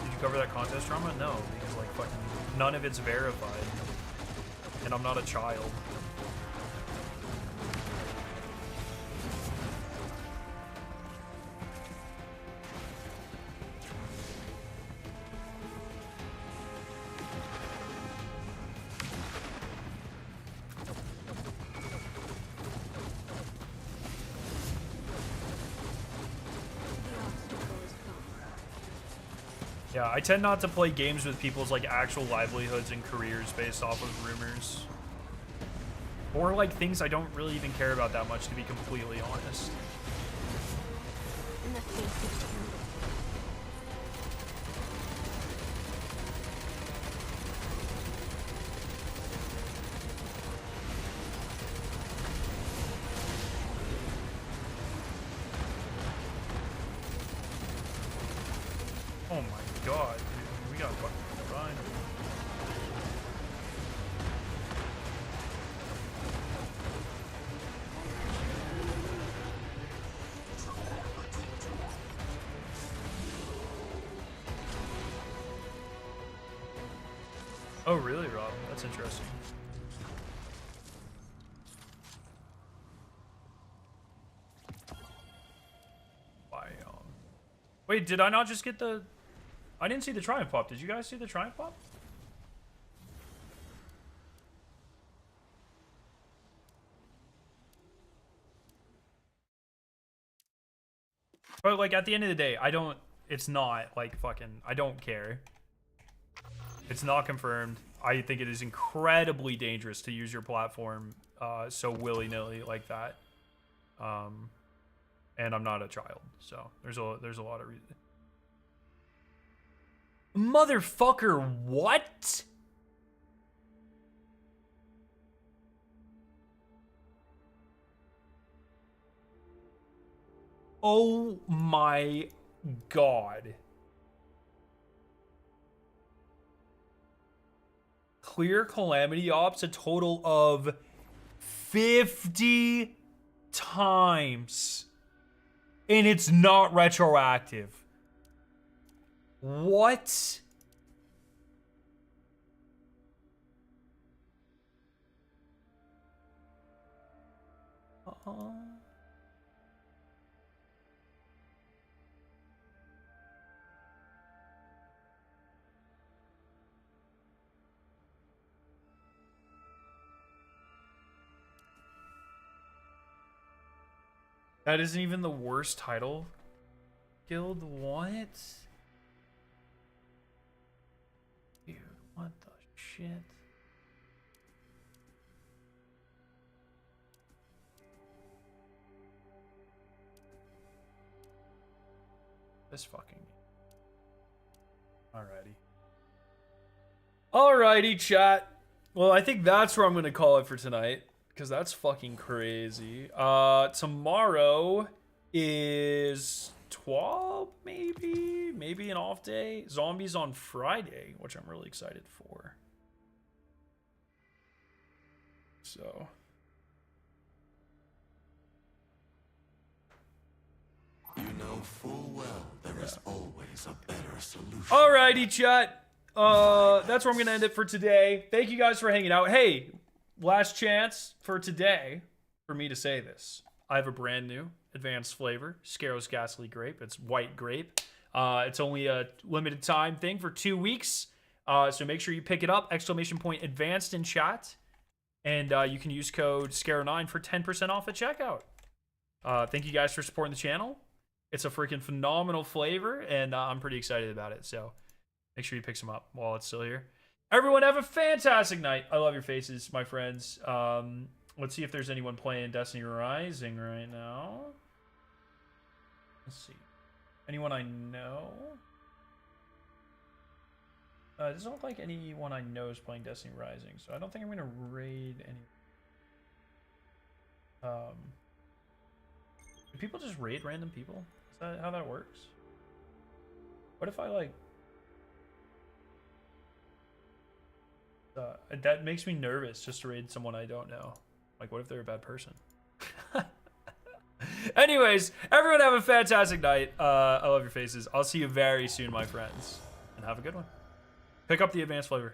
Did you cover that contest drama? No, because like fucking none of it's verified. And I'm not a child. Yeah, I tend not to play games with people's like actual livelihoods and careers based off of rumors. Or like things I don't really even care about that much, to be completely honest. Oh my god, dude. We got fucking run. Oh really, Rob? That's interesting. Wait, did I not just get the... I didn't see the Triumph Pop. Did you guys see the Triumph Pop? But like at the end of the day, I don't... It's not like fucking... I don't care. It's not confirmed. I think it is incredibly dangerous to use your platform so willy-nilly like that. And I'm not a child, so there's a lot of reason. Motherfucker, what? Oh my god. Clear Calamity Ops a total of 50 times. And it's not retroactive. What? That isn't even the worst title. Guild, what? Dude, what the shit? This fucking... Alrighty. Alrighty, chat. Well, I think that's where I'm gonna call it for tonight, because that's fucking crazy. Tomorrow is 12, maybe an off day. Zombies on Friday, which I'm really excited for. So You know full well there is always a better solution. alrighty, chat. That's where I'm gonna end it for today. Thank you guys for hanging out. Hey, last chance for today for me to say this. I have a brand new advanced flavor, Scaro's Ghastly Grape. It's white grape. It's only a limited time thing for 2 weeks. So make sure you pick it up. !advanced in chat. And you can use code SCARO9 for 10% off at checkout. Thank you guys for supporting the channel. It's a freaking phenomenal flavor, and I'm pretty excited about it. So make sure you pick some up while it's still here. Everyone have a fantastic night. I love your faces, my friends. Let's see if there's anyone playing Destiny Rising right now. Let's see. Anyone I know? It doesn't look like anyone I know is playing Destiny Rising, so I don't think I'm going to raid any. Do people just raid random people? Is that how that works? What if I, like... that makes me nervous just to raid someone I don't know. Like, what if they're a bad person? Anyways, everyone have a fantastic night. I love your faces. I'll see you very soon, my friends. And have a good one. Pick up the advanced flavor.